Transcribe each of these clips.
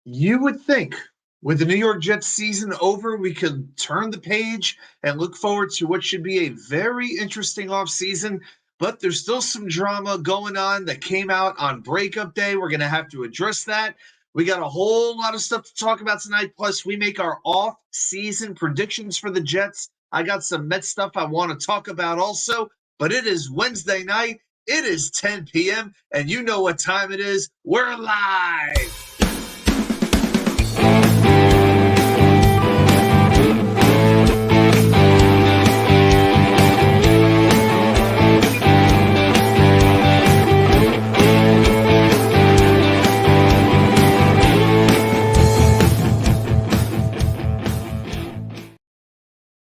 You would think with the New York Jets season over, we could turn the page and look forward to what should be a very interesting offseason. But there's still some drama going on that came out on breakup day. We're going to have to address that. We got a whole lot of stuff to talk about tonight. Plus, we make our off-season predictions for the Jets. I got some Met stuff I want to talk about also. But it is Wednesday night. It is 10 p.m. And you know what time it is. We're live.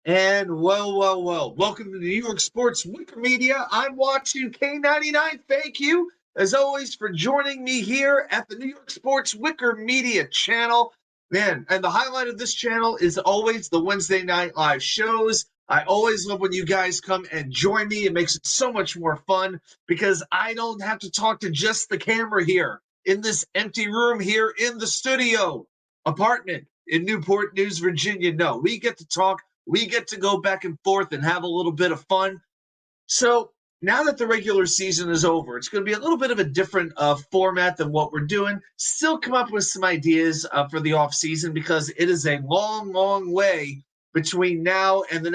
And well. Welcome to the New York Sports WickerMedia. I'm watching K99. Thank you, as always, for joining me here at the New York Sports WickerMedia channel. Man, and the highlight of this channel is always the Wednesday night live shows. I always love when you guys come and join me. It makes it so much more fun because I don't have to talk to just the camera here in this empty room here in the studio apartment in Newport News, Virginia. No, we get to talk. We get to go back and forth and have a little bit of fun. So now that the regular season is over, it's going to be a little bit of a different format than what we're doing. Still come up with some ideas for the off season because it is a long way between now and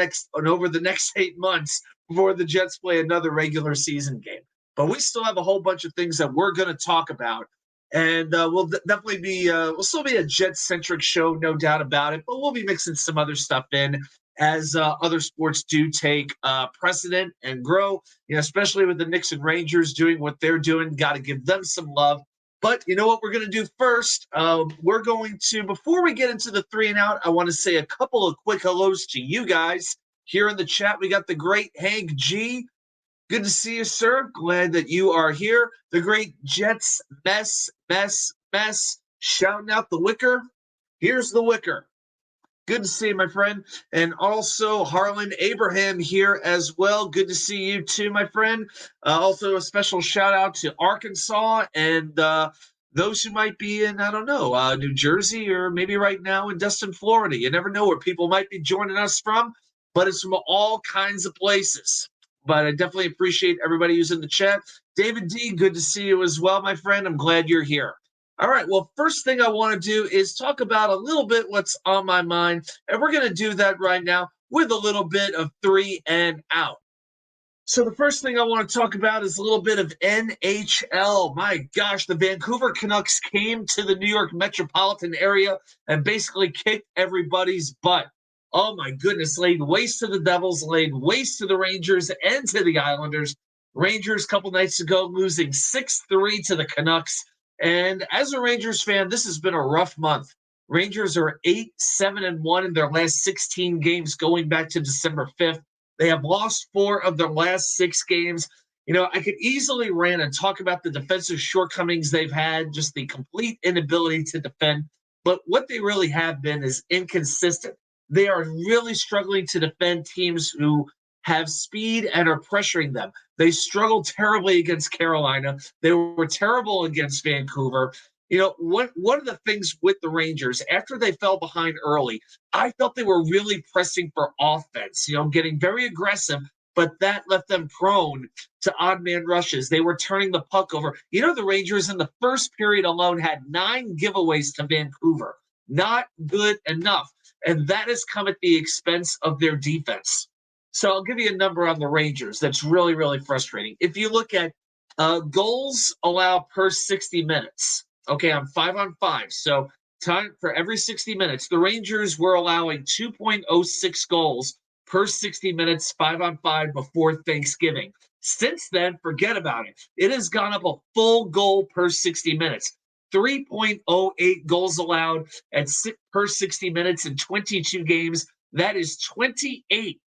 over the next 8 months before the Jets play another regular season game. But we still have a whole bunch of things that we're going to talk about. And we'll still be a Jet-centric show, no doubt about it, but we'll be mixing some other stuff in as other sports do take precedent and grow, especially with the Knicks and Rangers doing what they're doing. Got to give them some love. But you know what we're going to do first? We're going to, before we get into the 3 and out, I want to say a couple of quick hellos to you guys. Here in the chat, we got the great Hank G. Good to see you, sir. Glad that you are here. The great Jets mess. Shouting out the Wicker. Here's the Wicker. Good to see you, my friend. And also Harlan Abraham here as well. Good to see you too, my friend. Also a special shout out to Arkansas and those who might be in, I don't know, New Jersey or maybe right now in Destin, Florida. You never know where people might be joining us from, but it's from all kinds of places. But I definitely appreciate everybody who's in the chat. David D., good to see you as well, my friend. I'm glad you're here. All right, well, first thing I want to do is talk about a little bit what's on my mind, and we're going to do that right now with a little bit of 3 and out. So the first thing I want to talk about is a little bit of NHL. My gosh, the Vancouver Canucks came to the New York metropolitan area and basically kicked everybody's butt. Oh, my goodness, laid waste to the Devils, laid waste to the Rangers and to the Islanders. Rangers a couple nights ago losing 6-3 to the Canucks. And as a Rangers fan, this has been a rough month. Rangers are 8-7-1 in their last 16 games going back to December 5th. They have lost 4 of their last 6 games. I could easily rant and talk about the defensive shortcomings they've had, just the complete inability to defend. But what they really have been is inconsistent. They are really struggling to defend teams who have speed and are pressuring them. They struggled terribly against Carolina. They were terrible against Vancouver. One of the things with the Rangers, after they fell behind early, I felt they were really pressing for offense, getting very aggressive, but that left them prone to odd man rushes. They were turning the puck over. The Rangers in the first period alone had 9 giveaways to Vancouver. Not good enough. And that has come at the expense of their defense. So I'll give you a number on the Rangers that's really, really frustrating. If you look at goals allowed per 60 minutes, okay, I'm 5-on-5. So time for every 60 minutes, the Rangers were allowing 2.06 goals per 60 minutes, 5-on-5 before Thanksgiving. Since then, forget about it. It has gone up a full goal per 60 minutes. 3.08 goals allowed per 60 minutes in 22 games. That is 28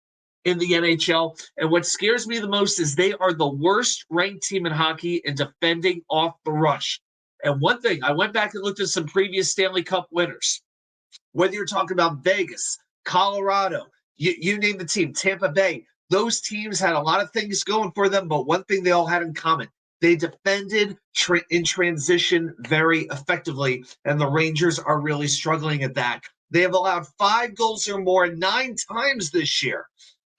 in the NHL. And what scares me the most is they are the worst ranked team in hockey in defending off the rush. And one thing, I went back and looked at some previous Stanley Cup winners. Whether you're talking about Vegas, Colorado, you name the team, Tampa Bay, those teams had a lot of things going for them, but one thing they all had in common, They defended in transition very effectively, and the Rangers are really struggling at that. They have allowed 5 goals or more 9 times this year.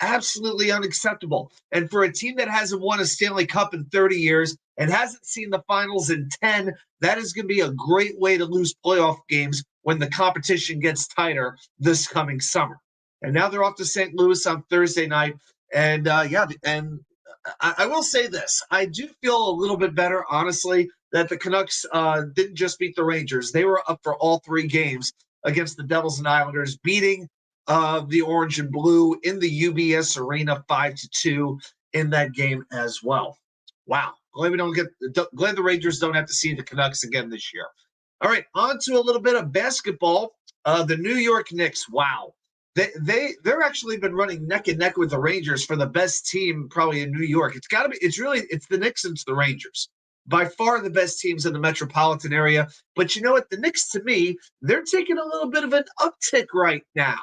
Absolutely unacceptable. And for a team that hasn't won a Stanley Cup in 30 years and hasn't seen the finals in 10, that is going to be a great way to lose playoff games when the competition gets tighter this coming summer. And now they're off to St. Louis on Thursday night. And I will say this. I do feel a little bit better, honestly, that the Canucks didn't just beat the Rangers. They were up for all 3 games against the Devils and Islanders, beating the Orange and Blue in the UBS Arena 5-2 in that game as well. Wow. Glad the Rangers don't have to see the Canucks again this year. All right, on to a little bit of basketball. The New York Knicks, wow. They're actually been running neck and neck with the Rangers for the best team probably in New York. It's the Knicks and it's the Rangers. By far the best teams in the metropolitan area. But you know what? The Knicks, to me, they're taking a little bit of an uptick right now.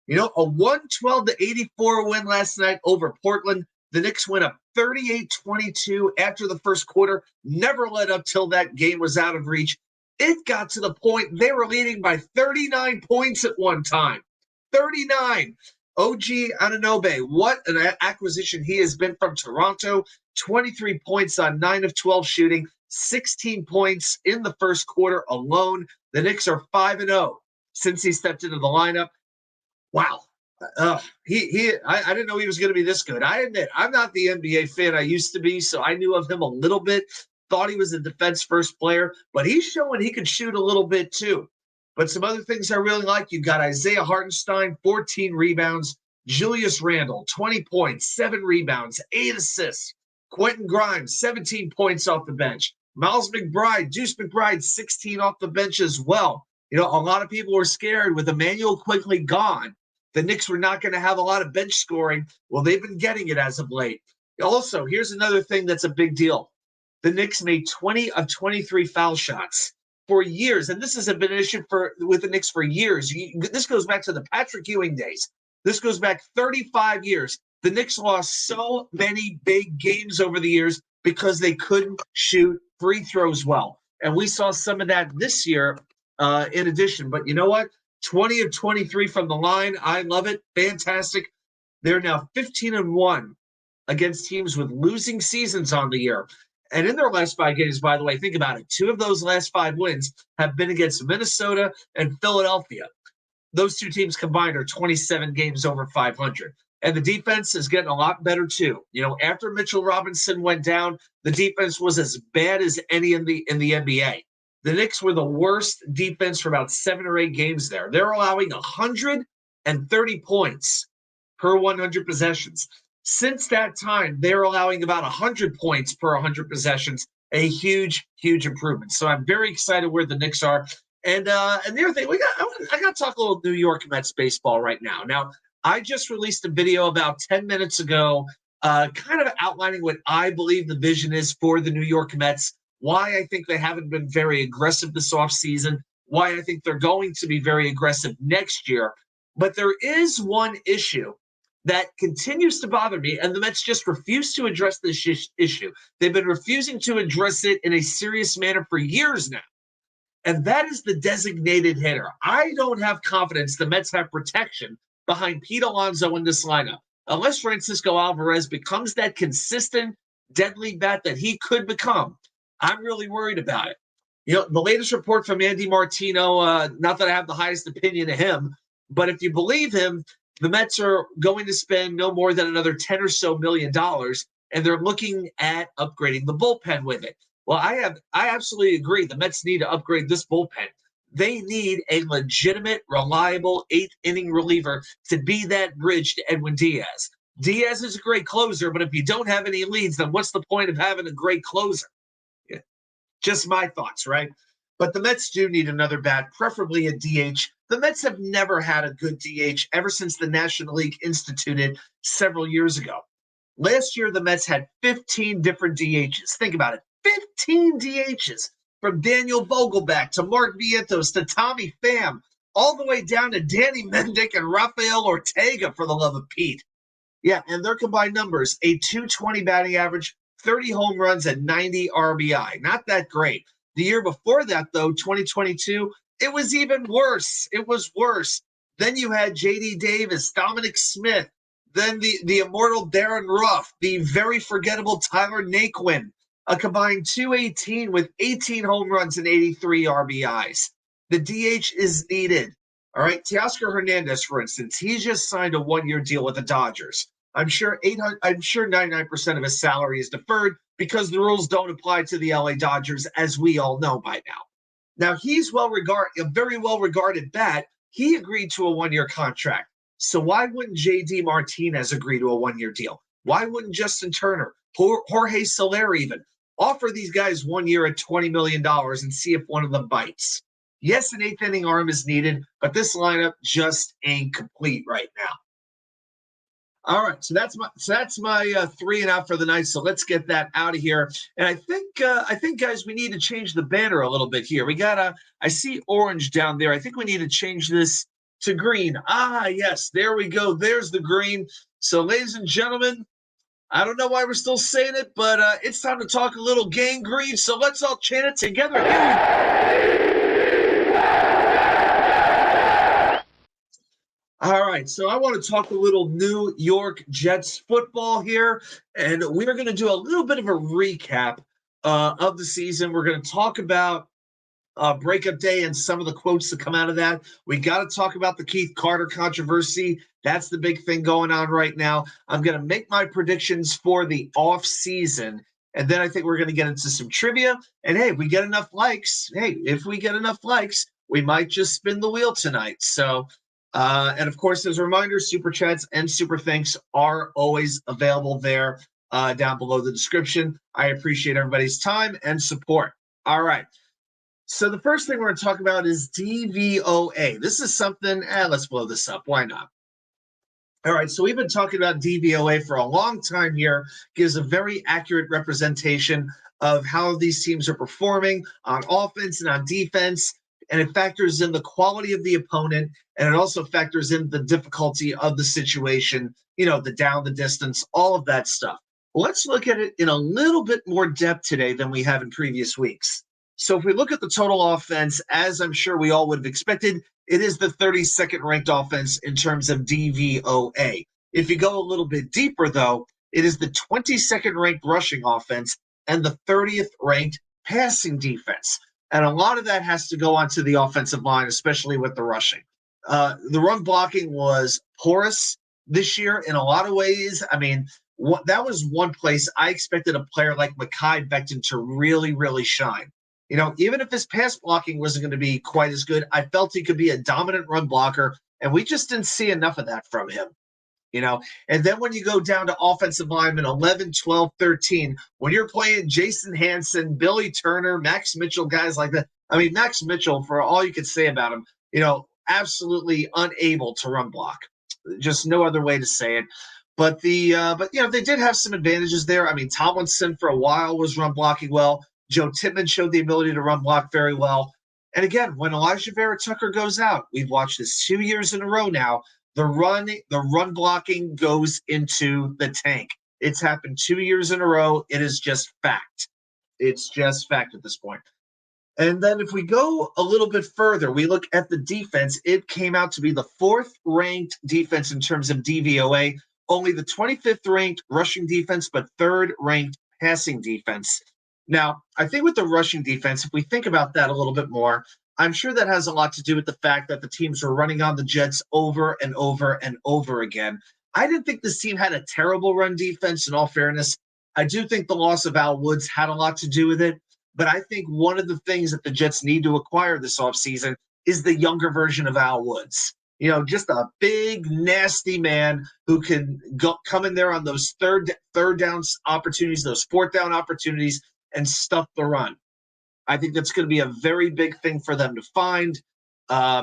You know, a 112-84 win last night over Portland. The Knicks went up 38-22 after the first quarter. Never let up till that game was out of reach. It got to the point they were leading by 39 points at one time. 39. OG Anunoby, what an acquisition he has been from Toronto. 23 points on 9 of 12 shooting, 16 points in the first quarter alone. The Knicks are 5-0 since he stepped into the lineup. Wow. I didn't know he was going to be this good. I admit, I'm not the NBA fan I used to be, so I knew of him a little bit. Thought he was a defense-first player, but he's showing he can shoot a little bit too. But some other things I really like, you got Isaiah Hartenstein, 14 rebounds. Julius Randle, 20 points, 7 rebounds, 8 assists. Quentin Grimes, 17 points off the bench. Miles McBride, Deuce McBride, 16 off the bench as well. You know, a lot of people were scared with Emmanuel quickly gone. The Knicks were not going to have a lot of bench scoring. Well, they've been getting it as of late. Also, here's another thing that's a big deal. The Knicks made 20 of 23 foul shots for years, and this has been an issue with the Knicks for years. This goes back to the Patrick Ewing days. This goes back 35 years. The Knicks lost so many big games over the years because they couldn't shoot free throws well. And we saw some of that this year in addition. But you know what? 20 of 23 from the line. I love it. Fantastic. They're now 15-1 against teams with losing seasons on the year. And in their last 5 games, by the way, think about it. 2 of those last 5 wins have been against Minnesota and Philadelphia. Those 2 teams combined are 27 games over 500. And the defense is getting a lot better too. You know, after Mitchell Robinson went down, the defense was as bad as any in the NBA. The Knicks were the worst defense for about 7 or 8 games there. They're allowing 130 points per 100 possessions. Since that time, they're allowing about 100 points per 100 possessions, a huge, huge improvement. So I'm very excited where the Knicks are. And the other thing, I got to talk a little New York Mets baseball right now. Now, I just released a video about 10 minutes ago, kind of outlining what I believe the vision is for the New York Mets, why I think they haven't been very aggressive this offseason, why I think they're going to be very aggressive next year. But there is one issue that continues to bother me, and the Mets just refuse to address this issue. They've been refusing to address it in a serious manner for years now, and that is the designated hitter. I don't have confidence the Mets have protection behind Pete Alonso in this lineup. Unless Francisco Alvarez becomes that consistent, deadly bat that he could become, I'm really worried about it. You know, the latest report from Andy Martino, not that I have the highest opinion of him, but if you believe him, the Mets are going to spend no more than another $10 or so million, and they're looking at upgrading the bullpen with it. Well, I absolutely agree. The Mets need to upgrade this bullpen. They need a legitimate, reliable 8th-inning reliever to be that bridge to Edwin Diaz. Diaz is a great closer, but if you don't have any leads, then what's the point of having a great closer? Yeah. Just my thoughts, right? But the Mets do need another bat, preferably a DH. The Mets have never had a good DH ever since the National League instituted several years ago. Last year, the Mets had 15 different DHs. Think about it. 15 DHs. From Daniel Vogelback to Mark Vientos to Tommy Pham, all the way down to Danny Mendick and Rafael Ortega, for the love of Pete. Yeah, and their combined numbers, a .220 batting average, 30 home runs and 90 RBI. Not that great. The year before that, though, 2022, it was even worse. It was worse. Then you had J.D. Davis, Dominic Smith, then the immortal Darren Ruff, the very forgettable Tyler Naquin, a combined 218 with 18 home runs and 83 RBIs. The DH is needed. All right, Teoscar Hernandez, for instance, he just signed a one-year deal with the Dodgers. I'm sure 99% of his salary is deferred because the rules don't apply to the LA Dodgers, as we all know by now. Now, he's a very well-regarded bat. He agreed to a one-year contract. So why wouldn't J.D. Martinez agree to a one-year deal? Why wouldn't Justin Turner, Jorge Soler even, offer these guys 1 year at $20 million and see if one of them bites? Yes, an eighth-inning arm is needed, but this lineup just ain't complete right now. All right, so that's my 3 and out for the night. So let's get that out of here. And I think guys, we need to change the banner a little bit here. I see orange down there. I think we need to change this to green. Ah, yes, there we go. There's the green. So, ladies and gentlemen, I don't know why we're still saying it, but it's time to talk a little gang green. So let's all chant it together. All right, so I want to talk a little New York Jets football here, and we're going to do a little bit of a recap of the season. We're going to talk about breakup day and some of the quotes that come out of that. We got to talk about the Keith Carter controversy. That's the big thing going on right now. I'm going to make my predictions for the off season, and then I think we're going to get into some trivia. And hey, if we get enough likes, we might just spin the wheel tonight. So, and of course, as a reminder, super chats and super thanks are always available there down below the description. I appreciate everybody's time and support. All right. So the first thing we're going to talk about is DVOA. This is something, let's blow this up. Why not? All right, so we've been talking about DVOA for a long time here. Gives a very accurate representation of how these teams are performing on offense and on defense. And it factors in the quality of the opponent, and it also factors in the difficulty of the situation, the down, the distance, all of that stuff. Let's look at it in a little bit more depth today than we have in previous weeks. So if we look at the total offense, as I'm sure we all would have expected, it is the 32nd ranked offense in terms of DVOA. If you go a little bit deeper, though, it is the 22nd ranked rushing offense and the 30th ranked passing defense. And a lot of that has to go onto the offensive line, especially with the rushing. The run blocking was porous this year in a lot of ways. I mean, that was one place I expected a player like Mekhi Becton to really, really shine. Even if his pass blocking wasn't going to be quite as good, I felt he could be a dominant run blocker, and we just didn't see enough of that from him. And then when you go down to offensive linemen, 11, 12, 13, when you're playing Jason Hanson, Billy Turner, Max Mitchell, guys like that. I mean, Max Mitchell, for all you could say about him, absolutely unable to run block. Just no other way to say it. But they did have some advantages there. I mean, Tomlinson for a while was run blocking well. Joe Tippmann showed the ability to run block very well. And again, when Elijah Vera Tucker goes out, we've watched this 2 years in a row now, the run blocking goes into the tank. It's happened 2 years in a row. It is just fact. It's just fact at this point. And then if we go a little bit further, we look at the defense. It came out to be the 4th ranked defense in terms of DVOA, only the 25th ranked rushing defense, but 3rd ranked passing defense. Now, I think with the rushing defense, if we think about that a little bit more, I'm sure that has a lot to do with the fact that the teams were running on the Jets over and over and over again. I didn't think this team had a terrible run defense, in all fairness. I do think the loss of Al Woods had a lot to do with it, but I think one of the things that the Jets need to acquire this offseason is the younger version of Al Woods. Just a big, nasty man who can come in there on those third down opportunities, those 4th down opportunities, and stuff the run. I think that's going to be a very big thing for them to find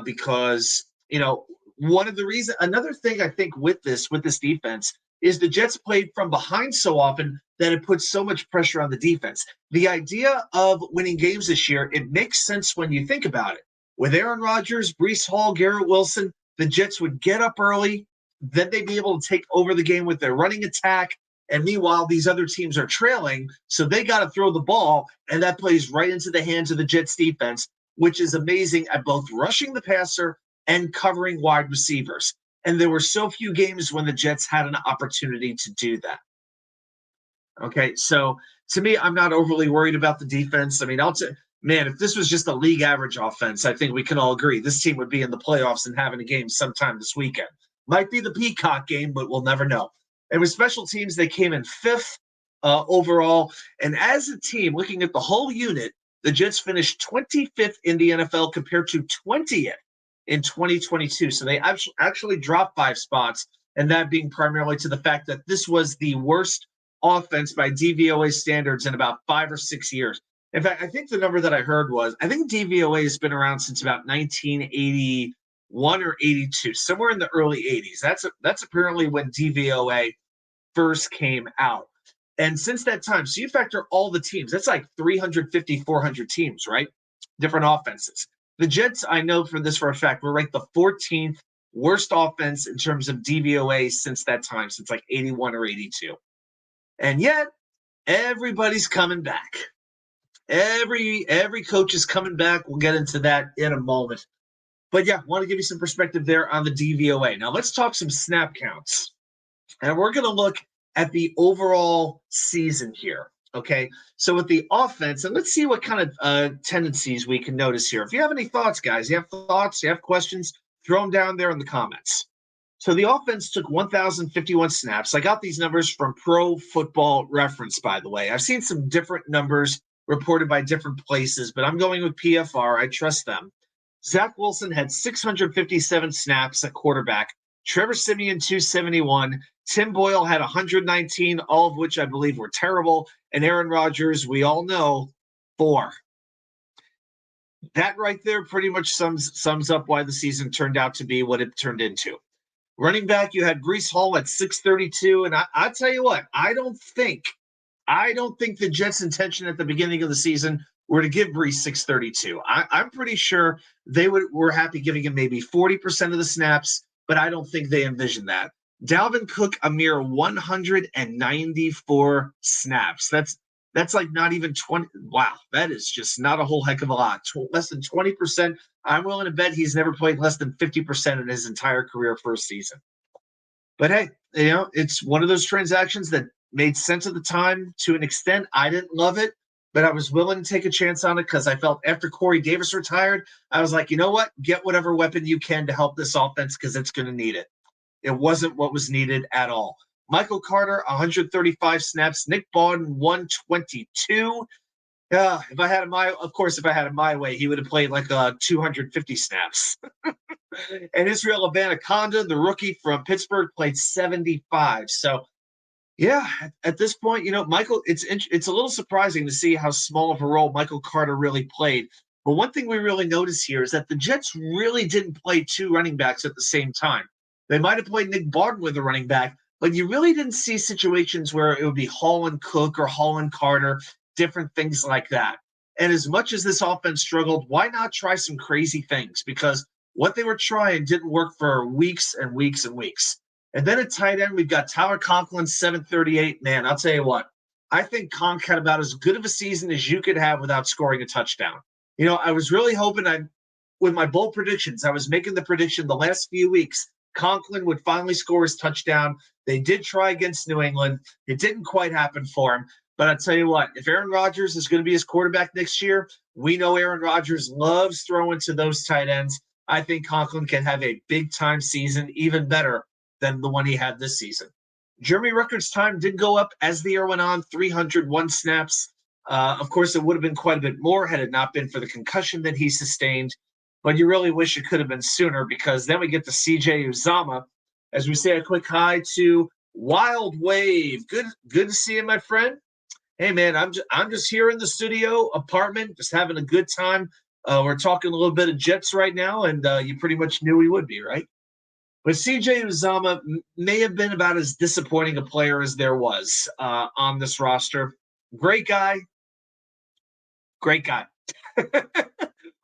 because, another thing I think with this defense is the Jets played from behind so often that it puts so much pressure on the defense. The idea of winning games this year, it makes sense when you think about it. With Aaron Rodgers, Breece Hall, Garrett Wilson, the Jets would get up early, then they'd be able to take over the game with their running attack. And meanwhile, these other teams are trailing, so they got to throw the ball, and that plays right into the hands of the Jets defense, which is amazing at both rushing the passer and covering wide receivers. And there were so few games when the Jets had an opportunity to do that. Okay, so to me, I'm not overly worried about the defense. I mean, man, if this was just a league average offense, I think we can all agree this team would be in the playoffs and having a game sometime this weekend. Might be the Peacock game, but we'll never know. And with special teams, they came in fifth overall. And as a team, looking at the whole unit, the Jets finished 25th in the NFL compared to 20th in 2022. So they actually dropped 5 spots, and that being primarily to the fact that this was the worst offense by DVOA standards in about 5 or 6 years. In fact, I think the number that I heard was, I think DVOA has been around since about 1981 or 82, somewhere in the early 80s. That's apparently when DVOA first came out. And since that time, so you factor all the teams, that's like 350, 400 teams, right? Different offenses. The Jets, I know for a fact, were ranked the 14th worst offense in terms of DVOA since that time, since like 81 or 82. And yet, everybody's coming back. Every coach is coming back. We'll get into that in a moment. But yeah, want to give you some perspective there on the DVOA. Now let's talk some snap counts. And we're going to look at the overall season here. Okay, so with the offense, and let's see what kind of tendencies we can notice here. If you have any thoughts, guys, you have questions, throw them down there in the comments. So the offense took 1,051 snaps. I got these numbers from Pro Football Reference, by the way. I've seen some different numbers reported by different places, but I'm going with PFR. I trust them. Zach Wilson had 657 snaps at quarterback. Trevor Siemian, 271. Tim Boyle had 119, all of which I believe were terrible. And Aaron Rodgers, we all know, 4. That right there pretty much sums up why the season turned out to be what it turned into. Running back, you had Breece Hall at 632. And I tell you what, I don't think the Jets' intention at the beginning of the season were to give Breece 632. I'm pretty sure they were happy giving him maybe 40% of the snaps, but I don't think they envisioned that. Dalvin Cook, a mere 194 snaps. That's like not even 20. Wow, that is just not a whole heck of a lot. Less than 20%. I'm willing to bet he's never played less than 50% in his entire career first season. But hey, it's one of those transactions that made sense at the time to an extent. I didn't love it, but I was willing to take a chance on it because I felt after Corey Davis retired, I was like, you know what? Get whatever weapon you can to help this offense because it's going to need it. It wasn't what was needed at all. Michael Carter, 135 snaps. Nick Bawden, 122. If I had it my way, he would have played like 250 snaps. And Israel Abanikanda, the rookie from Pittsburgh, played 75. So, yeah, at this point, Michael, it's a little surprising to see how small of a role Michael Carter really played. But one thing we really notice here is that the Jets really didn't play 2 running backs at the same time. They might have played Nick Bawden with a running back, but you really didn't see situations where it would be Hall and Cook or Hall and Carter, different things like that. And as much as this offense struggled, why not try some crazy things? Because what they were trying didn't work for weeks and weeks and weeks. And then at tight end, we've got Tyler Conklin, 738. Man, I'll tell you what, I think Conk had about as good of a season as you could have without scoring a touchdown. I was really hoping with my bold predictions, I was making the prediction the last few weeks, Conklin would finally score his touchdown. They did try against New England. It didn't quite happen for him. But I'll tell you what, if Aaron Rodgers is going to be his quarterback next year, we know Aaron Rodgers loves throwing to those tight ends. I think Conklin can have a big-time season, even better than the one he had this season. Jeremy Ruckert's time did go up as the year went on, 301 snaps. Of course, it would have been quite a bit more had it not been for the concussion that he sustained. But you really wish it could have been sooner because then we get to CJ Uzomah. As we say a quick hi to Wild Wave. Good to see you, my friend. Hey, man, I'm just here in the studio apartment, just having a good time. We're talking a little bit of Jets right now, and you pretty much knew we would be, right? But CJ Uzomah may have been about as disappointing a player as there was on this roster. Great guy. Great guy.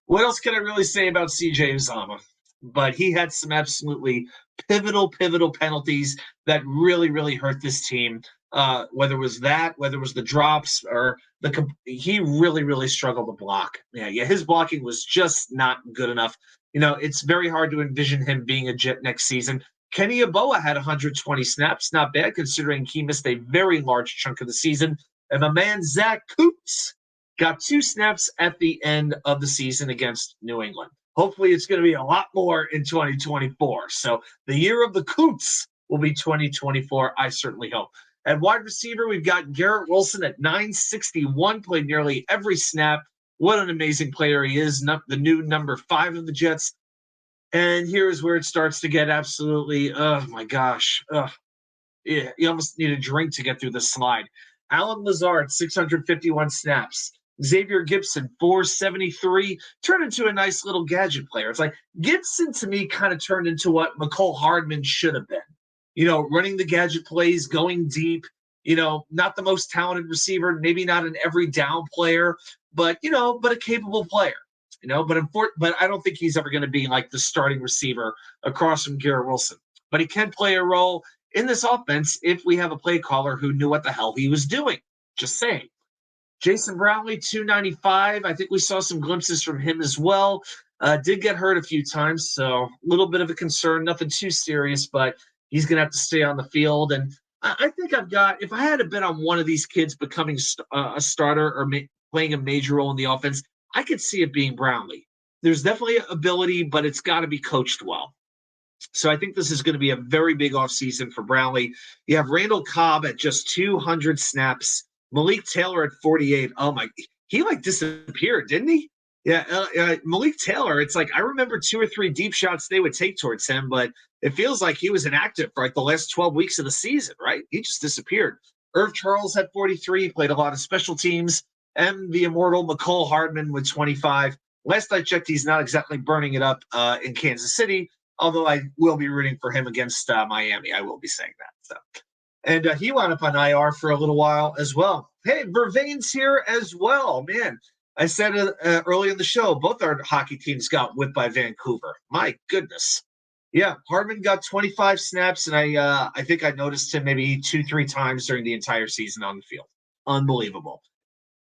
What else can I really say about CJ Uzomah? But he had some absolutely pivotal penalties that really, really hurt this team. Whether it was that, whether it was the drops, or he really, really struggled to block. Yeah, his blocking was just not good enough. It's very hard to envision him being a Jet next season. Kenny Yeboah had 120 snaps, not bad considering he missed a very large chunk of the season. And my man Zach Coots got 2 snaps at the end of the season against New England. Hopefully, it's going to be a lot more in 2024. So the year of the Coots will be 2024. I certainly hope. At wide receiver, we've got Garrett Wilson at 961, played nearly every snap. What an amazing player he is, the new number 5 of the Jets. And here's where it starts to get absolutely, oh my gosh. Yeah, you almost need a drink to get through this slide. Alan Lazard, 651 snaps. Xavier Gibson, 473, turned into a nice little gadget player. It's like Gibson, to me, kind of turned into what McCole Hardman should have been. Running the gadget plays, going deep, not the most talented receiver, maybe not an every down player, but a capable player. But I don't think he's ever going to be like the starting receiver across from Garrett Wilson. But he can play a role in this offense if we have a play caller who knew what the hell he was doing. Just saying. Jason Brownlee, 295. I think we saw some glimpses from him as well. Did get hurt a few times, so a little bit of a concern. Nothing too serious, but he's going to have to stay on the field. And I think if I had to bet on one of these kids becoming a starter or playing a major role in the offense, I could see it being Brownlee. There's definitely ability, but it's got to be coached well. So I think this is going to be a very big offseason for Brownlee. You have Randall Cobb at just 200 snaps. Malik Taylor at 48. Oh, my. He, disappeared, didn't he? Yeah, Malik Taylor, it's like I remember 2 or 3 deep shots they would take towards him, but it feels like he was inactive for the last 12 weeks of the season, right? He just disappeared. Irv Charles had 43, played a lot of special teams, and the immortal McCole Hardman with 25. Last I checked, he's not exactly burning it up in Kansas City, although I will be rooting for him against Miami. I will be saying that. So. And he wound up on IR for a little while as well. Hey, Vervain's here as well. Man, I said early in the show, both our hockey teams got whipped by Vancouver. My goodness. Yeah, Hardman got 25 snaps, and I think I noticed him maybe 2-3 times during the entire season on the field. Unbelievable.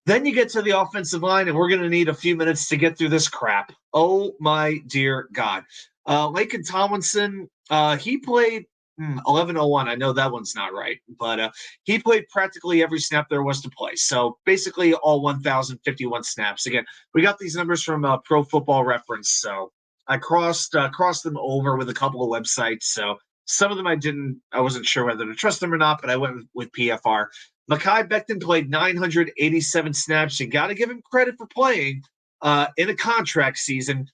Then you get to the offensive line, and we're going to need a few minutes to get through this crap. Oh, my dear God. Laken Tomlinson, he played 1101. I know that one's not right, but he played practically every snap there was to play. So basically all 1,051 snaps. Again, we got these numbers from Pro Football Reference. So I crossed them over with a couple of websites. So some of them I wasn't sure whether to trust them or not, but I went with PFR. Mekhi Becton played 987 snaps. You got to give him credit for playing in a contract season.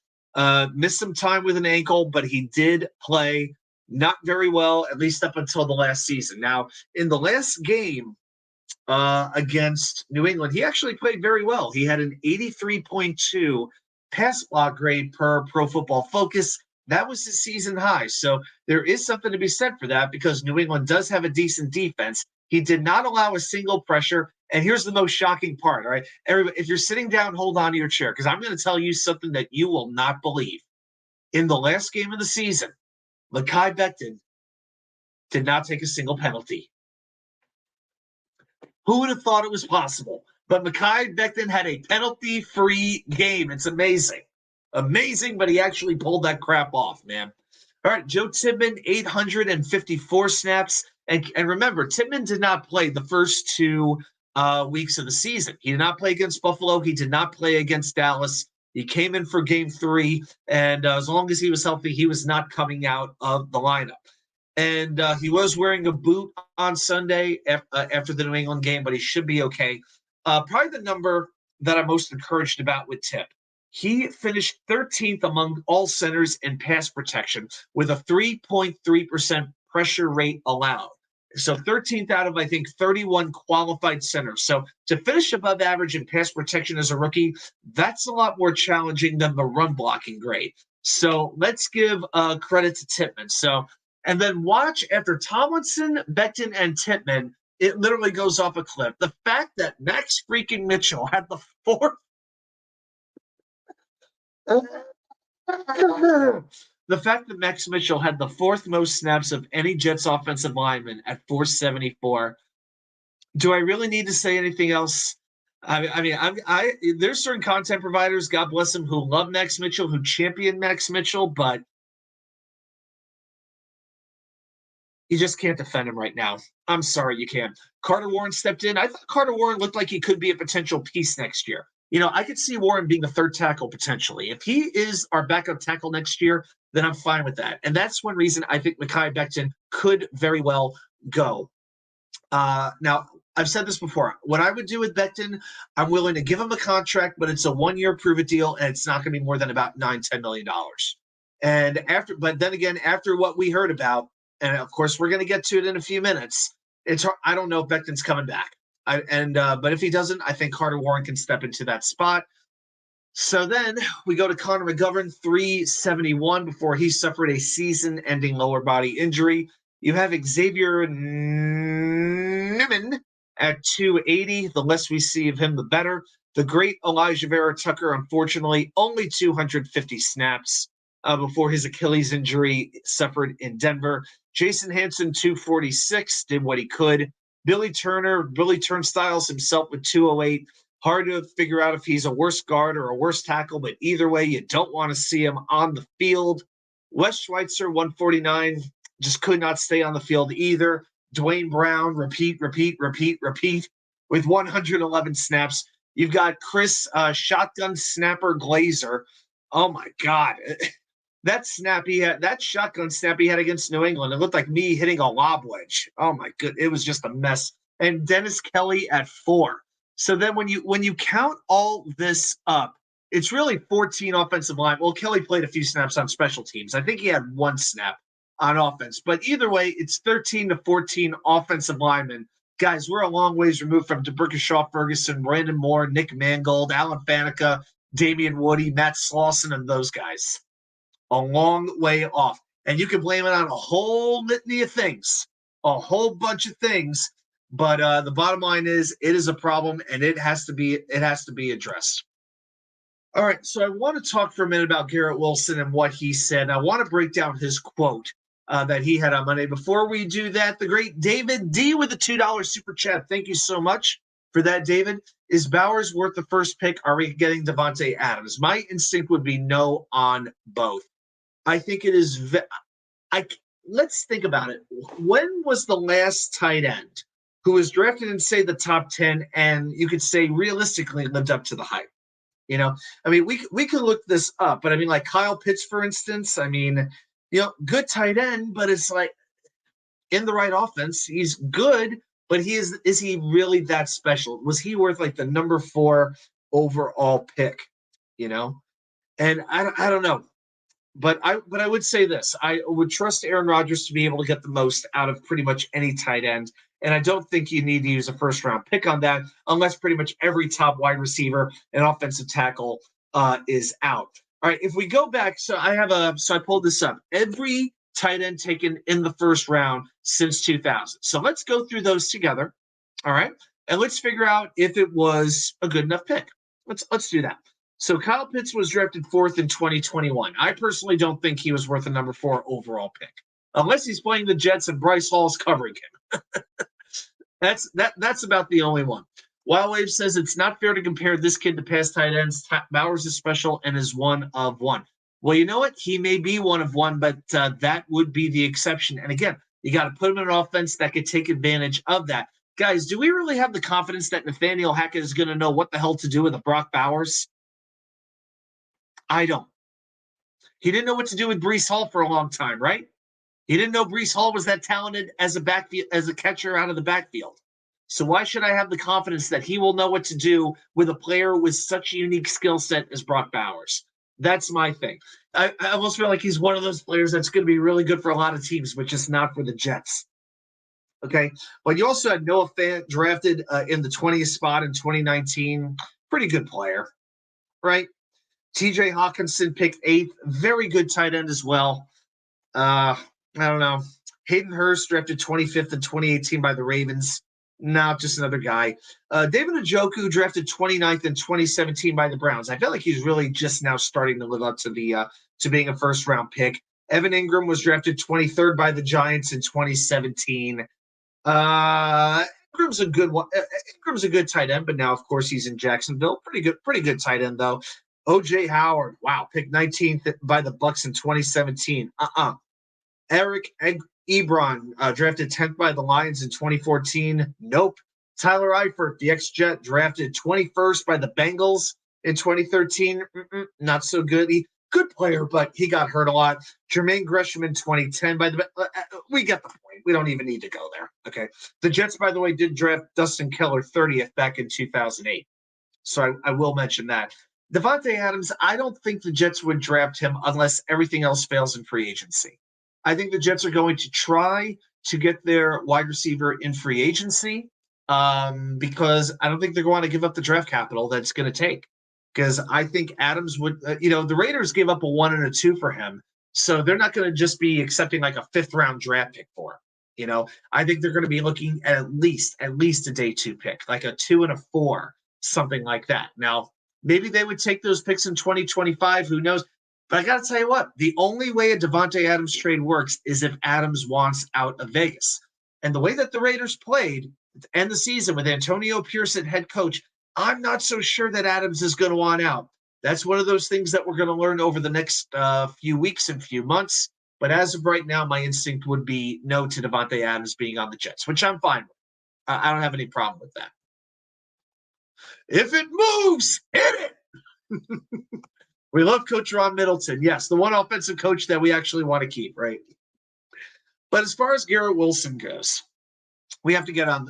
Missed some time with an ankle, but he did play. Not very well, at least up until the last season. Now, in the last game against New England, he actually played very well. He had an 83.2 pass block grade per Pro Football Focus. That was his season high. So there is something to be said for that because New England does have a decent defense. He did not allow a single pressure. And here's the most shocking part, all right? Everybody, if you're sitting down, hold on to your chair because I'm going to tell you something that you will not believe. In the last game of the season, Mekhi Becton did not take a single penalty. Who would have thought it was possible? But Mekhi Becton had a penalty-free game. It's amazing. Amazing, but he actually pulled that crap off, man. All right, Joe Tippmann, 854 snaps. And remember, Tippmann did not play the first 2 weeks of the season. He did not play against Buffalo. He did not play against Dallas. He came in for game 3, and as long as he was healthy, he was not coming out of the lineup. And he was wearing a boot on Sunday after the New England game, but he should be okay. Probably the number that I'm most encouraged about with Tip. He finished 13th among all centers in pass protection with a 3.3% pressure rate allowed. So 13th out of, I think, 31 qualified centers. So to finish above average in pass protection as a rookie, that's a lot more challenging than the run blocking grade. So let's give credit to Tippmann. So, and then watch after Tomlinson, Becton, and Tippmann, it literally goes off a cliff. The fact that Max freaking Mitchell had the 4th the fact that Max Mitchell had the 4th most snaps of any Jets offensive lineman at 474, Do I really need to say anything else? There's certain content providers, God bless them, who love Max Mitchell, who champion Max Mitchell, but you just can't defend him right now. I'm sorry, you can't. Carter Warren stepped in. I thought Carter Warren looked like he could be a potential piece next year. I could see Warren being a third tackle potentially. If he is our backup tackle next year, then I'm fine with that. And that's one reason I think Mekhi Becton could very well go. Now, I've said this before. What I would do with Becton, I'm willing to give him a contract, but it's a 1-year prove-it deal, and it's not going to be more than about $9-10 million. But then again, after what we heard about, and of course we're going to get to it in a few minutes, I don't know if Becton's coming back. But if he doesn't, I think Carter Warren can step into that spot. So then we go to Connor McGovern, 371 before he suffered a season-ending lower body injury. You have Xavier Newman at 280. The less we see of him, the better. The great Elijah Vera Tucker, unfortunately, only 250 snaps before his Achilles injury suffered in Denver. Jason Hanson, 246, did what he could. Billy Turnstiles himself with 208. Hard to figure out if he's a worse guard or a worse tackle, but either way, you don't want to see him on the field. Wes Schweitzer, 149, just could not stay on the field either. Dwayne Brown, repeat, with 111 snaps. You've got Chris Shotgun Snapper Glazer. Oh, my God. That shotgun snap he had against New England, it looked like me hitting a lob wedge. Oh, my good. It was just a mess. And Dennis Kelly at 4. So then when you count all this up, it's really 14 offensive line. Well, Kelly played a few snaps on special teams. I think he had 1 snap on offense. But either way, it's 13 to 14 offensive linemen. Guys, we're a long ways removed from DeBerkeshaw Ferguson, Brandon Moore, Nick Mangold, Alan Faneca, Damian Woody, Matt Slauson, and those guys. A long way off. And you can blame it on a whole litany of things, a whole bunch of things. But the bottom line is it is a problem, and it has to be addressed. All right, so I want to talk for a minute about Garrett Wilson and what he said. I want to break down his quote that he had on Monday. Before we do that, the great David D with the $2 super chat. Thank you so much for that, David. Is Bowers worth the first pick? Are we getting Devontae Adams? My instinct would be no on both. I think it is. Let's think about it. When was the last tight end who was drafted in, say, the top 10, and you could say realistically lived up to the hype? We could look this up, but like Kyle Pitts, for instance, good tight end, but it's like in the right offense, he's good, but is he really that special? Was he worth like the number 4 overall pick? And I don't know. But I would say this. I would trust Aaron Rodgers to be able to get the most out of pretty much any tight end. And I don't think you need to use a first-round pick on that unless pretty much every top wide receiver and offensive tackle is out. All right, if we go back, so I pulled this up. Every tight end taken in the first round since 2000. So let's go through those together, all right? And let's figure out if it was a good enough pick. Let's do that. So Kyle Pitts was drafted 4th in 2021. I personally don't think he was worth a number 4 overall pick, unless he's playing the Jets and Bryce Hall's covering him. That's about the only one. Wild Wave says it's not fair to compare this kid to past tight ends. Bowers is special and is one of one. Well, you know what? He may be one of one, but that would be the exception. And again, you got to put him in an offense that could take advantage of that. Guys, do we really have the confidence that Nathaniel Hackett is going to know what the hell to do with a Brock Bowers? I don't. He didn't know what to do with Breece Hall for a long time, right? He didn't know Breece Hall was that talented as a catcher out of the backfield. So why should I have the confidence that he will know what to do with a player with such a unique skill set as Brock Bowers? That's my thing. I almost feel like he's one of those players that's going to be really good for a lot of teams, but just not for the Jets. Okay, but you also had Noah Fant drafted in the 20th spot in 2019. Pretty good player, right? TJ Hawkinson picked 8th. Very good tight end as well. I don't know. Hayden Hurst drafted 25th in 2018 by the Ravens. No, just another guy. David Njoku drafted 29th in 2017 by the Browns. I feel like he's really just now starting to live up to being a first-round pick. Evan Ingram was drafted 23rd by the Giants in 2017. Ingram's a good one. Ingram's a good tight end, but now, of course, he's in Jacksonville. Pretty good tight end, though. O.J. Howard, wow, picked 19th by the Bucks in 2017. Eric Ebron, drafted 10th by the Lions in 2014. Nope. Tyler Eifert, the ex-Jet, drafted 21st by the Bengals in 2013. Not so good. Good player, but he got hurt a lot. Jermaine Gresham in 2010. We get the point. We don't even need to go there. Okay. The Jets, by the way, did draft Dustin Keller 30th back in 2008. So I will mention that. Davante Adams, I don't think the Jets would draft him unless everything else fails in free agency. I think the Jets are going to try to get their wide receiver in free agency because I don't think they're going to give up the draft capital that's going to take. Because I think Adams would, the Raiders gave up a 1 and a 2 for him. So they're not going to just be accepting like a 5th-round draft pick for him. I think they're going to be looking at least a day 2 pick, like a 2 and a 4, something like that. Now, maybe they would take those picks in 2025. Who knows? But I got to tell you what, the only way a Davante Adams trade works is if Adams wants out of Vegas. And the way that the Raiders played to end the season with Antonio Pierce at head coach, I'm not so sure that Adams is going to want out. That's one of those things that we're going to learn over the next few weeks and few months. But as of right now, my instinct would be no to Davante Adams being on the Jets, which I'm fine with. I don't have any problem with that. If it moves, hit it. We love Coach Ron Middleton. Yes, the one offensive coach that we actually want to keep, right? But as far as Garrett Wilson goes, we have to get on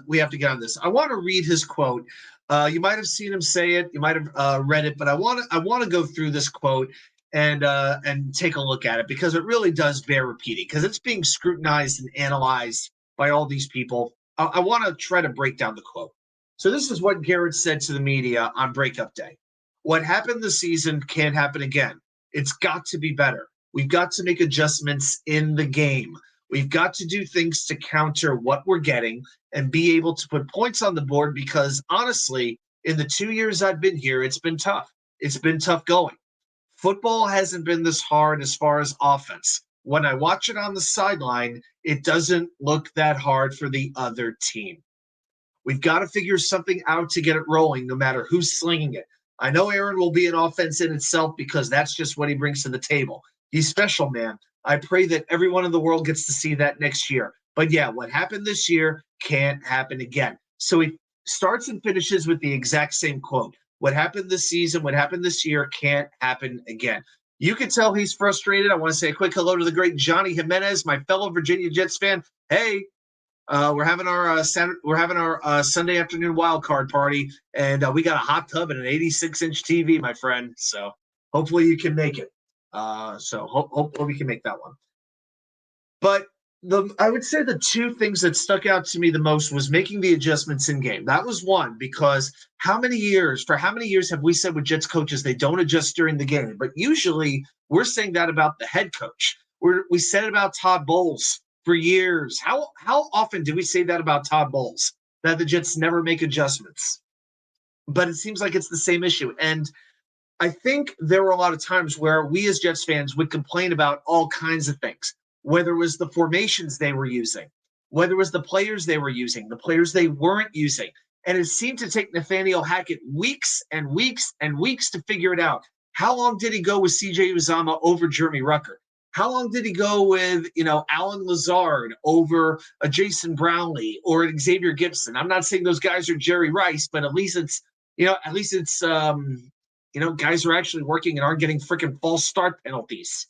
this. I want to read his quote. You might have seen him say it. You might have read it, but I want to go through this quote and take a look at it because it really does bear repeating because it's being scrutinized and analyzed by all these people. I want to try to break down the quote. So this is what Garrett said to the media on breakup day. What happened this season can't happen again. It's got to be better. We've got to make adjustments in the game. We've got to do things to counter what we're getting and be able to put points on the board because, honestly, in the 2 years I've been here, it's been tough. It's been tough going. Football hasn't been this hard as far as offense. When I watch it on the sideline, it doesn't look that hard for the other team. We've got to figure something out to get it rolling, no matter who's slinging it. I know Aaron will be an offense in itself because that's just what he brings to the table. He's special, man. I pray that everyone in the world gets to see that next year. But yeah, what happened this year can't happen again. So he starts and finishes with the exact same quote. What happened this season, what happened this year can't happen again. You can tell he's frustrated. I want to say a quick hello to the great Johnny Jimenez, my fellow Virginia Jets fan. Hey, we're having our Sunday afternoon wild card party, and we got a hot tub and an 86-inch TV, my friend. So hopefully you can make it. Hope we can make that one. But I would say the two things that stuck out to me the most was making the adjustments in game. That was one, because for how many years have we said with Jets coaches they don't adjust during the game? But usually we're saying that about the head coach. We said it about Todd Bowles for years. How often do we say that about Todd Bowles, that the Jets never make adjustments? But it seems like it's the same issue. And I think there were a lot of times where we as Jets fans would complain about all kinds of things, whether it was the formations they were using, whether it was the players they were using, the players they weren't using. And it seemed to take Nathaniel Hackett weeks and weeks and weeks to figure it out. How long did he go with C.J. Uzomah over Jeremy Rucker? How long did he go with, Alan Lazard over a Jason Brownlee or an Xavier Gibson? I'm not saying those guys are Jerry Rice, but at least it's guys are actually working and aren't getting freaking false start penalties,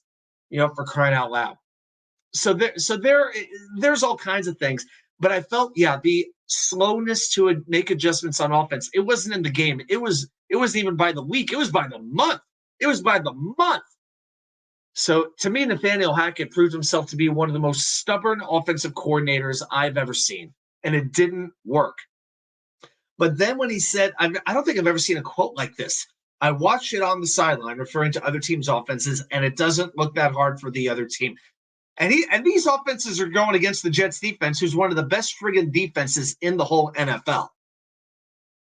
for crying out loud. So there's all kinds of things. But I felt, the slowness to make adjustments on offense, it wasn't in the game. It wasn't even by the week. It was by the month. So to me, Nathaniel Hackett proved himself to be one of the most stubborn offensive coordinators I've ever seen. And it didn't work. But then when he said, I don't think I've ever seen a quote like this. I watched it on the sideline referring to other teams' offenses, and it doesn't look that hard for the other team. And these offenses are going against the Jets defense, who's one of the best friggin' defenses in the whole NFL.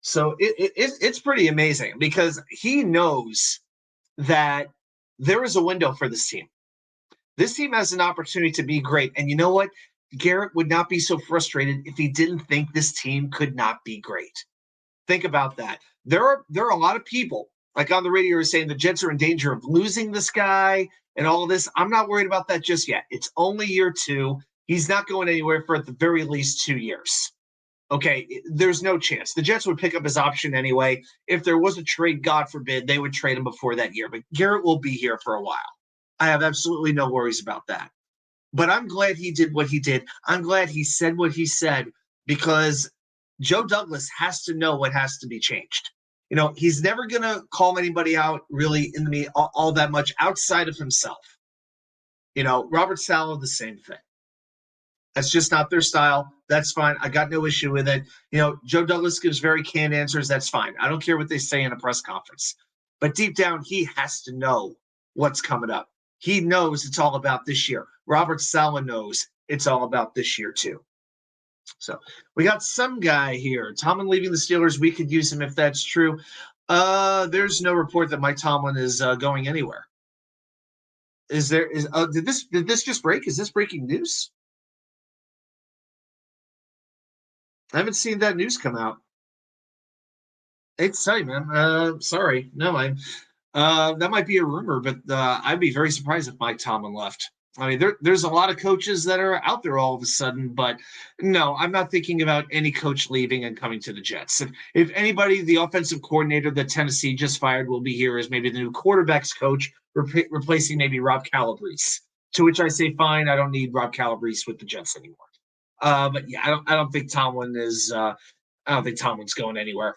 So it's pretty amazing because he knows that there is a window for this team. This team has an opportunity to be great. And you know what? Garrett would not be so frustrated if he didn't think this team could not be great. Think about that. There are a lot of people like on the radio are saying the Jets are in danger of losing this guy and all of this. I'm not worried about that just yet. It's only year 2. He's not going anywhere for at the very least 2 years. Okay, there's no chance. The Jets would pick up his option anyway. If there was a trade, God forbid, they would trade him before that year. But Garrett will be here for a while. I have absolutely no worries about that. But I'm glad he did what he did. I'm glad he said what he said because Joe Douglas has to know what has to be changed. He's never going to call anybody out really in me all that much outside of himself. Robert Saleh, the same thing. That's just not their style. That's fine. I got no issue with it. Joe Douglas gives very canned answers. That's fine. I don't care what they say in a press conference. But deep down, he has to know what's coming up. He knows it's all about this year. Robert Saleh knows it's all about this year, too. So we got some guy here. Tomlin leaving the Steelers. We could use him if that's true. There's no report that Mike Tomlin is going anywhere. Did this just break? Is this breaking news? I haven't seen that news come out. It's sorry, man. Sorry. No, that might be a rumor, but I'd be very surprised if Mike Tomlin left. I mean, there's a lot of coaches that are out there all of a sudden, but no, I'm not thinking about any coach leaving and coming to the Jets. If anybody, the offensive coordinator that Tennessee just fired will be here as maybe the new quarterbacks coach, replacing maybe Rob Calabrese. To which I say, fine, I don't need Rob Calabrese with the Jets anymore. But yeah, I don't think Tomlin is. I don't think Tomlin's going anywhere.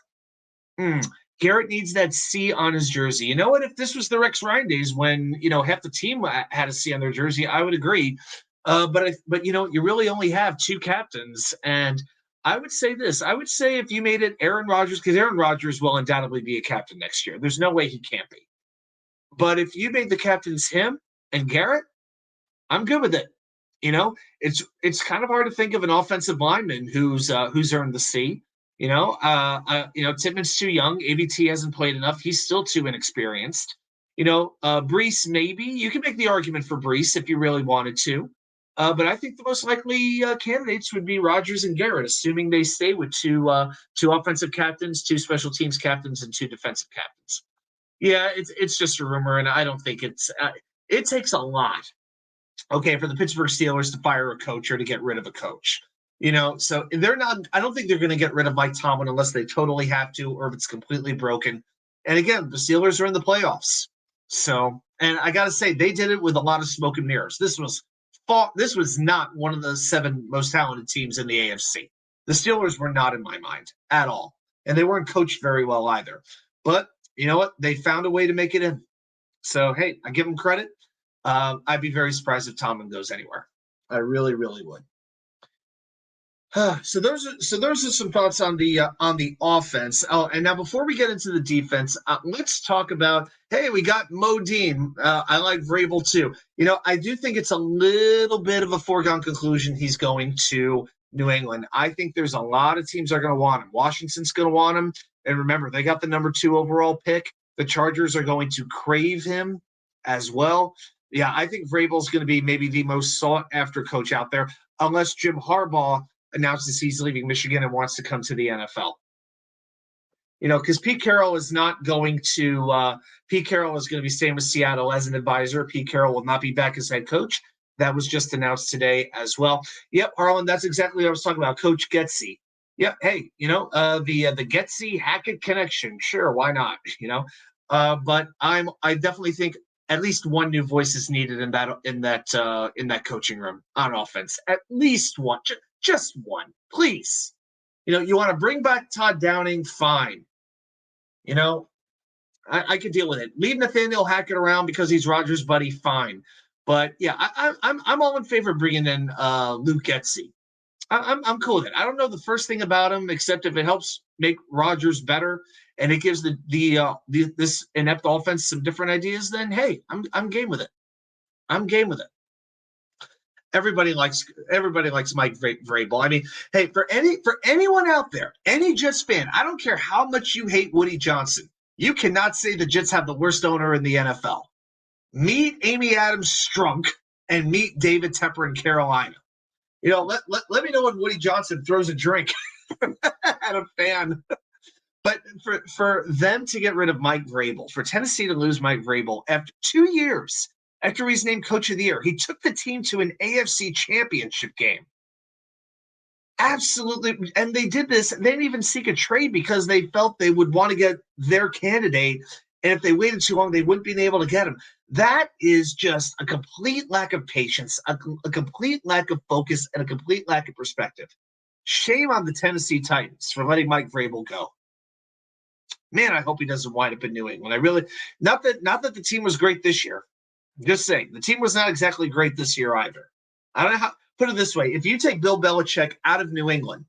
Garrett needs that C on his jersey. You know what? If this was the Rex Ryan days when half the team had a C on their jersey, I would agree. But you really only have 2 captains, and I would say this. I would say if you made it Aaron Rodgers, because Aaron Rodgers will undoubtedly be a captain next year. There's no way he can't be. But if you made the captains him and Garrett, I'm good with it. It's kind of hard to think of an offensive lineman who's earned the C. Tippmann's too young. AVT hasn't played enough. He's still too inexperienced. Brees, maybe. You can make the argument for Brees if you really wanted to. But I think the most likely candidates would be Rodgers and Garrett, assuming they stay with two offensive captains, 2 special teams captains, and 2 defensive captains. Yeah, it's just a rumor, and I don't think it takes a lot, okay, for the Pittsburgh Steelers to fire a coach or to get rid of a coach. So they're not. I don't think they're going to get rid of Mike Tomlin unless they totally have to, or if it's completely broken. And again, the Steelers are in the playoffs. So, and I got to say, they did it with a lot of smoke and mirrors. This was not one of the 7 most talented teams in the AFC. The Steelers were not in my mind at all, and they weren't coached very well either. But you know what? They found a way to make it in. So hey, I give them credit. I'd be very surprised if Tomlin goes anywhere. I really, really would. So those are some thoughts on the offense. Oh, and now before we get into the defense, let's talk about. Hey, we got Modine. I like Vrabel too. I do think it's a little bit of a foregone conclusion he's going to New England. I think there's a lot of teams that are going to want him. Washington's going to want him, and remember they got the number 2 overall pick. The Chargers are going to crave him as well. Yeah, I think Vrabel's going to be maybe the most sought after coach out there, unless Jim Harbaugh announces he's leaving Michigan and wants to come to the NFL. Because Pete Carroll is not going to Pete Carroll is going to be staying with Seattle as an advisor. Pete Carroll will not be back as head coach. That was just announced today as well. Yep, Harlan, that's exactly what I was talking about. Coach Getsy. Yep, hey, the Getsy Hackett connection. Sure, why not? But I definitely think at least one new voice is needed in that coaching room on offense. At least one. Just one, please. You want to bring back Todd Downing, fine. I could deal with it. Leave Nathaniel Hackett around because he's Rodgers' buddy, fine. But yeah, I'm all in favor of bringing in Luke Getsy. I'm cool with it. I don't know the first thing about him except if it helps make Rodgers better and it gives this inept offense some different ideas. Then hey, I'm game with it. I'm game with it. Everybody likes Mike Vrabel. I mean, hey, for anyone out there, any Jets fan, I don't care how much you hate Woody Johnson, you cannot say the Jets have the worst owner in the NFL. Meet Amy Adams Strunk and meet David Tepper in Carolina. Let me know when Woody Johnson throws a drink at a fan. But for them to get rid of Mike Vrabel, for Tennessee to lose Mike Vrabel after 2 years after he's named Coach of the Year, he took the team to an AFC Championship game. Absolutely. And they did this. They didn't even seek a trade because they felt they would want to get their candidate. And if they waited too long, they wouldn't be able to get him. That is just a complete lack of patience, a complete lack of focus, and a complete lack of perspective. Shame on the Tennessee Titans for letting Mike Vrabel go. Man, I hope he doesn't wind up in New England. I really, not that the team was great this year. Just saying, the team was not exactly great this year either. I don't know how. Put it this way: if you take Bill Belichick out of New England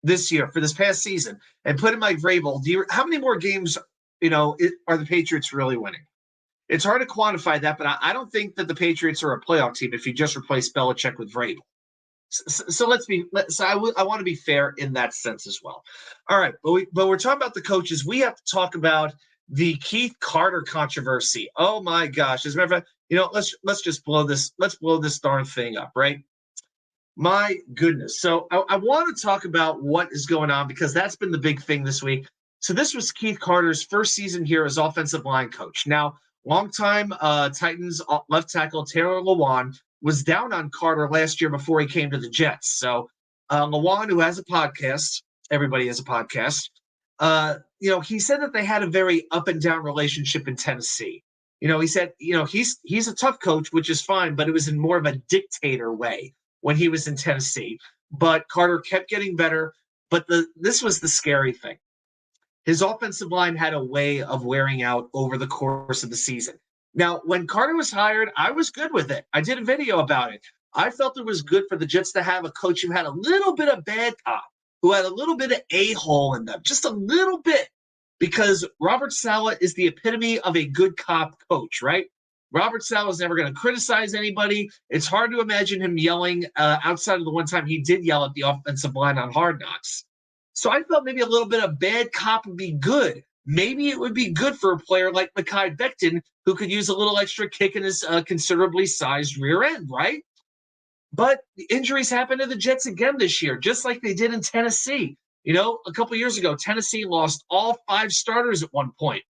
this year for this past season and put in Mike Vrabel, how many more games, are the Patriots really winning? It's hard to quantify that, but I don't think that the Patriots are a playoff team if you just replace Belichick with Vrabel. So I want to be fair in that sense as well. All right, but we're talking about the coaches. We have to talk about the Keith Carter controversy. Oh my gosh! As a matter of fact, let's just blow this. Let's blow this darn thing up, right? My goodness. So I want to talk about what is going on because that's been the big thing this week. So this was Keith Carter's first season here as offensive line coach. Now, longtime Titans left tackle Taylor Lewan was down on Carter last year before he came to the Jets. So Lewan, who has a podcast, everybody has a podcast, he said that they had a very up and down relationship in Tennessee. He said, he's a tough coach, which is fine, but it was in more of a dictator way when he was in Tennessee. But Carter kept getting better. But this was the scary thing. His offensive line had a way of wearing out over the course of the season. Now, when Carter was hired, I was good with it. I did a video about it. I felt it was good for the Jets to have a coach who had a little bit of bad cop, who had a little bit of a-hole in them, just a little bit, because Robert Saleh is the epitome of a good cop coach, right? Robert Saleh is never going to criticize anybody. It's hard to imagine him yelling outside of the one time he did yell at the offensive line on Hard Knocks. So I felt maybe a little bit of bad cop would be good. Maybe it would be good for a player like Mekhi Becton, who could use a little extra kick in his considerably sized rear end, right? But the injuries happened to the Jets again this year, just like they did in Tennessee. A couple years ago, Tennessee lost all 5 starters at one point.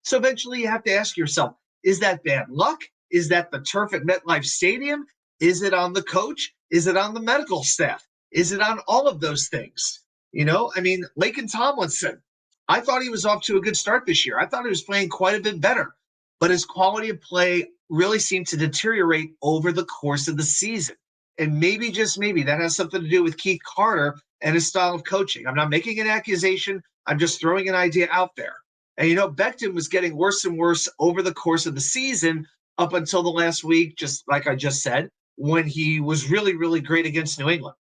So eventually you have to ask yourself, is that bad luck? Is that the turf at MetLife Stadium? Is it on the coach? Is it on the medical staff? Is it on all of those things? Laken Tomlinson, I thought he was off to a good start this year. I thought he was playing quite a bit better, but his quality of play really seemed to deteriorate over the course of the season. And maybe, just maybe, that has something to do with Keith Carter and his style of coaching. I'm not making an accusation. I'm just throwing an idea out there. And, Becton was getting worse and worse over the course of the season up until the last week, just like I just said, when he was really, really great against New England.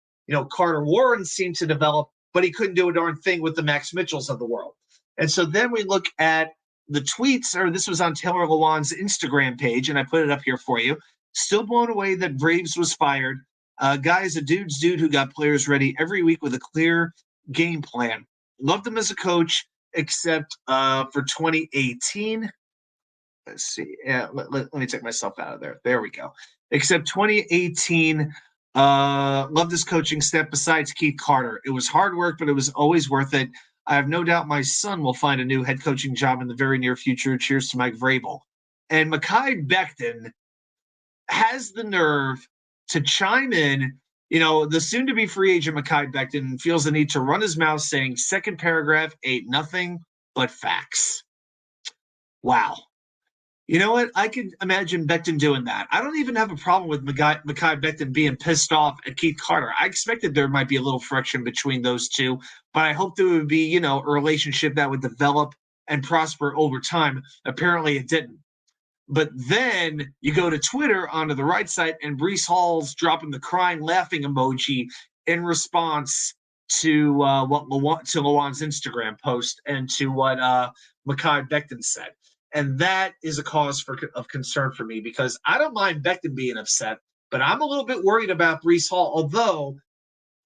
Carter Warren seemed to develop, but he couldn't do a darn thing with the Max Mitchells of the world. And so then we look at the tweets, or this was on Taylor Lewan's Instagram page, and I put it up here for you. Still blown away that Braves was fired. Guy is a dude's dude who got players ready every week with a clear game plan. Loved him as a coach, except for 2018. Let's see. Yeah, let me take myself out of there. There we go. Except 2018. Loved his coaching step besides Keith Carter. It was hard work, but it was always worth it. I have no doubt my son will find a new head coaching job in the very near future. Cheers to Mike Vrabel. And Mekhi Becton has the nerve to chime in. The soon-to-be free agent Mekhi Becton feels the need to run his mouth saying second paragraph ain't nothing but facts. Wow. You know what? I could imagine Becton doing that. I don't even have a problem with Mekhi Becton being pissed off at Keith Carter. I expected there might be a little friction between those two, but I hoped there would be, a relationship that would develop and prosper over time. Apparently it didn't. But then you go to Twitter onto the right side, and Breece Hall's dropping the crying, laughing emoji in response to Lewan's Instagram post and to what Mekhi Becton said. And that is a cause of concern for me, because I don't mind Becton being upset, but I'm a little bit worried about Breece Hall. Although,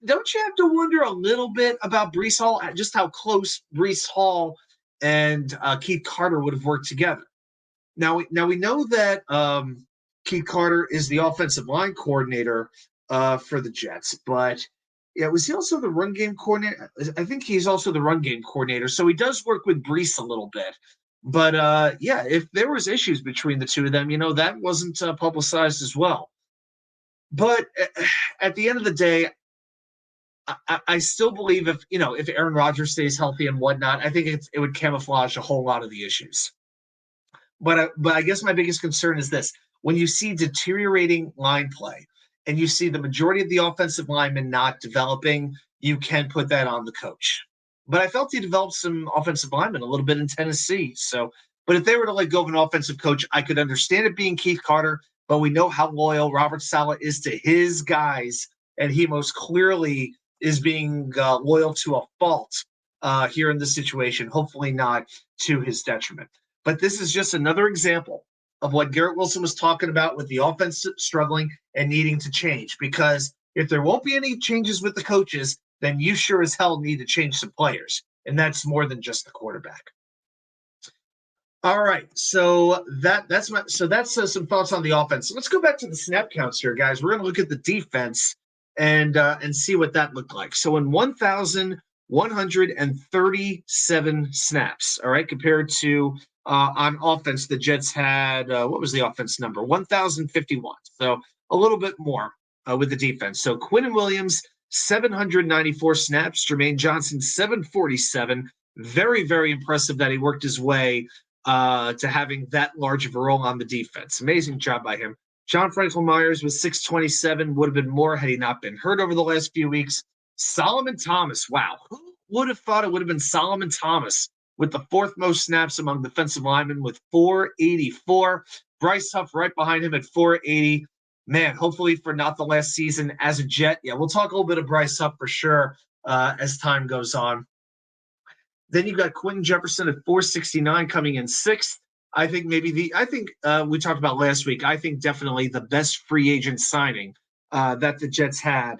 don't you have to wonder a little bit about Breece Hall, just how close Breece Hall and Keith Carter would have worked together? Now we know that Keith Carter is the offensive line coordinator for the Jets. But yeah, was he also the run game coordinator? I think he's also the run game coordinator. So he does work with Brees a little bit. But yeah, if there was issues between the two of them, that wasn't publicized as well. But at the end of the day, I still believe if Aaron Rodgers stays healthy and whatnot, I think it would camouflage a whole lot of the issues. But I guess my biggest concern is this: when you see deteriorating line play and you see the majority of the offensive linemen not developing, you can put that on the coach. But I felt he developed some offensive linemen a little bit in Tennessee. So, but if they were to let go of an offensive coach, I could understand it being Keith Carter. But we know how loyal Robert Saleh is to his guys, and he most clearly is being loyal to a fault here in this situation. Hopefully, not to his detriment. But this is just another example of what Garrett Wilson was talking about with the offense struggling and needing to change. Because if there won't be any changes with the coaches, then you sure as hell need to change some players. And that's more than just the quarterback. All right, so that's some thoughts on the offense. So let's go back to the snap counts here, guys. We're going to look at the defense and see what that looked like. So in 1,137 snaps, all right, compared to on offense, the Jets had what was the offense number? 1,051. So a little bit more with the defense. So Quinnen Williams, 794 snaps. Jermaine Johnson, 747. Very, very impressive that he worked his way to having that large of a role on the defense. Amazing job by him. John Franklin Myers was 627, would have been more had he not been hurt over the last few weeks. Solomon Thomas, wow. Who would have thought it would have been Solomon Thomas with the fourth most snaps among defensive linemen with 484. Bryce Huff right behind him at 480. Man, hopefully for not the last season as a Jet. Yeah, we'll talk a little bit of Bryce Huff for sure as time goes on. Then you've got Quentin Jefferson at 469 coming in sixth. I think we talked about last week. I think definitely the best free agent signing that the Jets had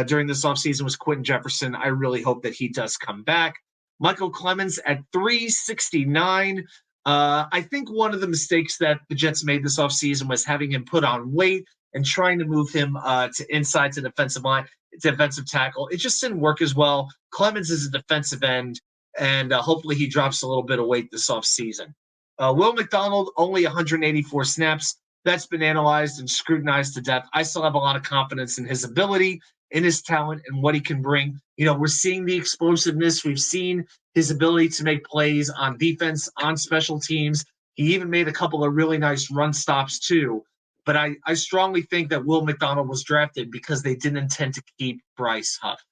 during this offseason was Quentin Jefferson. I really hope that he does come back. Michael Clemens at 369. I think one of the mistakes that the Jets made this offseason was having him put on weight and trying to move him to inside to defensive line, defensive tackle. It just didn't work as well. Clemens is a defensive end. And hopefully he drops a little bit of weight this offseason. Will McDonald, only 184 snaps. That's been analyzed and scrutinized to death. I still have a lot of confidence in his ability, in his talent, and what he can bring. We're seeing the explosiveness. We've seen his ability to make plays on defense, on special teams. He even made a couple of really nice run stops too. But I strongly think that Will McDonald was drafted because they didn't intend to keep Bryce Huff.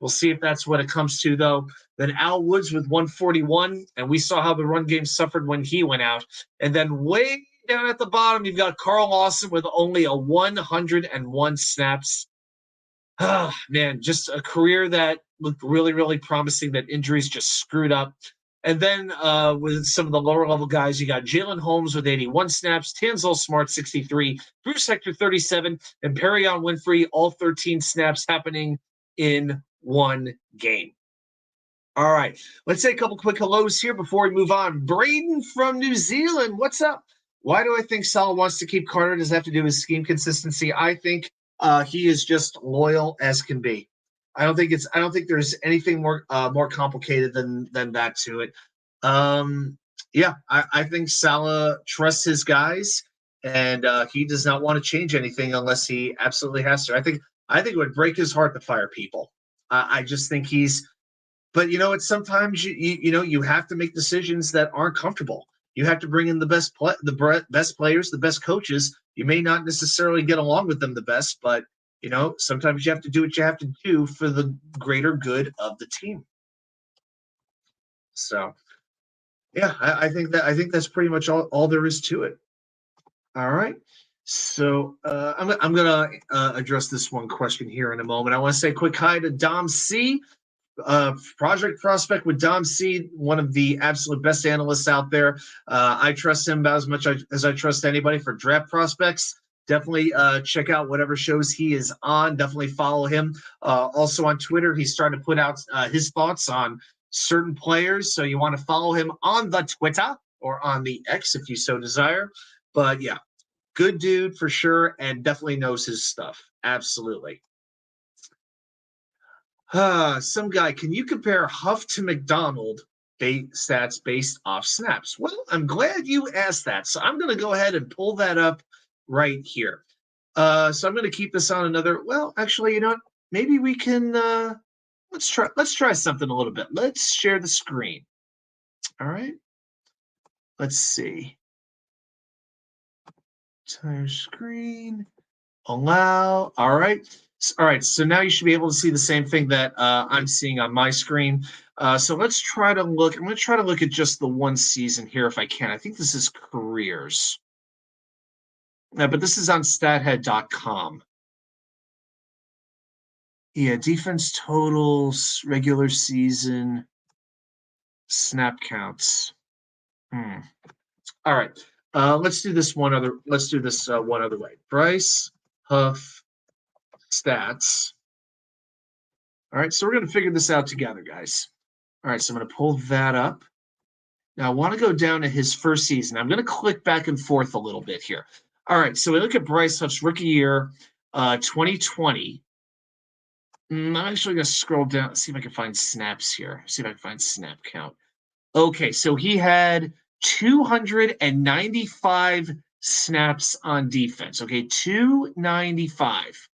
We'll see if that's what it comes to, though. Then Al Woods with 141, and we saw how the run game suffered when he went out. And then way down at the bottom, you've got Carl Lawson with only a 101 snaps. Ah, man, just a career that looked really, really promising that injuries just screwed up. And then with some of the lower-level guys, you got Jalen Holmes with 81 snaps, Tanzel Smart, 63, Bruce Hector, 37, and Perion Winfrey, all 13 snaps happening in one game. All right, let's say a couple quick hellos here before we move on. Braden from New Zealand, what's up? Why do I think Saleh wants to keep Carter? Does it have to do with scheme consistency? I think he is just loyal as can be. I don't think there's anything more complicated than that to it. Yeah, I think Saleh trusts his guys, and he does not want to change anything unless he absolutely has to. I think it would break his heart to fire people. I just think but sometimes you have to make decisions that aren't comfortable. You have to bring in the best players, the best coaches. You may not necessarily get along with them the best, but sometimes you have to do what you have to do for the greater good of the team. So, yeah, I think that's pretty much all there is to it. All right. So I'm going to address this one question here in a moment. I want to say a quick hi to Dom C. Project Prospect with Dom C, one of the absolute best analysts out there. I trust him about as much as I trust anybody for draft prospects. Definitely check out whatever shows he is on. Definitely follow him. Also on Twitter, he's starting to put out his thoughts on certain players. So you want to follow him on the Twitter or on the X if you so desire. But yeah, Good dude for sure, and definitely knows his stuff. Absolutely. Some guy, can you compare Huff to McDonald stats based off snaps? Well, I'm glad you asked that. So I'm going to go ahead and pull that up right here. So I'm going to keep this on another. Well, actually, you know what? Maybe we can. Let's try something a little bit. Let's share the screen. All right. Let's see. Entire screen. Allow. All right. All right. So now you should be able to see the same thing that I'm seeing on my screen. So let's try to look. I'm going to try to look at just the one season here if I can. I think this is careers. But this is on stathead.com. Yeah, defense totals, regular season, snap counts. All right. Let's do this one other. Let's do this one other way. Bryce Huff stats. All right. So we're going to figure this out together, guys. All right. So I'm going to pull that up. Now I want to go down to his first season. I'm going to click back and forth a little bit here. All right. So we look at Bryce Huff's rookie year, 2020. I'm actually going to scroll down, see if I can find snaps here. See if I can find snap count. Okay, so he had 295 snaps on defense. Okay, 295.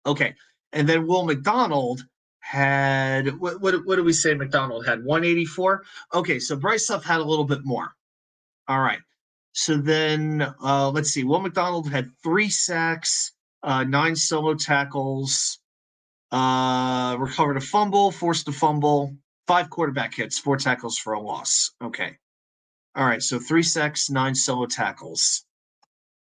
Okay, and then Will McDonald had what do we say McDonald had? 184. Okay, so Bryce Huff had a little bit more. All right. So then let's see. Will McDonald had 3 sacks, 9 solo tackles, recovered a fumble, forced a fumble, 5 quarterback hits, 4 tackles for a loss. Okay. All right. So 3 sacks, 9 solo tackles.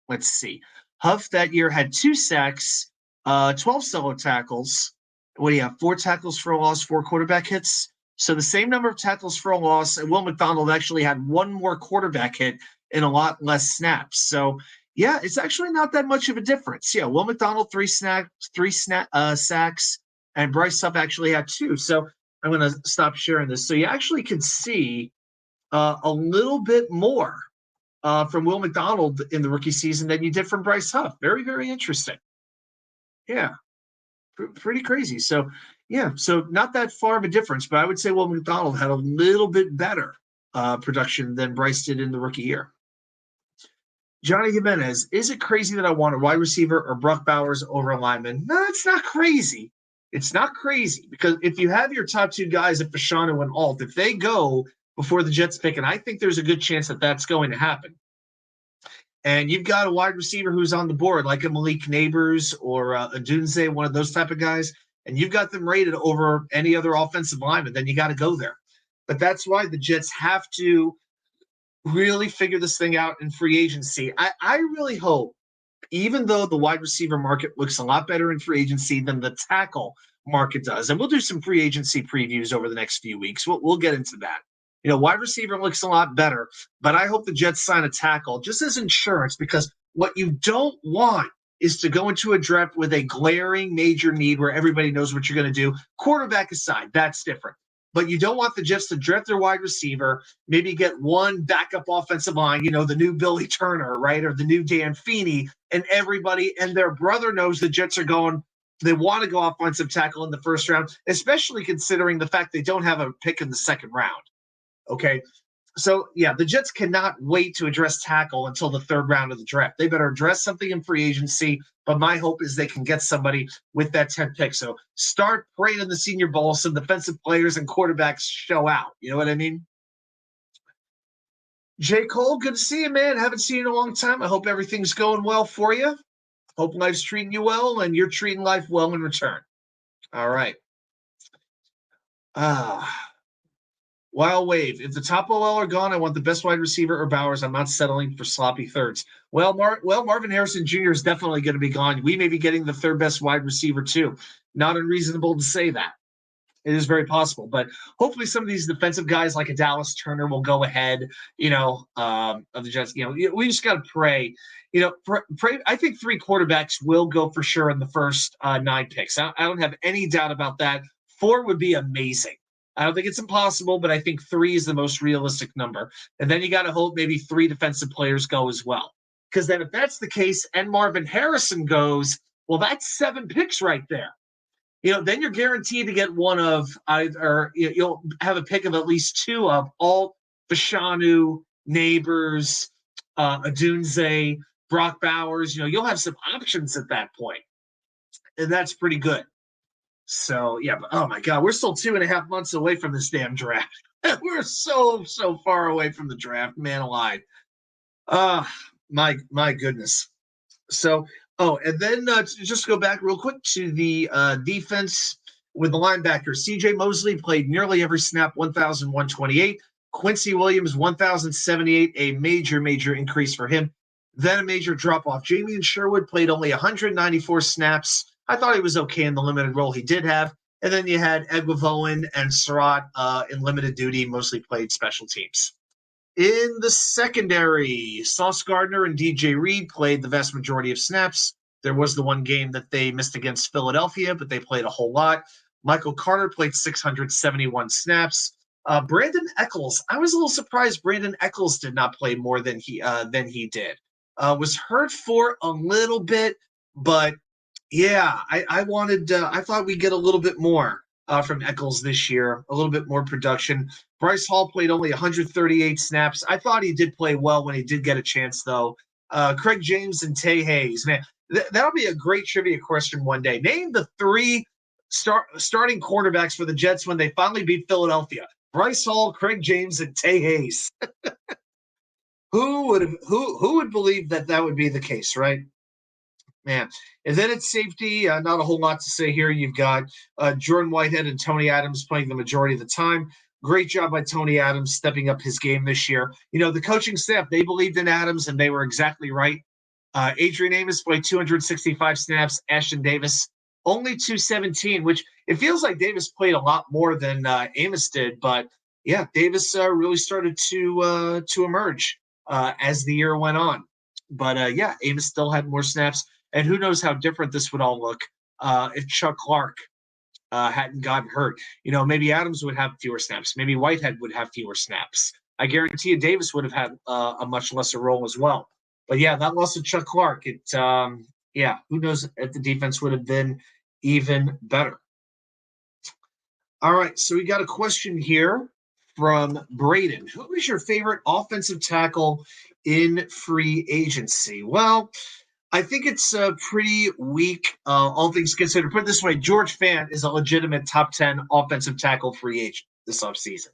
Let's see. Huff that year had 2 sacks, 12 solo tackles. What do you have? 4 tackles for a loss, 4 quarterback hits. So the same number of tackles for a loss. And Will McDonald actually had 1 more quarterback hit and a lot less snaps. So yeah, it's actually not that much of a difference. Yeah, Will McDonald 3 sacks, and Bryce Huff actually had 2. So I'm going to stop sharing this. So you actually can see a little bit more from Will McDonald in the rookie season than you did from Bryce Huff. Very, very interesting. Yeah, pretty crazy. So yeah, so not that far of a difference, but I would say Will McDonald had a little bit better production than Bryce did in the rookie year. Johnny Jimenez, is it crazy that I want a wide receiver or Brock Bowers over a lineman? No, it's not crazy. It's not crazy because if you have your top 2 guys at Fashanu and Alt, if they go before the Jets pick, and I think there's a good chance that that's going to happen, and you've got a wide receiver who's on the board like a Malik Neighbors or a Dunze, one of those type of guys, and you've got them rated over any other offensive lineman, then you got to go there. But that's why the Jets have to really figure this thing out in free agency. I really hope, even though the wide receiver market looks a lot better in free agency than the tackle market does, and we'll do some free agency previews over the next few weeks. We'll get into that. You know, wide receiver looks a lot better, but I hope the Jets sign a tackle just as insurance, because what you don't want is to go into a draft with a glaring major need where everybody knows what you're going to do. Quarterback aside, that's different. But you don't want the Jets to draft their wide receiver, maybe get one backup offensive line, you know, the new Billy Turner, right, or the new Dan Feeney, and everybody and their brother knows the Jets are going, they want to go offensive tackle in the first round, especially considering the fact they don't have a pick in the second round. Okay. So, yeah, the Jets cannot wait to address tackle until the 3rd round of the draft. They better address something in free agency, but my hope is they can get somebody with that 10th pick. So start praying in the Senior Bowl some defensive players and quarterbacks show out. You know what I mean? J. Cole, good to see you, man. Haven't seen you in a long time. I hope everything's going well for you. Hope life's treating you well, and you're treating life well in return. All right. Wild Wave. If the top OL are gone, I want the best wide receiver or Bowers. I'm not settling for sloppy thirds. Well, Marvin Harrison Jr. is definitely going to be gone. We may be getting the 3rd best wide receiver too. Not unreasonable to say that. It is very possible, but hopefully some of these defensive guys like a Dallas Turner will go ahead, you know, of the Jets. You know, we just got to pray. You know, pray. I think 3 quarterbacks will go for sure in the first 9 picks. I don't have any doubt about that. 4 would be amazing. I don't think it's impossible, but I think 3 is the most realistic number. And then you got to hope maybe 3 defensive players go as well. Because then if that's the case and Marvin Harrison goes, well, that's 7 picks right there. Then you're guaranteed to get one of either, you'll have a pick of at least 2 of Alt, Fashanu, Neighbors, Adunze, Brock Bowers. You'll have some options at that point, and that's pretty good. So, yeah, but oh my God, we're still 2.5 months away from this damn draft. We're so far away from the draft, man alive. My goodness. So, and then just go back real quick to the defense with the linebacker. C.J. Mosley played nearly every snap, 1,128. Quincy Williams, 1,078, a major increase for him. Then a major drop-off. Jamian Sherwood played only 194 snaps. I thought he was okay in the limited role he did have. And then you had Egwavoen and Surratt in limited duty, mostly played special teams. In the secondary, Sauce Gardner and DJ Reed played the vast majority of snaps. There was the one game that they missed against Philadelphia, but they played a whole lot. Michael Carter played 671 snaps. Brandon Eccles, I was a little surprised Brandon Eccles did not play more than he did. Was hurt for a little bit, but yeah, I thought we'd get a little bit more from Eccles this year, a little bit more production. Bryce Hall played only 138 snaps. I thought he did play well when he did get a chance, though. Craig James and Tay Hayes, man, that'll be a great trivia question one day. Name the 3 starting quarterbacks for the Jets when they finally beat Philadelphia. Bryce Hall, Craig James, and Tay Hayes. Who would believe that would be the case, right? Man. And then at safety, not a whole lot to say here. You've got Jordan Whitehead and Tony Adams playing the majority of the time. Great job by Tony Adams stepping up his game this year. The coaching staff, they believed in Adams, and they were exactly right. Adrian Amos played 265 snaps. Ashton Davis, only 217, which it feels like Davis played a lot more than Amos did. But, yeah, Davis really started to emerge as the year went on. But, yeah, Amos still had more snaps. And who knows how different this would all look if Chuck Clark hadn't gotten hurt. Maybe Adams would have fewer snaps. Maybe Whitehead would have fewer snaps. I guarantee you Davis would have had a much lesser role as well. But, yeah, that loss of Chuck Clark, who knows if the defense would have been even better. All right, so we got a question here from Braden. Who is your favorite offensive tackle in free agency? Well, I think it's pretty weak, all things considered. Put it this way, George Fant is a legitimate top 10 offensive tackle free agent this offseason.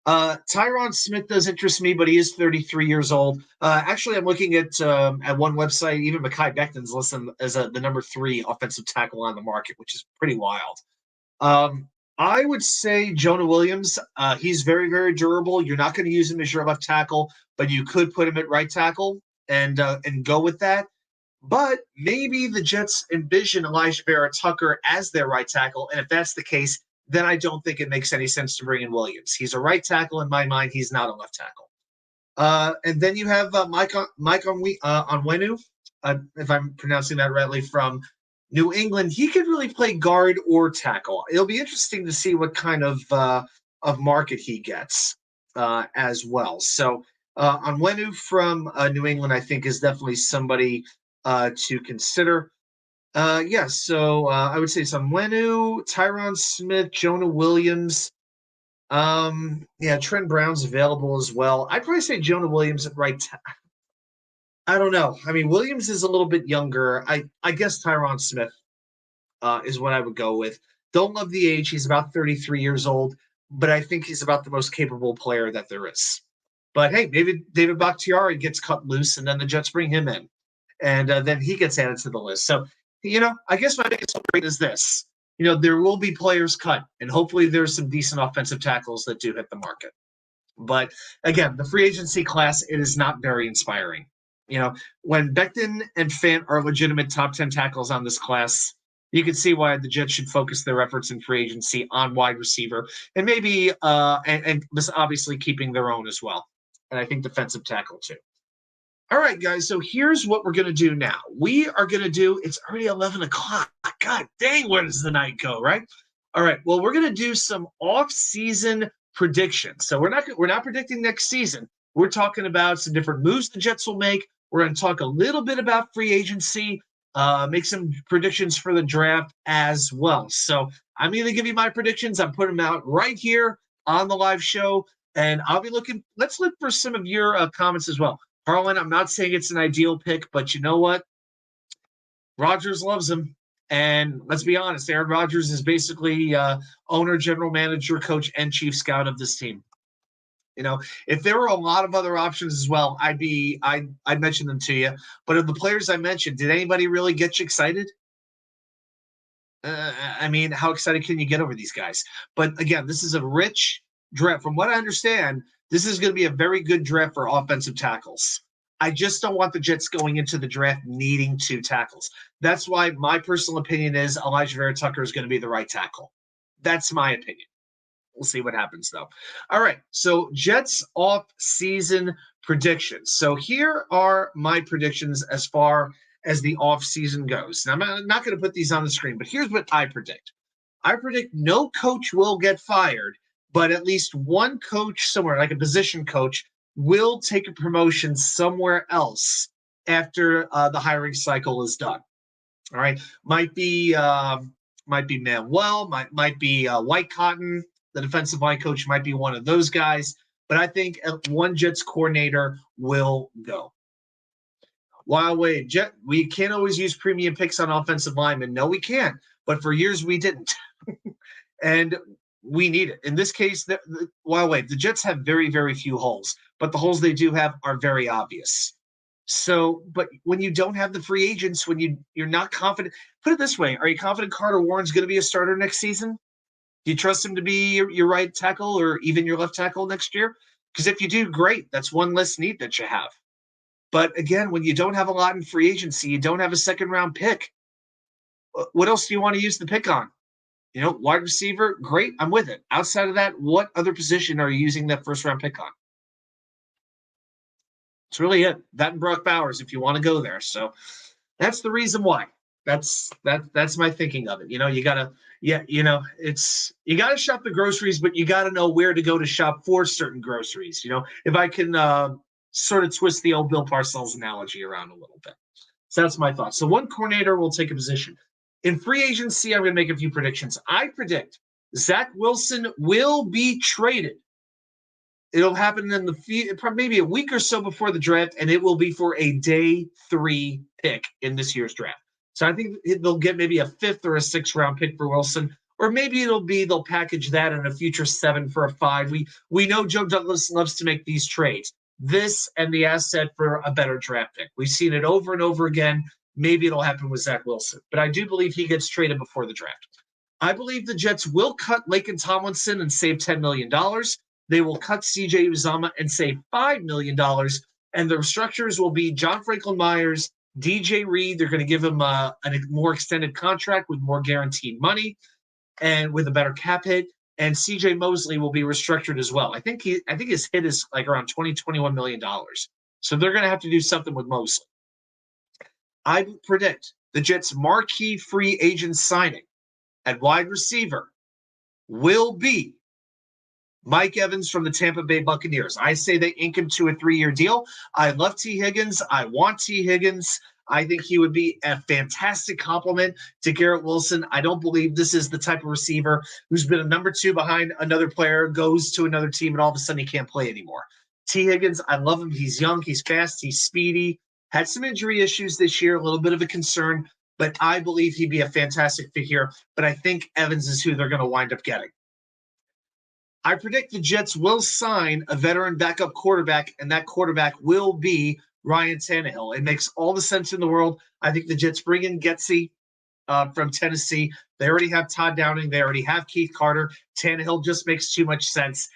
Tyron Smith does interest me, but he is 33 years old. Actually, I'm looking at one website, even Mekhi Becton's listed as the number 3 offensive tackle on the market, which is pretty wild. I would say Jonah Williams. He's very, very durable. You're not going to use him as your left tackle, but you could put him at right tackle and go with that. But maybe the Jets envision Elijah Vera-Tucker as their right tackle, and if that's the case, then I don't think it makes any sense to bring in Williams. He's a right tackle in my mind. He's not a left tackle. And then you have Mike Onwenu, if I'm pronouncing that rightly, from New England. He could really play guard or tackle. It'll be interesting to see what kind of market he gets as well. So Onwenu from New England, I think, is definitely somebody to consider. So I would say some Onwenu, Tyron Smith, Jonah Williams. Trent Brown's available as well. I'd probably say Jonah Williams at right I don't know. I mean, Williams is a little bit younger. I guess Tyron Smith is what I would go with. Don't love the age. He's about 33 years old, but I think he's about the most capable player that there is. But, hey, maybe David Bakhtiari gets cut loose, and then the Jets bring him in. And then he gets added to the list. So, I guess my biggest hope is this. There will be players cut, and hopefully there's some decent offensive tackles that do hit the market. But, again, the free agency class, it is not very inspiring. When Becton and Fant are legitimate top 10 tackles on this class, you can see why the Jets should focus their efforts in free agency on wide receiver and maybe and obviously keeping their own as well. And I think defensive tackle too. All right, guys, so here's what we're going to do now. We are going to do, it's already 11 o'clock. God dang, where does the night go, right? All right, well, we're going to do some off-season predictions. So we're not predicting next season. We're talking about some different moves the Jets will make, We're going to talk a little bit about free agency, make some predictions for the draft as well. So I'm going to give you my predictions. I'm putting them out right here on the live show, and I'll be looking. Let's look for some of your comments as well. Harlan, I'm not saying it's an ideal pick, but you know what? Rodgers loves him. And let's be honest, Aaron Rodgers is basically owner, general manager, coach, and chief scout of this team. You know, if there were a lot of other options as well, I'd mention them to you. But of the players I mentioned, did anybody really get you excited? I mean, how excited can you get over these guys? But again, this is a rich draft. From what I understand, this is going to be a very good draft for offensive tackles. I just don't want the Jets going into the draft needing 2 tackles. That's why my personal opinion is Elijah Vera Tucker is going to be the right tackle. That's my opinion. We'll see what happens, though. All right, so Jets off-season predictions. So here are my predictions as far as the off-season goes. Now, I'm not going to put these on the screen, but here's what I predict. I predict no coach will get fired, but at least one coach somewhere, like a position coach, will take a promotion somewhere else after the hiring cycle is done. All right, might be Manuel, might be White Cotton, the defensive line coach might be one of those guys, but I think one Jets coordinator will go. Wow, wait, we can't always use premium picks on offensive linemen. No, we can't. But for years we didn't, and we need it. In this case, the Jets have very, very few holes, but the holes they do have are very obvious. So, but when you don't have the free agents, when you're not confident, put it this way: are you confident Carter Warren's going to be a starter next season? Do you trust him to be your right tackle or even your left tackle next year? Because if you do, great. That's one less need that you have. But again, when you don't have a lot in free agency, you don't have a second-round pick. What else do you want to use the pick on? You know, wide receiver, great. I'm with it. Outside of that, what other position are you using that first-round pick on? It's really it. That and Brock Bowers, if you want to go there. So that's the reason why. That's my thinking of it. You know, you gotta shop the groceries, but you gotta know where to go to shop for certain groceries. You know, if I can sort of twist the old Bill Parcells analogy around a little bit. So that's my thought. So one coordinator will take a position. In free agency, I'm going to make a few predictions. I predict Zach Wilson will be traded. It'll happen in maybe a week or so before the draft, and it will be for a day 3 pick in this year's draft. So I think they'll get maybe a 5th or a 6th round pick for Wilson, or maybe they'll package that in a future 7 for a 5. We know Joe Douglas loves to make these trades. This and the asset for a better draft pick. We've seen it over and over again. Maybe it'll happen with Zach Wilson, but I do believe he gets traded before the draft. I believe the Jets will cut Laken Tomlinson and save $10 million. They will cut C.J. Uzomah and save $5 million. And the structures will be John Franklin Myers, DJ Reed. They're going to give him a more extended contract with more guaranteed money and with a better cap hit. And C.J. Mosley will be restructured as well. I think his hit is like around $21 million. So they're going to have to do something with Mosley. I predict the Jets' marquee free agent signing at wide receiver will be Mike Evans from the Tampa Bay Buccaneers. I say they ink him to a 3-year deal. I love T. Higgins. I want T. Higgins. I think he would be a fantastic complement to Garrett Wilson. I don't believe this is the type of receiver who's been a number 2 behind another player, goes to another team, and all of a sudden he can't play anymore. T. Higgins, I love him. He's young. He's fast. He's speedy. Had some injury issues this year, a little bit of a concern, but I believe he'd be a fantastic fit here. But I think Evans is who they're going to wind up getting. I predict the Jets will sign a veteran backup quarterback, and that quarterback will be Ryan Tannehill. It makes all the sense in the world. I think the Jets bring in Getsy from Tennessee. They already have Todd Downing. They already have Keith Carter. Tannehill just makes too much sense.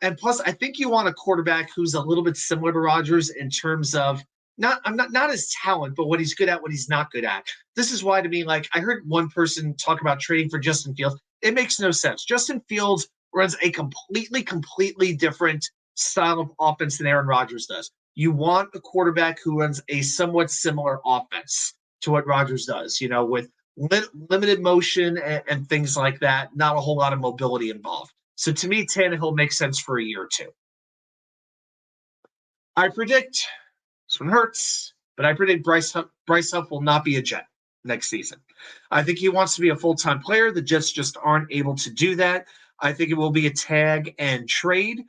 And plus, I think you want a quarterback who's a little bit similar to Rodgers in terms of not his talent, but what he's good at, what he's not good at. This is why, to me, like I heard one person talk about trading for Justin Fields. It makes no sense. Justin Fields runs a completely different style of offense than Aaron Rodgers does. You want a quarterback who runs a somewhat similar offense to what Rodgers does, you know, with limited motion and things like that, not a whole lot of mobility involved. So to me, Tannehill makes sense for a year or two. I predict This one hurts, but I predict Bryce Huff will not be a Jet next season. I think he wants to be a full-time player. The Jets just aren't able to do that. I think it will be a tag and trade.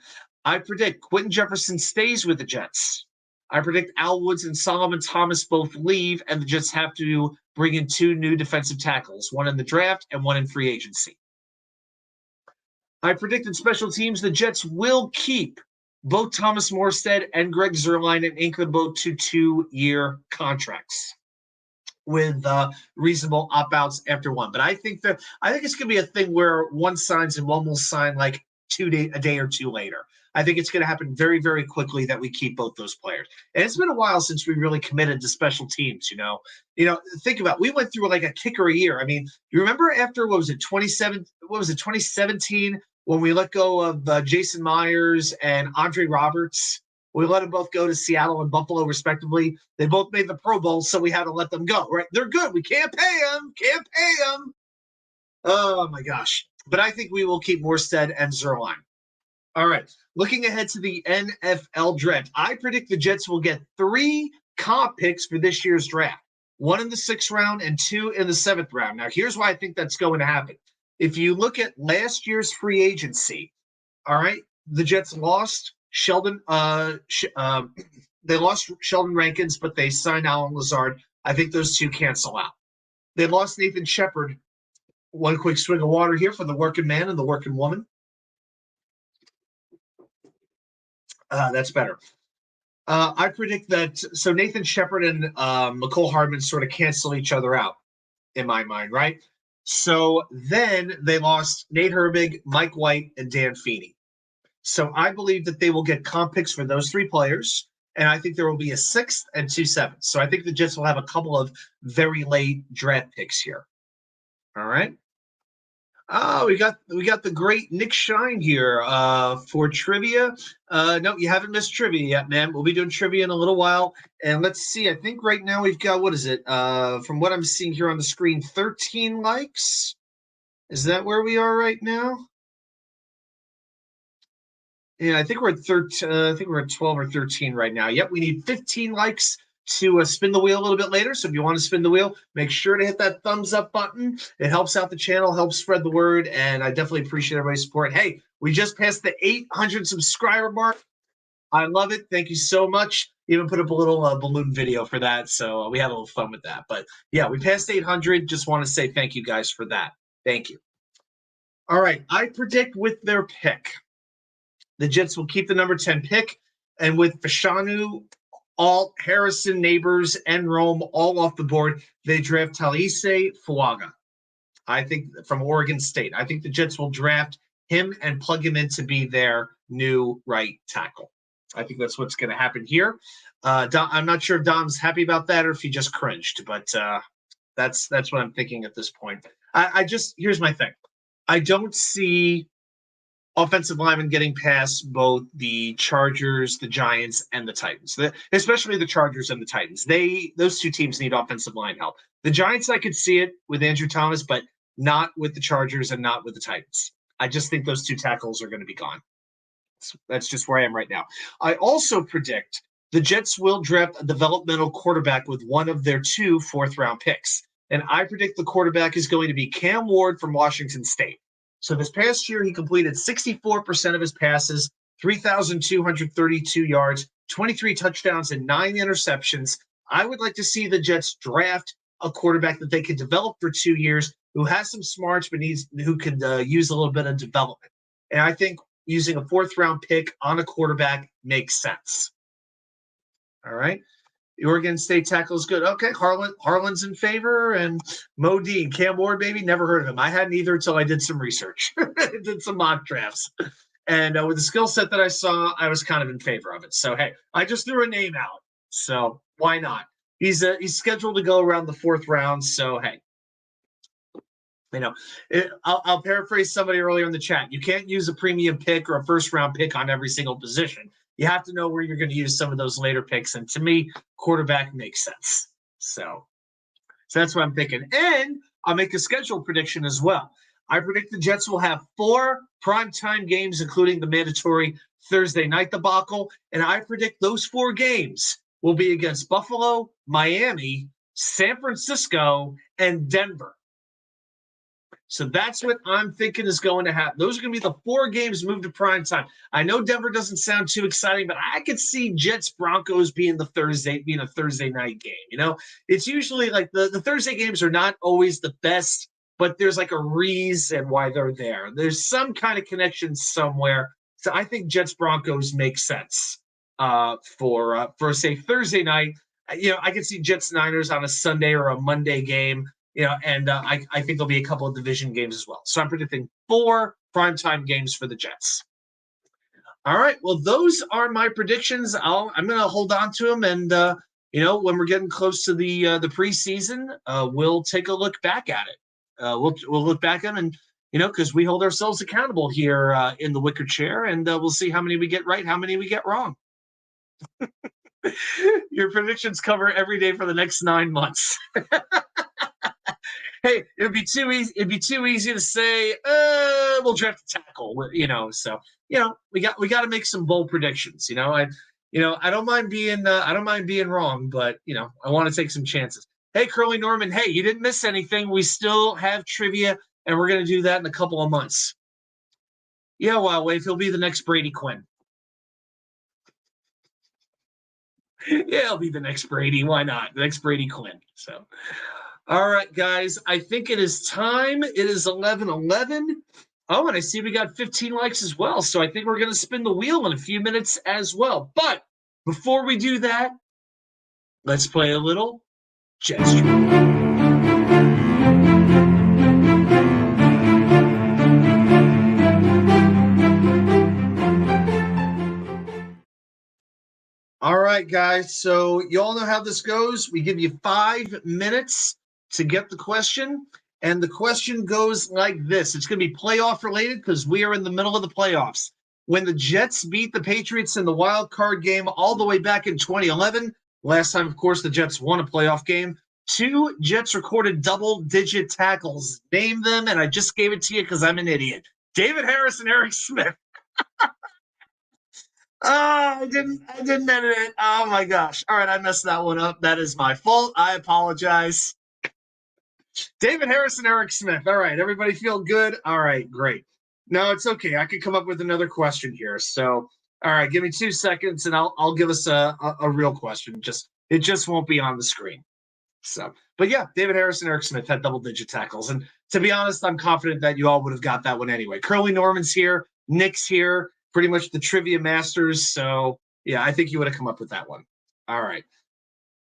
I predict Quentin Jefferson stays with the Jets. I predict Al Woods and Solomon Thomas both leave, and the Jets have to bring in 2 new defensive tackles, one in the draft and one in free agency. I predict in special teams the Jets will keep both Thomas Morstead and Greg Zuerlein and ink them both to 2-year contracts with reasonable opt-outs after one. But I think it's going to be a thing where one signs and one will sign like a day or two later. I think it's going to happen very, very quickly that we keep both those players. And it's been a while since we really committed to special teams, you know. Think about it. We went through like a kicker a year. I mean, you remember after 2017 when we let go of Jason Myers and Andre Roberts? We let them both go to Seattle and Buffalo, respectively. They both made the Pro Bowl, so we had to let them go, right? They're good. We can't pay them. Can't pay them. Oh, my gosh. But I think we will keep Morstead and Zuerlein. All right. Looking ahead to the NFL draft, I predict the Jets will get 3 comp picks for this year's draft. 1 in the 6th round and 2 in the 7th round. Now, here's why I think that's going to happen. If you look at last year's free agency, all right, the Jets lost Sheldon. They lost Sheldon Rankins, but they signed Alan Lazard. I think those 2 cancel out. They lost Nathan Shepard. One quick swig of water here for the working man and the working woman. That's better. I predict that so Nathan Shepard and McCole Hardman sort of cancel each other out in my mind, right? So then they lost Nate Herbig, Mike White, and Dan Feeney. So I believe that they will get comp picks for those 3 players, and I think there will be a 6th and 2 7ths. So I think the Jets will have a couple of very late draft picks here. All right. Oh, we got the great Nick Shine here for trivia. No, you haven't missed trivia yet, man. We'll be doing trivia in a little while. And let's see. I think right now we've got, what is it? From what I'm seeing here on the screen, 13 likes. Is that where we are right now? Yeah, I think we're at 13. I think we're at 12 or 13 right now. Yep, we need 15 likes to spin the wheel a little bit later. So if you want to spin the wheel, make sure to hit that thumbs up button. It helps out the channel, helps spread the word, and I definitely appreciate everybody's support. Hey, we just passed the 800 subscriber mark. I love it. Thank you so much. Even put up a little balloon video for that, so we had a little fun with that. But yeah, we passed 800. Just want to say thank you guys for that. Thank you. All right, I predict with their pick, the Jets will keep the number 10 pick, and with Fashanu, Alt, Harrison, Neighbors, and Rome all off the board, they draft Talise Fuaga. I think from Oregon State. I think the Jets will draft him and plug him in to be their new right tackle. I think that's what's going to happen here. I'm not sure if Dom's happy about that or if he just cringed, but that's what I'm thinking at this point. Here's my thing. I don't see offensive linemen getting past both the Chargers, the Giants, and the Titans, especially the Chargers and the Titans. Those 2 teams need offensive line help. The Giants, I could see it with Andrew Thomas, but not with the Chargers and not with the Titans. I just think those 2 tackles are going to be gone. That's just where I am right now. I also predict the Jets will draft a developmental quarterback with one of their 2 4th-round picks. And I predict the quarterback is going to be Cam Ward from Washington State. So this past year, he completed 64% of his passes, 3,232 yards, 23 touchdowns, and 9 interceptions. I would like to see the Jets draft a quarterback that they could develop for 2 years, who has some smarts, but who could use a little bit of development. And I think using a 4th-round pick on a quarterback makes sense. All right. The Oregon State tackle is good. Okay, Harlan's in favor, and Mo Dean, Cam Ward, baby, never heard of him. I hadn't either until I did some research, did some mock drafts. And with the skill set that I saw, I was kind of in favor of it. So, hey, I just threw a name out. So why not? He's scheduled to go around the 4th round. So, hey, I'll paraphrase somebody earlier in the chat. You can't use a premium pick or a 1st-round pick on every single position. You have to know where you're going to use some of those later picks. And to me, quarterback makes sense. So that's what I'm thinking. And I'll make a schedule prediction as well. I predict the Jets will have 4 primetime games, including the mandatory Thursday night debacle. And I predict those 4 games will be against Buffalo, Miami, San Francisco, and Denver. So that's what I'm thinking is going to happen. Those are going to be the 4 games moved to prime time. I know Denver doesn't sound too exciting, but I could see Jets Broncos being a Thursday night game. It's usually like the Thursday games are not always the best, but there's like a reason why they're there. There's some kind of connection somewhere. So I think Jets Broncos make sense for say Thursday night. I can see Jets Niners on a Sunday or a Monday game. And I think there'll be a couple of division games as well. So I'm predicting 4 primetime games for the Jets. All right. Well, those are my predictions. I'm going to hold on to them. And, when we're getting close to the preseason, we'll take a look back at it. We'll look back at them and, because we hold ourselves accountable here in the Wicker Chair. And we'll see how many we get right, how many we get wrong. Your predictions cover every day for the next 9 months. Hey, it'd be too easy. It'd be too easy to say, we'll draft a tackle. So we got to make some bold predictions. I don't mind being wrong, but I want to take some chances. Hey, Curly Norman. Hey, you didn't miss anything. We still have trivia, and we're gonna do that in a couple of months. Yeah, well, wait, he'll be the next Brady Quinn. Yeah, he'll be the next Brady. Why not? The next Brady Quinn. So. All right, guys, I think it is time. It is 11:11. Oh, and I see we got 15 likes as well. So I think we're going to spin the wheel in a few minutes as well. But before we do that, let's play a little Jets Trivia. All right, guys. So you all know how this goes. We give you 5 minutes to get the question, and the question goes like this. It's going to be playoff related because we are in the middle of the playoffs. When the Jets beat the Patriots in the wild card game all the way back in 2011, last time, of course, the Jets won a playoff game, 2 Jets recorded double-digit tackles. Name them, and I just gave it to you because I'm an idiot. David Harris and Eric Smith. I didn't edit it. Oh, my gosh. All right, I messed that one up. That is my fault. I apologize. David Harris and Eric Smith. All right, everybody feel good? All right, great. No, it's okay. I could come up with another question here. So, all right, give me 2 seconds, and I'll give us a real question. It just won't be on the screen. So, but yeah, David Harris and Eric Smith had double-digit tackles, and to be honest, I'm confident that you all would have got that one anyway. Curly Norman's here, Nick's here, pretty much the trivia masters. So, yeah, I think you would have come up with that one. All right.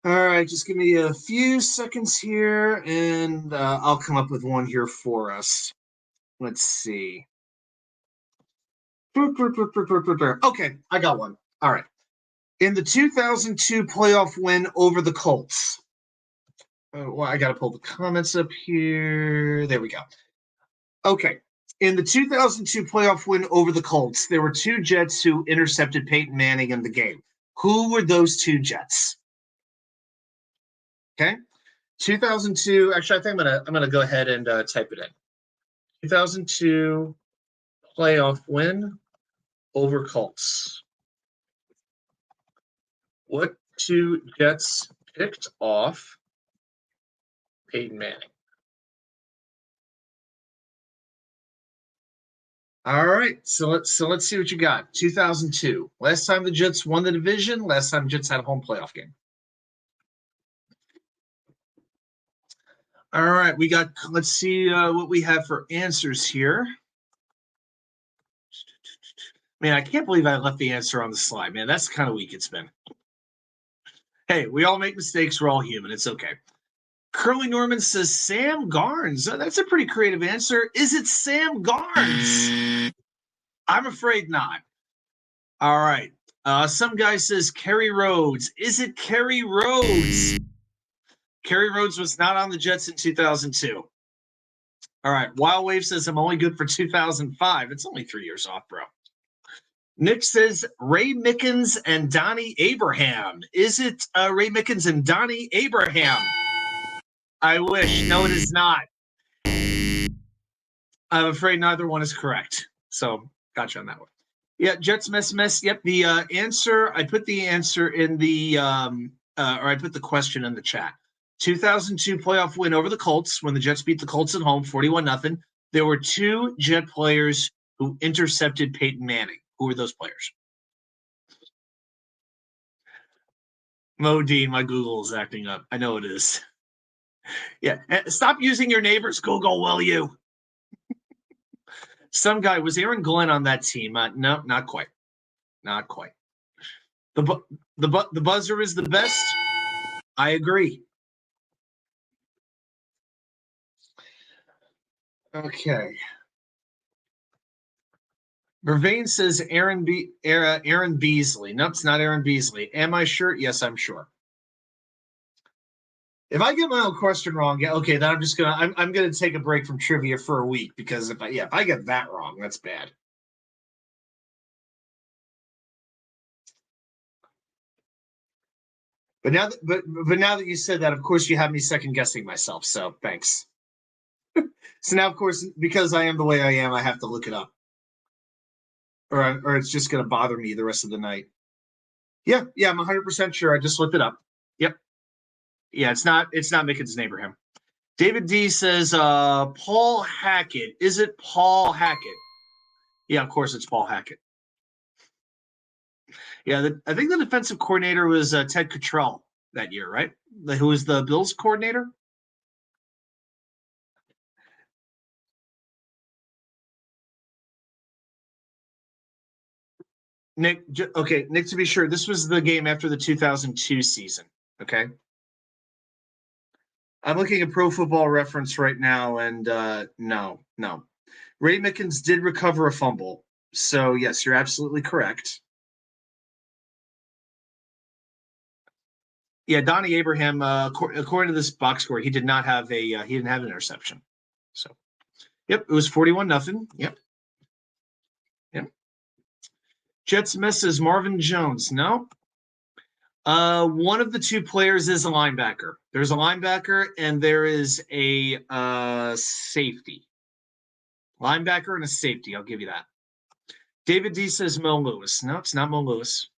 All right, just give me a few seconds here, and I'll come up with one here for us. Let's see. Okay, I got one. All right. In the 2002 playoff win over the Colts. Well, I got to pull the comments up here. There we go. Okay. In the 2002 playoff win over the Colts, there were 2 Jets who intercepted Peyton Manning in the game. Who were those 2 Jets? Okay, 2002. Actually, I think I'm gonna go ahead and type it in. 2002 playoff win over Colts. What 2 Jets picked off Peyton Manning? All right, so let's see what you got. 2002. Last time the Jets won the division. Last time Jets had a home playoff game. All right, let's see what we have for answers here. Man, I can't believe I left the answer on the slide, man. That's kind of weak it's been. Hey, we all make mistakes. We're all human. It's okay. Curly Norman says Sam Garnes. That's a pretty creative answer. Is it Sam Garnes? I'm afraid not. All right. Some guy says Kerry Rhodes. Is it Kerry Rhodes? Kerry Rhodes was not on the Jets in 2002. All right. Wild Wave says I'm only good for 2005. It's only 3 years off, bro. Nick says Ray Mickens and Donnie Abraham. Is it Ray Mickens and Donnie Abraham? I wish. No, it is not. I'm afraid neither one is correct. So, gotcha on that one. Yeah, Jets mess. Yep, the answer. I put the answer in the or I put the question in the chat. 2002 playoff win over the Colts when the Jets beat the Colts at home, 41-0. There were two Jet players who intercepted Peyton Manning. Who were those players? Mo Dean, my Google is acting up. I know it is. Yeah, stop using your neighbor's Google, will you? Some guy was Aaron Glenn on that team. No, not quite. Not quite. The buzzer is the best. I agree. Okay. Vervain says Aaron Beasley. Nope, it's not Aaron Beasley. Am I sure? Yes, I'm sure. If I get my own question wrong, yeah, okay, then I'm gonna take a break from trivia for a week because if I get that wrong, that's bad. But now that you said that, of course, you have me second guessing myself. So thanks. So now, of course, because I am the way I am, I have to look it up, or it's just going to bother me the rest of the night. Yeah, I'm 100% sure. I just looked it up. Yep. Yeah, it's not Mickens' neighbor him. David D says Paul Hackett. Is it Paul Hackett? Yeah, of course it's Paul Hackett. Yeah, I think the defensive coordinator was Ted Cottrell that year, right? Who was the Bills coordinator? Nick, okay, Nick, to be sure, this was the game after the 2002 season, okay? I'm looking at Pro Football Reference right now, and no. Ray Mickens did recover a fumble. So, yes, you're absolutely correct. Yeah, Donnie Abraham, according to this box score, he didn't have an interception. So, yep, it was 41-0. Yep. Jets misses Marvin Jones. No. One of the two players is a linebacker. There's a linebacker and there is a safety. Linebacker and a safety. I'll give you that. David D says Mo Lewis. No, it's not Mo Lewis.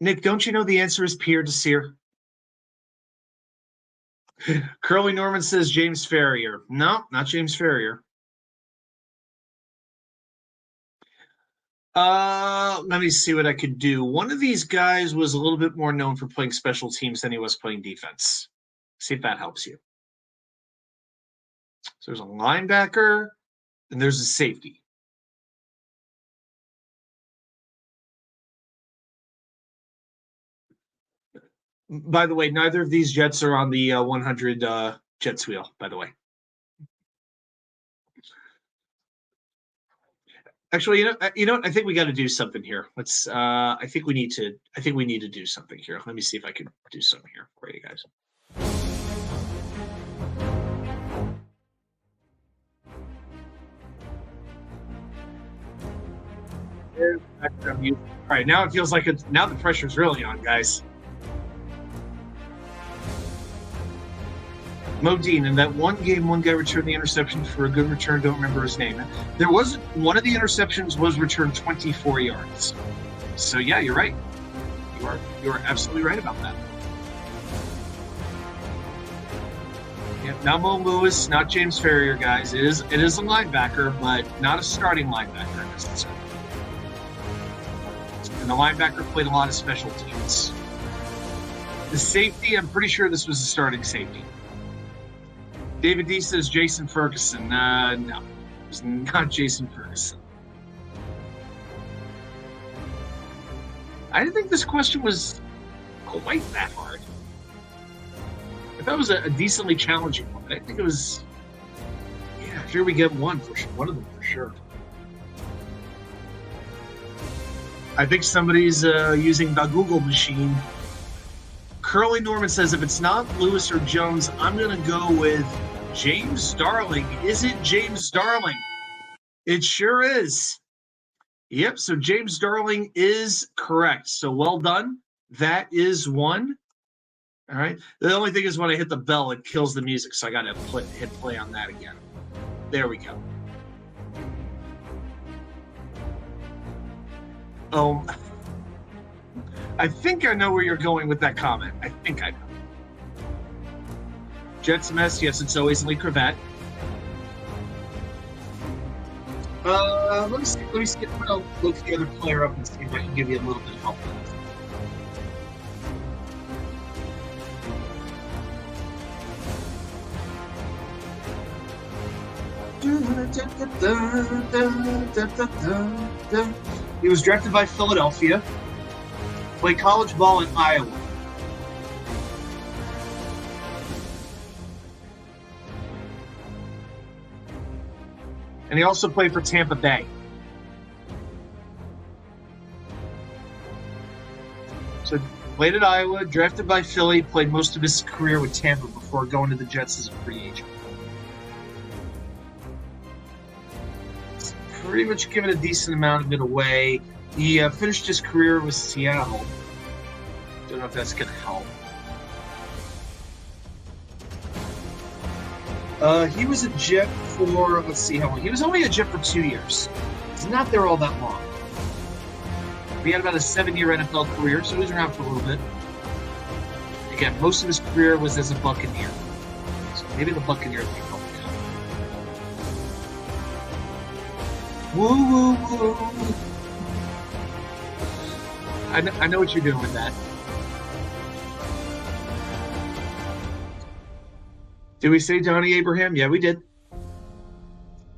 Nick, don't you know the answer is Pierre Desir? Curly Norman says James Ferrier. No, not James Ferrier. Let me see what I could do. One of these guys was a little bit more known for playing special teams than he was playing defense. See if that helps you. So there's a linebacker and there's a safety. By the way, neither of these Jets are on the 100 Jets wheel, by the way. Actually, you know what? I think we got to do something here. Let's. I think we need to do something here. Let me see if I can do something here for you guys. All right, now it feels like now the pressure's really on, guys. Modine, in that one game, one guy returned the interception for a good return. Don't remember his name. There was one of the interceptions was returned 24 yards. So yeah, you're right. You are absolutely right about that. Yeah, not Mo Lewis, not James Ferrier, guys. It is a linebacker, but not a starting linebacker necessarily. And the linebacker played a lot of special teams. The safety, I'm pretty sure this was a starting safety. David D says Jason Ferguson. No, it's not Jason Ferguson. I didn't think this question was quite that hard. I thought it was a decently challenging one. I think it was. Yeah, here we get one for sure. One of them for sure. I think somebody's using the Google machine. Curly Norman says if it's not Lewis or Jones, I'm going to go with James Darling. Is it James Darling? It sure is. Yep, so James Darling is correct. So well done. That is one. All right. The only thing is when I hit the bell, it kills the music, so I got to hit play on that again. There we go. Oh, I think I know where you're going with that comment. I think I know. Jets mess. Yes, it's always Lee Cravat. Let me see. I'm gonna look the other player up and see if I can give you a little bit of help. He was drafted by Philadelphia. Played college ball in Iowa. And he also played for Tampa Bay. So played at Iowa, drafted by Philly, played most of his career with Tampa before going to the Jets as a free agent. Pretty much given a decent amount of it away. He finished his career with Seattle. Don't know if that's going to help. He was a Jet for, let's see how long. He was only a Jet for 2 years. He's not there all that long. He had about a 7-year NFL career, so he was around for a little bit. Again, most of his career was as a Buccaneer. So maybe the Buccaneers can help him out. Woo, woo, woo. I know what you're doing with that. Did we say Donnie Abraham? Yeah, we did.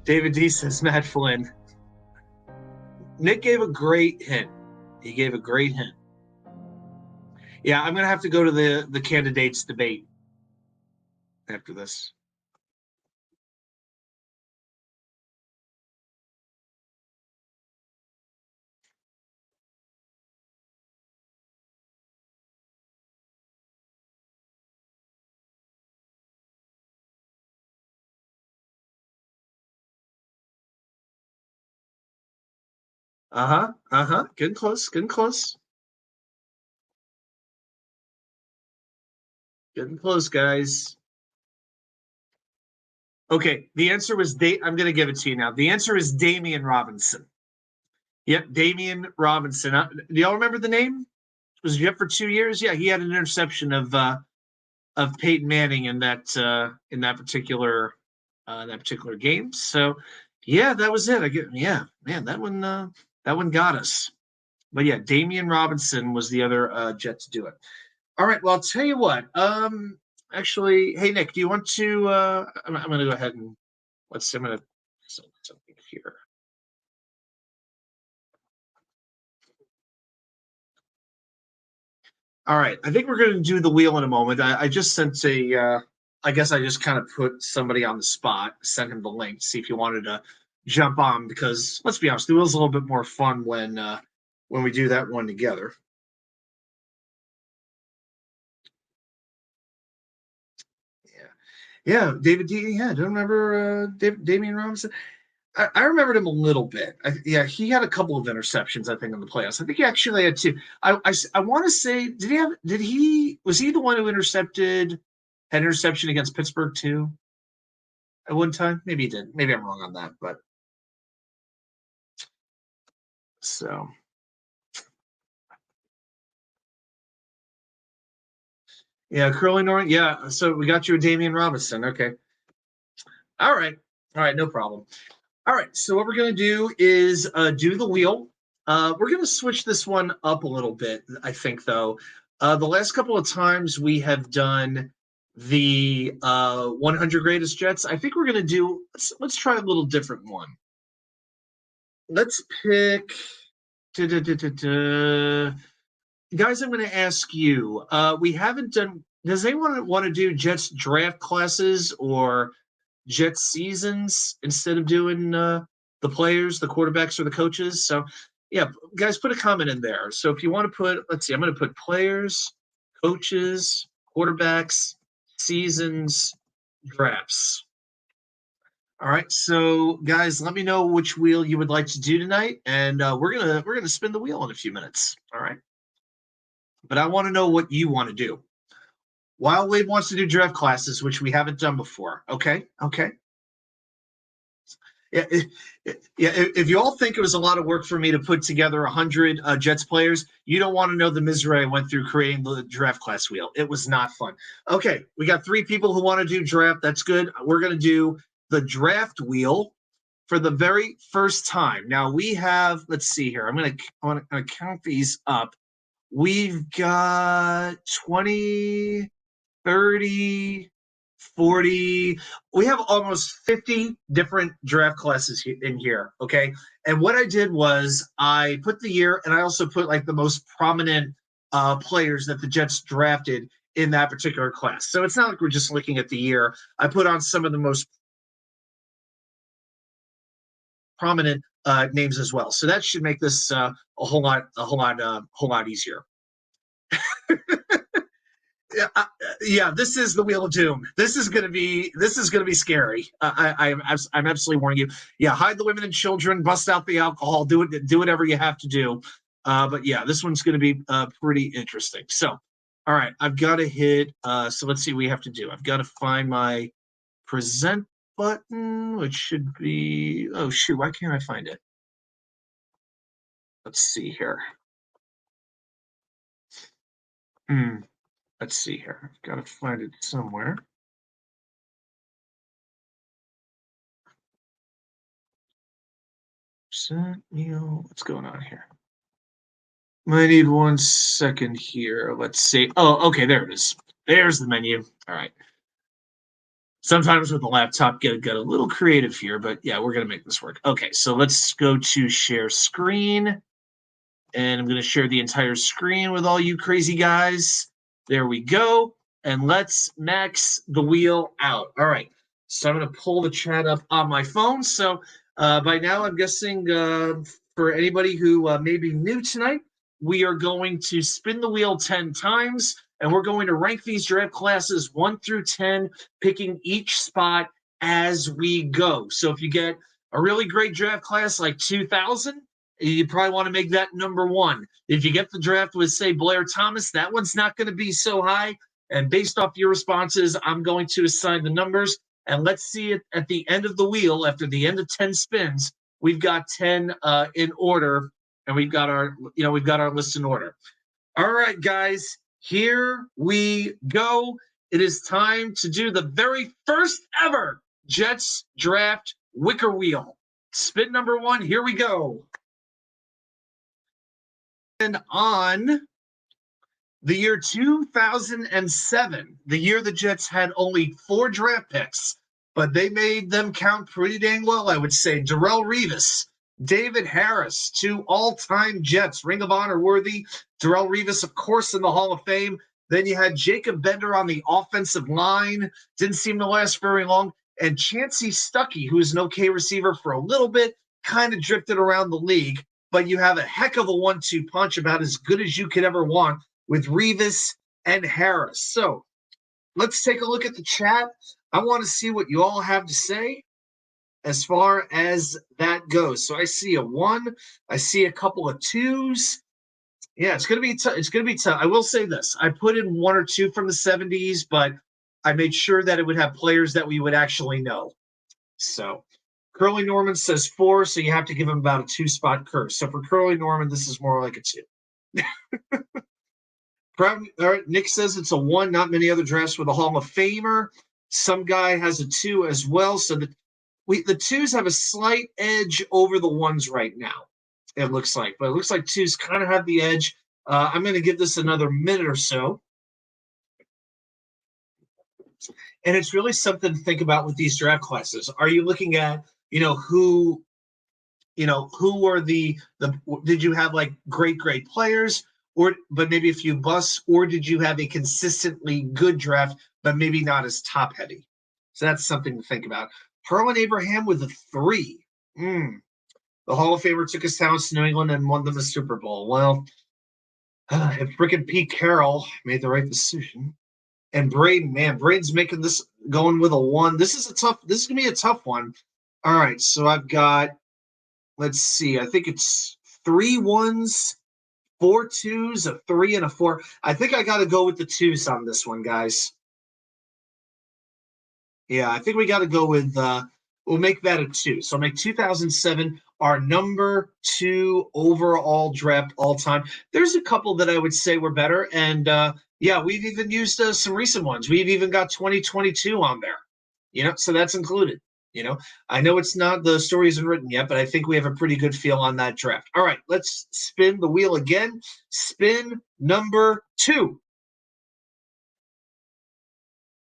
David D says Matt Flynn. Nick gave a great hint. He gave a great hint. Yeah, I'm going to have to go to the candidates debate after this. Getting close. Getting close. Getting close, guys. Okay, the answer was I'm going to give it to you now. The answer is Damian Robinson. Yep, Damian Robinson. Do y'all remember the name? Was he up for 2 years? Yeah, he had an interception of Peyton Manning in that particular game. So, yeah, that was it. Man, that one got us. But yeah, Damian Robinson was the other Jet to do it. All right. Well, I'll tell you what. Actually, hey Nick, do you want to? I'm going to go ahead and I'm going to send something here. All right. I think we're going to do the wheel in a moment. I just sent I guess I just kind of put somebody on the spot, sent him the link to see if you wanted to jump on, because let's be honest, the wheel's a little bit more fun when we do that one together. Yeah, David D. Yeah, do you remember Damian Robinson? I remembered him a little bit. He had a couple of interceptions, I think, in the playoffs. I think he actually had two. I want to say, was he the one who had interception against Pittsburgh too at one time? Maybe he did. Maybe I'm wrong on that, but so. Yeah, Curly Norton. Yeah, so we got you a Damian Robinson. Okay. All right, no problem. All right, so what we're going to do is do the wheel. We're going to switch this one up a little bit, I think, though. The last couple of times we have done the 100 greatest Jets. I think we're going to do, let's try a little different one. Let's pick, guys, I'm going to ask you, we haven't done, does anyone want to do Jets draft classes or Jets seasons instead of doing the players, the quarterbacks, or the coaches? So, yeah, guys, put a comment in there. So if you want to put, let's see, I'm going to put players, coaches, quarterbacks, seasons, drafts. All right, so guys, let me know which wheel you would like to do tonight, and we're gonna spin the wheel in a few minutes. All right, but I want to know what you want to do. While Wade wants to do draft classes, which we haven't done before. Okay. Yeah, if you all think it was a lot of work for me to put together 100 Jets players, you don't want to know the misery I went through creating the draft class wheel. It was not fun. Okay, we got 3 people who want to do draft. That's good. We're going to do the draft wheel for the very first time. Now we have, let's see here. I'm going to count these up. We've got 20, 30, 40. We have almost 50 different draft classes in here. Okay. And what I did was I put the year and I also put like the most prominent players that the Jets drafted in that particular class. So it's not like we're just looking at the year. I put on some of the most prominent names as well. So that should make this a whole lot easier. Yeah, this is the wheel of doom. This is gonna be scary. I'm absolutely warning you. Yeah, hide the women and children, bust out the alcohol, do whatever you have to do. But yeah, this one's gonna be pretty interesting. So, all right, I've got to hit. So let's see what we have to do. I've got to find my present button, which should be. Oh shoot, why can't I find it? Let's see here. Let's see here. I've got to find it somewhere. What's going on here? I need 1 second here. Let's see. Oh, okay, there it is. There's the menu. All right. Sometimes with the laptop, get a little creative here, but yeah, we're gonna make this work. Okay, so let's go to share screen, and I'm gonna share the entire screen with all you crazy guys. There we go, and let's max the wheel out. All right, so I'm gonna pull the chat up on my phone. So by now, I'm guessing for anybody who may be new tonight, we are going to spin the wheel 10 times, and we're going to rank these draft classes 1 through 10, picking each spot as we go. So if you get a really great draft class like 2000, you probably want to make that number 1. If you get the draft with, say, Blair Thomas, that one's not going to be so high. And based off your responses, I'm going to assign the numbers. And let's see it at the end of the wheel, after the end of 10 spins, we've got 10 in order, and we've got our list in order. All right, guys, here we go. It is time to do the very first ever Jets draft wicker wheel. Spin number 1, here we go. And on the year 2007, the year the Jets had only 4 draft picks, but they made them count pretty dang well, I would say. Darrelle Revis, David Harris, 2 all-time Jets, Ring of Honor worthy. Darrelle Revis, of course, in the Hall of Fame. Then you had Jacob Bender on the offensive line. Didn't seem to last very long. And Chancey Stuckey, who is an okay receiver for a little bit, kind of drifted around the league. But you have a heck of a 1-2 punch, about as good as you could ever want, with Revis and Harris. So let's take a look at the chat. I want to see what you all have to say as far as that goes. So I see a 1. I see a couple of 2s. Yeah, it's gonna be it's gonna be tough. I will say this: I put in 1 or 2 from the 70s, but I made sure that it would have players that we would actually know. So Curly Norman says 4, so you have to give him about a 2-spot curse. So for Curly Norman, this is more like a 2. All right, Nick says it's a 1. Not many other drafts with a Hall of Famer. Some guy has a 2 as well. So the 2s have a slight edge over the 1s right now, it looks like. But it looks like 2s kind of have the edge. I'm going to give this another minute or so. And it's really something to think about with these draft classes. Are you looking at, who are did you have like great players, but maybe a few busts, or did you have a consistently good draft, but maybe not as top heavy? So that's something to think about. Herman Abraham with a 3. The Hall of Famer took his talents to New England and won them a Super Bowl. Well, if frickin' Pete Carroll made the right decision. And Braden's making this, going with a 1. This is going to be a tough one. All right, so I've got, let's see, I think it's 3 1s, 4 2s, a 3, and a 4. I think I got to go with the 2s on this one, guys. Yeah, I think we got to go with, we'll make that a 2. So I'll make 2007 our number 2 overall draft all time. There's a couple that I would say were better. And yeah, we've even used some recent ones. We've even got 2022 on there, so that's included. I know it's not, the story isn't written yet, but I think we have a pretty good feel on that draft. All right, let's spin the wheel again. Spin number 2.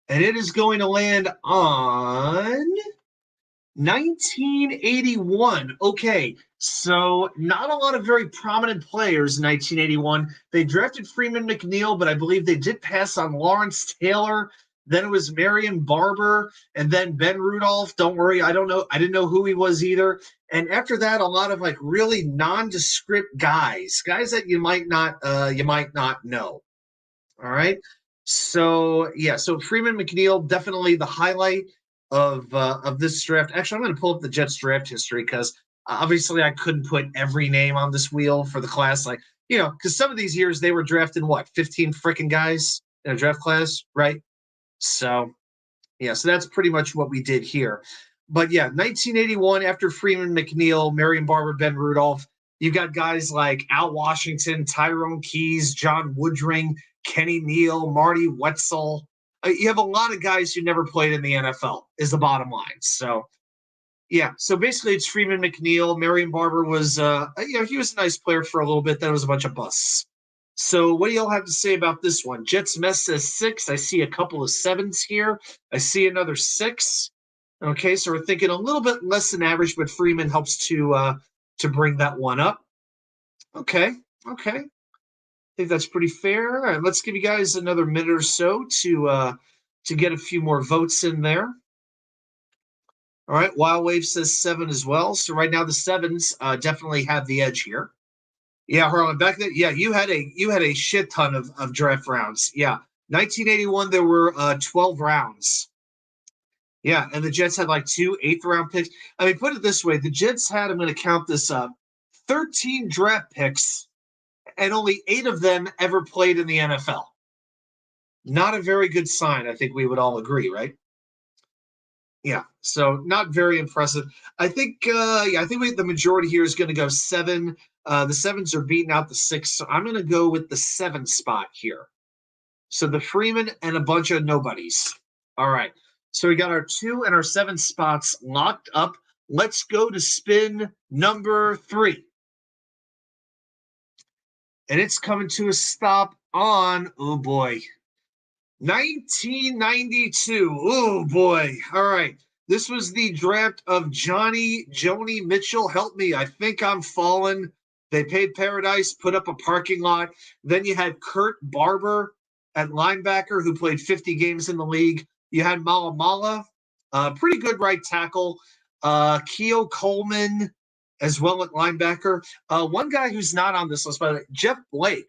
And it is going to land on 1981. Okay, so not a lot of very prominent players in 1981. They drafted Freeman McNeil, but I believe they did pass on Lawrence Taylor. Then it was Marion Barber, and then Ben Rudolph. Don't worry, I don't know. I didn't know who he was either. And after that, a lot of like really nondescript guys that you might not know. All right. So yeah, so Freeman McNeil, definitely the highlight of this draft. Actually, I'm going to pull up the Jets draft history because obviously I couldn't put every name on this wheel for the class. Like, because some of these years they were drafting 15 freaking guys in a draft class, right? So yeah, so that's pretty much what we did here. But yeah, 1981, after Freeman McNeil, Marion Barber, Ben Rudolph, you got guys like Al Washington, Tyrone Keys, John Woodring, Kenny Neal, Marty Wetzel. You have a lot of guys who never played in the NFL, is the bottom line. So yeah, so basically it's Freeman McNeil. Marion Barber was, he was a nice player for a little bit. Then it was a bunch of busts. So what do y'all have to say about this one? Jets Mess says 6. I see a couple of 7s here. I see another 6. Okay, so we're thinking a little bit less than average, but Freeman helps to bring that one up. Okay. I think that's pretty fair. All right, let's give you guys another minute or so to get a few more votes in there. All right, Wild Wave says 7 as well. So right now the 7s definitely have the edge here. Yeah, Harlan, back then, yeah, you had a shit ton of draft rounds. Yeah, 1981 there were 12 rounds. Yeah, and the Jets had like 2 8th-round picks. I mean, put it this way: the Jets had, I'm going to count this up, 13 draft picks, and only 8 of them ever played in the NFL. Not a very good sign, I think we would all agree, right? Yeah, so not very impressive. I think, the majority here is going to go 7. The 7s are beating out the 6, so I'm going to go with the 7 spot here. So the Freeman and a bunch of nobodies. All right, so we got our 2 and our 7 spots locked up. Let's go to spin number 3. And it's coming to a stop on, oh boy, 1992. Oh boy. All right. This was the draft of Joni Mitchell. Help me. I think I'm falling. They paid Paradise, put up a parking lot. Then you had Kurt Barber at linebacker, who played 50 games in the league. You had Mala, pretty good right tackle. Keo Coleman as well at linebacker. One guy who's not on this list, by the way, Jeff Blake.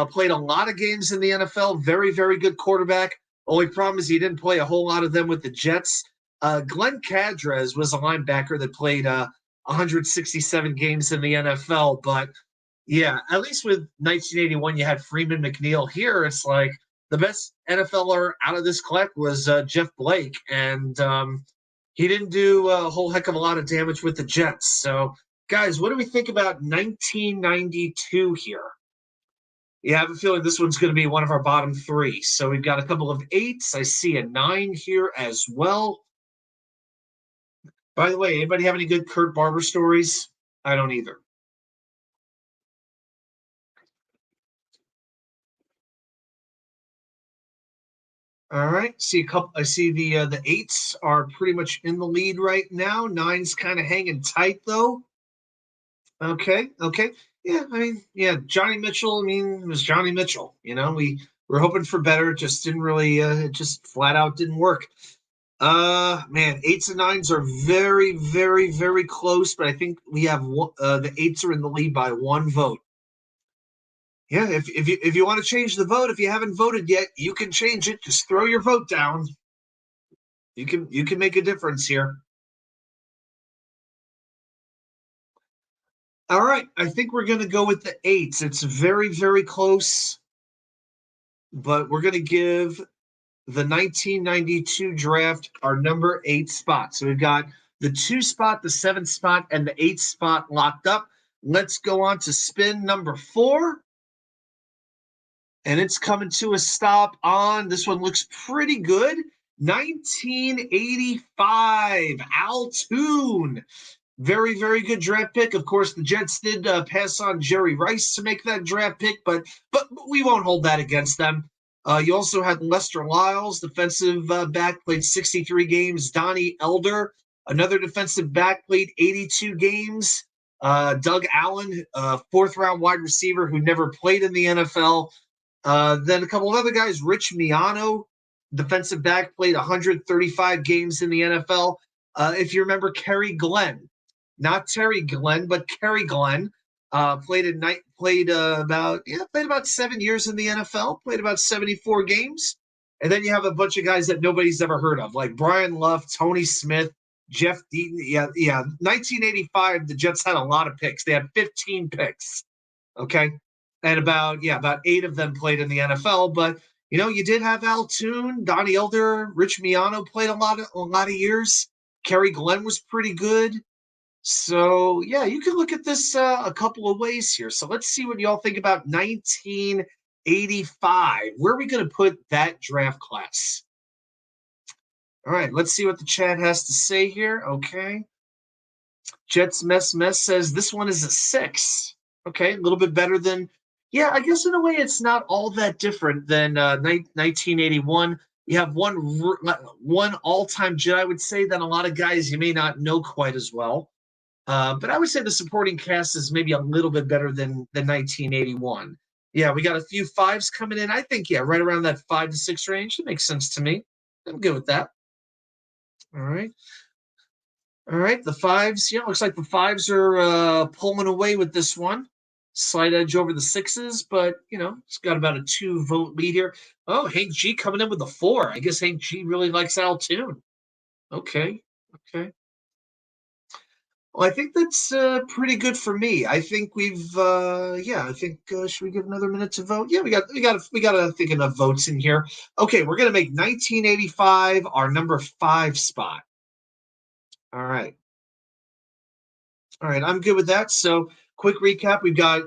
Played a lot of games in the NFL. Very, very good quarterback. Only problem is he didn't play a whole lot of them with the Jets. Glenn Cadres was a linebacker that played 167 games in the NFL. But, yeah, at least with 1981, you had Freeman McNeil. Here, it's like the best NFLer out of this collect was Jeff Blake. And he didn't do a whole heck of a lot of damage with the Jets. So, guys, what do we think about 1992 here? Yeah, I have a feeling this one's going to be one of our bottom 3. So we've got a couple of 8s. I see a 9 here as well. By the way, anybody have any good Kurt Barber stories? I don't either. All right. I see the 8s are pretty much in the lead right now. 9's kind of hanging tight though. Okay. Yeah, I mean, yeah, Johnny Mitchell, it was Johnny Mitchell. We're hoping for better. Just didn't really, just flat out didn't work. Man, 8s and 9s are very, very, very close, but I think we have the 8s are in the lead by 1 vote. Yeah, if you want to change the vote, if you haven't voted yet, you can change it. Just throw your vote down. You can make a difference here. All right. I think we're going to go with the 8s. It's very, very close, but we're going to give the 1992 draft our number 8 spot. So we've got the 2 spot, the 7 spot, and the 8 spot locked up. Let's go on to spin number 4. And it's coming to a stop on, this one looks pretty good, 1985, Al Toon. Very, very good draft pick. Of course, the Jets did pass on Jerry Rice to make that draft pick, but we won't hold that against them. You also had Lester Lyles, defensive back, played 63 games. Donnie Elder, another defensive back, played 82 games. Doug Allen, fourth-round wide receiver who never played in the NFL. Then a couple of other guys, Rich Miano, defensive back, played 135 games in the NFL. If you remember Kerry Glenn, not Terry Glenn, but Kerry Glenn, played about 7 years in the NFL, played about 74 games. And then you have a bunch of guys that nobody's ever heard of, like Brian Luff, Tony Smith, Jeff Deaton. Yeah. 1985, the Jets had a lot of picks. They had 15 picks. Okay. And about 8 of them played in the NFL. But, you did have Al Toon, Donnie Elder, Rich Miano played a lot of years. Kerry Glenn was pretty good. So, yeah, you can look at this a couple of ways here. So let's see what y'all think about 1985. Where are we going to put that draft class? All right, let's see what the chat has to say here. Okay. Jets Mess says this one is a 6. Okay, a little bit better than, I guess in a way it's not all that different than 1981. You have one all-time Jet, I would say, that a lot of guys you may not know quite as well. But I would say the supporting cast is maybe a little bit better than 1981. Yeah, we got a few 5s coming in. I think, right around that 5 to 6 range. It makes sense to me. I'm good with that. All right. The 5s. Looks like the 5s are pulling away with this one. Slight edge over the 6s, but, it's got about a 2-vote lead here. Oh, Hank G coming in with a 4. I guess Hank G really likes Al Toon. Okay. Well, I think that's pretty good for me. I think we've, I think should we give another minute to vote? Yeah, we got I think enough votes in here. Okay, we're gonna make 1985 our number 5 spot. All right, I'm good with that. So, quick recap: we've got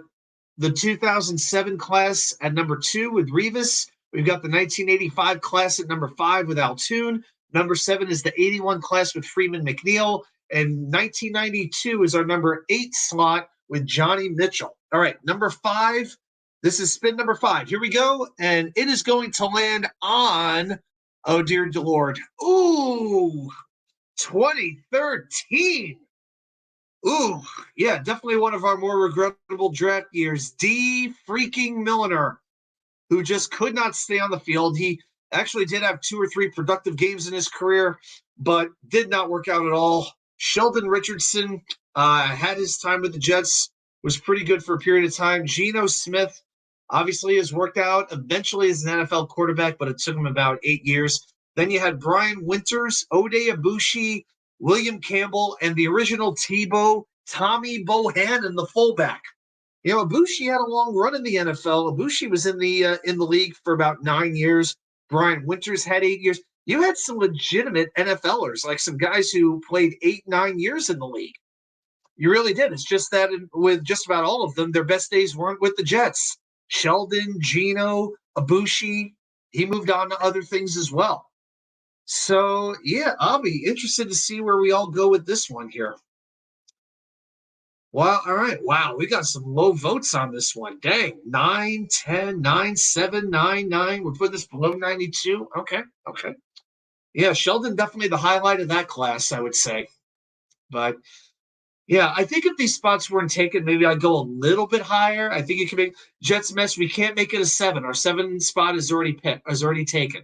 the 2007 class at number 2 with Revis. We've got the 1985 class at number 5 with Al Toon. Number 7 is the 81 class with Freeman McNeil. And 1992 is our number 8 slot with Johnny Mitchell. All right, number 5. This is spin number 5. Here we go. And it is going to land on, oh, dear Lord. Ooh, 2013. Ooh, yeah, definitely one of our more regrettable draft years. D. freaking Milliner, who just could not stay on the field. He actually did have 2 or 3 productive games in his career, but did not work out at all. Sheldon Richardson had his time with the Jets, was pretty good for a period of time. Geno Smith obviously has worked out eventually as an NFL quarterback, but it took him about 8 years. Then you had Brian Winters, Ode Abushi, William Campbell, and the original Tebow, Tommy Bohannon, the fullback. Abushi had a long run in the NFL. Abushi was in the league for about 9 years. Brian Winters had 8 years. You had some legitimate NFLers, like some guys who played 8-9 years in the league. You really did. It's just that with just about all of them, their best days weren't with the Jets. Sheldon, Geno, Abushi, he moved on to other things as well. So, I'll be interested to see where we all go with this one here. Well, all right. Wow, we got some low votes on this one. Dang, 9, 10, 9, 7, 9, 9. We're putting this below 92. Okay. Yeah, Sheldon definitely the highlight of that class, I would say. But, I think if these spots weren't taken, maybe I'd go a little bit higher. I think it could be Jets Mess. We can't make it a 7. Our 7 spot is already taken.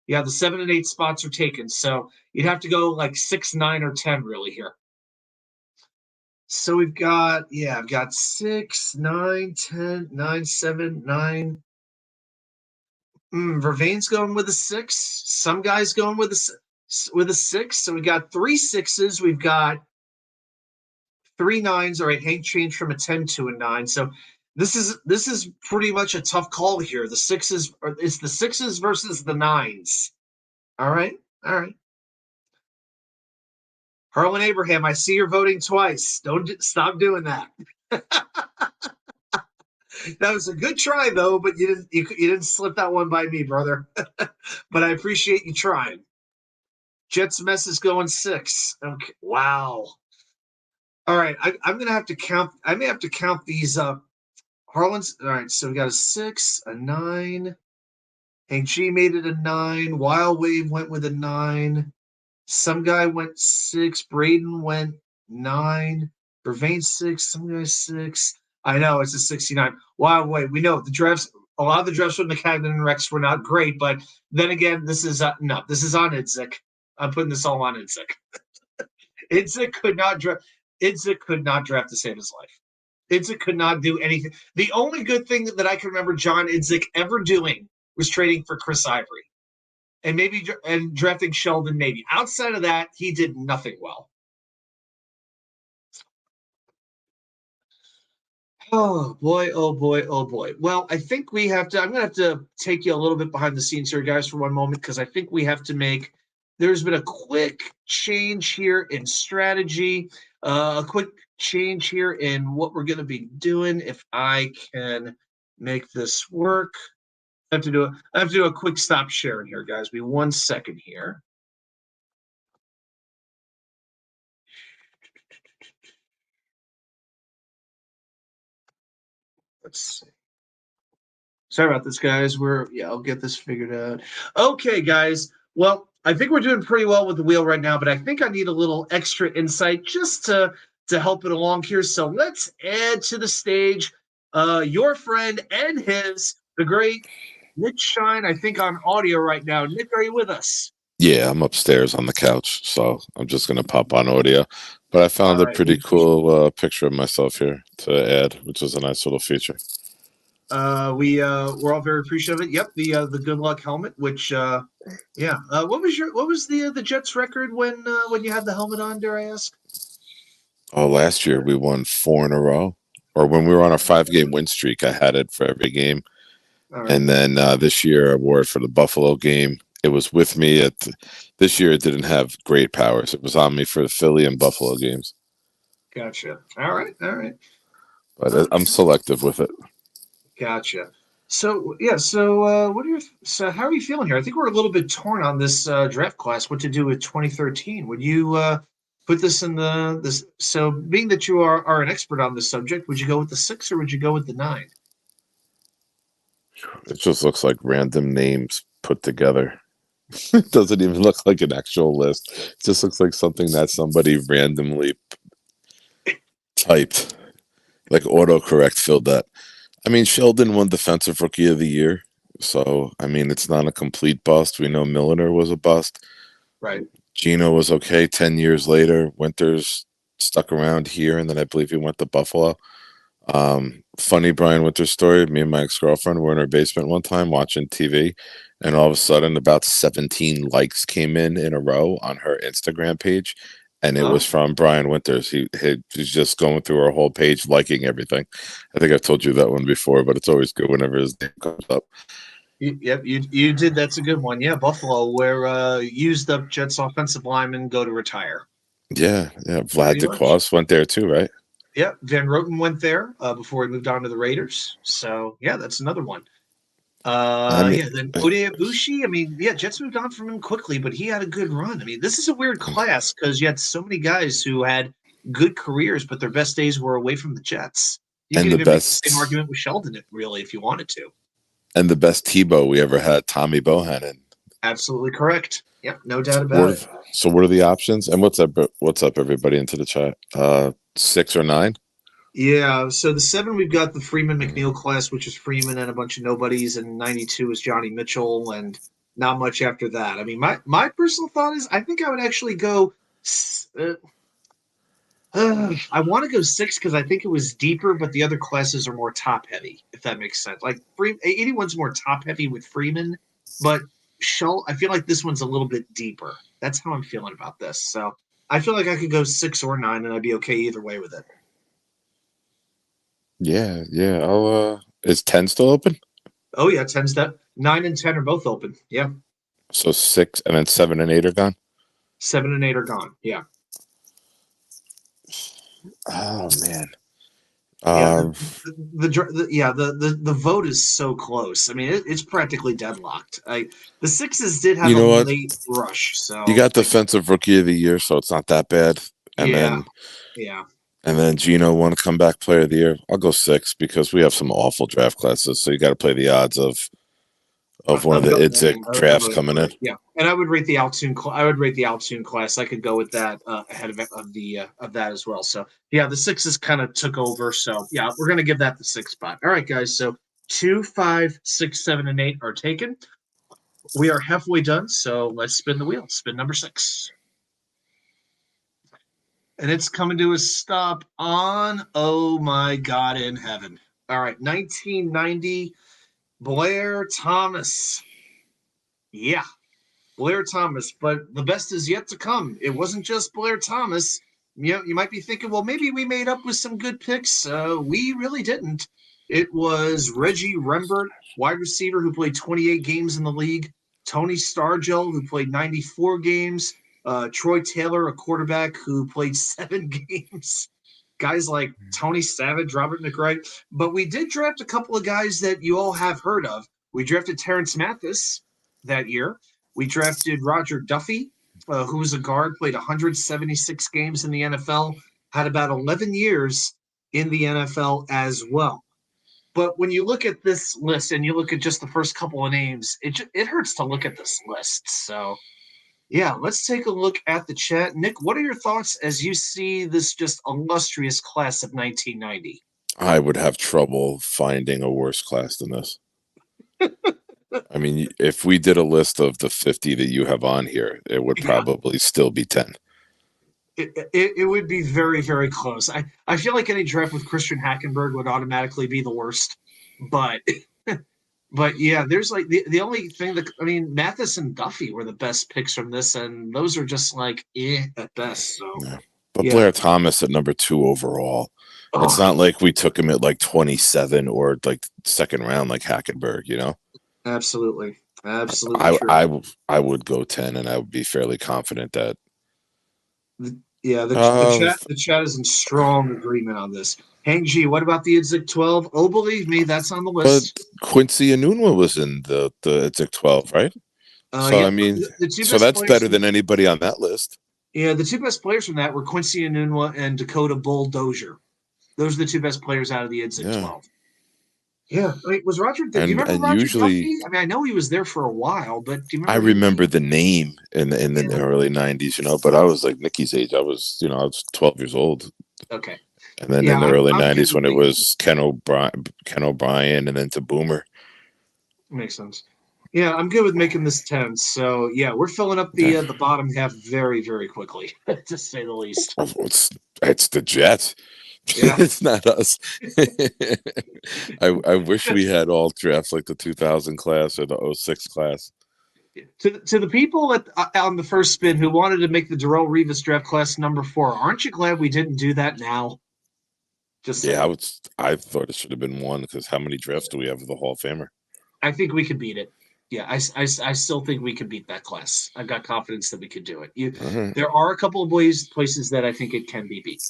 Yeah, the 7 and 8 spots are taken. So you'd have to go like 6, 9, or 10 really here. So we've got, I've got 6, 9, 10, 9, 7, 9. Vervaine's going with a 6. Some guys going with a 6. So we got 3 6s. We've got 3 9s. All right, Hank changed from a 10 to a 9. So this is pretty much a tough call here. The sixes, it's the sixes versus the nines. All right, all right. Harlan Abraham, I see you're voting twice. Don't stop doing that. That was a good try, though, but you didn't slip that one by me, brother. But I appreciate you trying. Jets mess is going 6. Okay, wow. All right, I'm gonna have to count. I may have to count these up. Harlan's. All right, so we got a 6, a 9. Hank G made it a 9. Wild Wave went with a 9. Some guy went 6. Braden went 9. Vervain 6. Some guy 6. I know it's a 69. Wow, wait, we know the drafts. A lot of the drafts from the Cagnon and Rex were not great, but then again, this is no, this is on Idzik. I'm putting this all on Idzik. Idzik could not draft. Idzik could not draft to save his life. Idzik could not do anything. The only good thing that I can remember John Idzik ever doing was trading for Chris Ivory, and maybe and drafting Sheldon. Maybe outside of that, he did nothing well. Oh boy, oh boy, oh boy. Well, I think we have to. I'm going to have to take you a little bit behind the scenes here, guys, for one moment, because I think we have to make. There's been a quick change here in strategy, a quick change here in what we're going to be doing. If I can make this work, I have to do a quick stop sharing here, guys. Be 1 second here. Let's see. Sorry about this, guys. I'll get this figured out. Okay, guys. Well, I think we're doing pretty well with the wheel right now, but I think I need a little extra insight just to help it along here. So let's add to the stage your friend and the great Nick Shine, I think on audio right now. Nick, are you with us? Yeah, I'm upstairs on the couch, so I'm just going to pop on audio. But I found All a right. pretty cool picture of myself here to add, which is a nice little feature. We're all very appreciative of it. Yep, the good luck helmet, which yeah. What was the Jets record when you had the helmet on, dare I ask? Oh, last year we won 4 in a row. Or when we were on a 5-game win streak, I had it for every game. All right. And then this year I wore it for the Buffalo game. It was with me this year. It didn't have great powers. It was on me for the Philly and Buffalo games. Gotcha. All right. But I'm selective with it. Gotcha. So yeah. So how are you feeling here? I think we're a little bit torn on this draft class. What to do with 2013? Would you put this in this? So being that you are an expert on this subject, would you go with the 6 or would you go with the 9? It just looks like random names put together. It doesn't even look like an actual list. It just looks like something that somebody randomly typed, like autocorrect filled that. I mean, Sheldon won Defensive Rookie of the Year, so I mean, it's not a complete bust. We know Milliner was a bust. Right. Gino was okay. 10 years later, Winters stuck around here, and then I believe he went to Buffalo. Funny Brian Winters story. Me and my ex-girlfriend were in her basement one time watching TV, and all of a sudden about 17 likes came in a row on her Instagram page, and it was from Brian Winters. He was just going through our whole page, liking everything. I think I've told you that one before, but it's always good whenever his name comes up. Yep, you did. That's a good one. Yeah, Buffalo, where used up Jets offensive linemen go to retire. Yeah. Vlad DeCoste went there too, right? Yeah, Van Roten went there before he moved on to the Raiders. So yeah, that's another one. Then Ode Ibushi. I mean, yeah, Jets moved on from him quickly, but he had a good run. I mean, this is a weird class because you had so many guys who had good careers, but their best days were away from the Jets. You could even make the same argument with Sheldon, really, if you wanted to. And the best Tebow we ever had, Tommy Bohannon. Absolutely correct. Yep, no doubt about it. So what are the options? And what's up, everybody into the chat? 6 or 9? Yeah, so the 7, we've got the Freeman McNeil class, which is Freeman and a bunch of nobodies, and 92 is Johnny Mitchell, and not much after that. I mean, my personal thought is I think I would actually go I want to go 6 because I think it was deeper, but the other classes are more top-heavy, if that makes sense. Like 81's more top-heavy with Freeman, but I feel like this one's a little bit deeper. That's how I'm feeling about this. So I feel like I could go 6 or 9, and I'd be okay either way with it. Yeah, yeah. Is 10 still open? Oh yeah, 10's that 9 and 10 are both open. Yeah, So 6 and then 7 and 8 are gone. 7 and 8 are gone. Yeah, Oh man. yeah. Um, The vote is so close. I mean, it's practically deadlocked. The sixes did have you a know what? late rush, You so got defensive rookie of the year, so it's not that bad. And yeah, then yeah. Gino won comeback player of the year. I'll go 6 because we have some awful draft classes. So you got to play the odds of one of the Idzik Of drafts a coming in. yeah, and I would rate the Altoon. I would rate the Altoon class. I could go with that ahead of that as well. So yeah, the sixes kind of took over. So yeah, we're gonna give that the 6th spot. All right, guys. So 2, 5, 6, 7, and 8 are taken. We are halfway done. So let's spin the wheel. Spin number 6. And it's coming to a stop on, oh my God in heaven. All right, 1990, Blair Thomas. Yeah, Blair Thomas, but the best is yet to come. It wasn't just Blair Thomas. You might be thinking, well, maybe we made up with some good picks. We really didn't. It was Reggie Rembert, wide receiver who played 28 games in the league. Tony Stargell, who played 94 games. Troy Taylor, a quarterback who played 7 games. Guys like Tony Savage, Robert McRae. But we did draft a couple of guys that you all have heard of. We drafted Terrence Mathis that year. We drafted Roger Duffy, who was a guard, played 176 games in the NFL, had about 11 years in the NFL as well. But when you look at this list and you look at just the first couple of names, it hurts to look at this list. So, yeah, let's take a look at the chat. Nick, what are your thoughts as you see this just illustrious class of 1990? I would have trouble finding a worse class than this. I mean, if we did a list of the 50 that you have on here, it would Yeah, probably still be 10. it would be very, very close. I feel like any draft with Christian Hackenberg would automatically be the worst. But but yeah, there's like the only thing that I mean, Mathis and Duffy were the best picks from this, and those are just like at best. So Yeah. But yeah. Blair Thomas at number 2 overall. It's Oh, not like we took him at like 27 or like second round like Hackenberg, you know? absolutely. Absolutely true. I would go 10 and I would be fairly confident that Yeah, uh the chat is in strong agreement on this. Hang G, what about the Idzik 12? Oh, believe me, that's on the but list. Quincy Enunwa was in the Itzik 12, right? So I Yep, mean, the two so best that's players. better than anybody on that list. Yeah, the two best players from that were Quincy Enunwa and Dakota Bulldozer. Those are the two best players out of the Idzik Yeah. 12. Yeah, I mean, was Roger? Do you remember And Roger usually Duffy? I mean, I know he was there for a while, but do you I remember his remember name? the name in the Yeah. early 90s, you know, but I was like Nikki's age. I was 12 years old. Okay. And then Yeah, in the early I'm good 90s with when it making was Ken O'Brien and then to Boomer. makes sense. Yeah, I'm good with making this 10. So yeah, we're filling up Yeah. the bottom half very, very quickly, to say the least. It's the Jets. Yeah. It's not us. I wish we had all drafts like the 2000 class or the 06 class. To the people on the first spin who wanted to make the Darrell Revis draft class number 4, aren't you glad we didn't do that now? Just Yeah, saying. I thought it should have been 1 because how many drafts do we have of the Hall of Famer? I think we could beat it. Yeah, I still think we could beat that class. I've got confidence that we could do it. Right. There are a couple of places that I think it can be beat.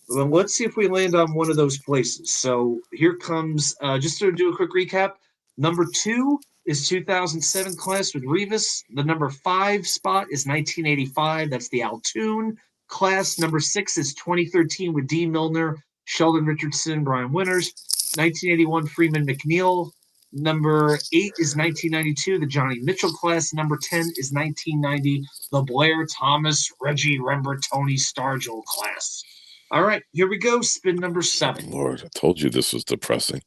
Well, let's see if we land on one of those places. So here comes, just to do a quick recap. Number 2 is 2007 class with Revis. The number 5 spot is 1985. That's the Altoon class. Number 6 is 2013 with D. Milner, Sheldon Richardson, Brian Winters. 1981 Freeman McNeil. Number 8 is 1992, the Johnny Mitchell class. Number 10 is 1990, the Blair Thomas, Reggie Rembert, Tony Stargell class. All right, here we go. Spin number 7. Lord, I told you this was depressing.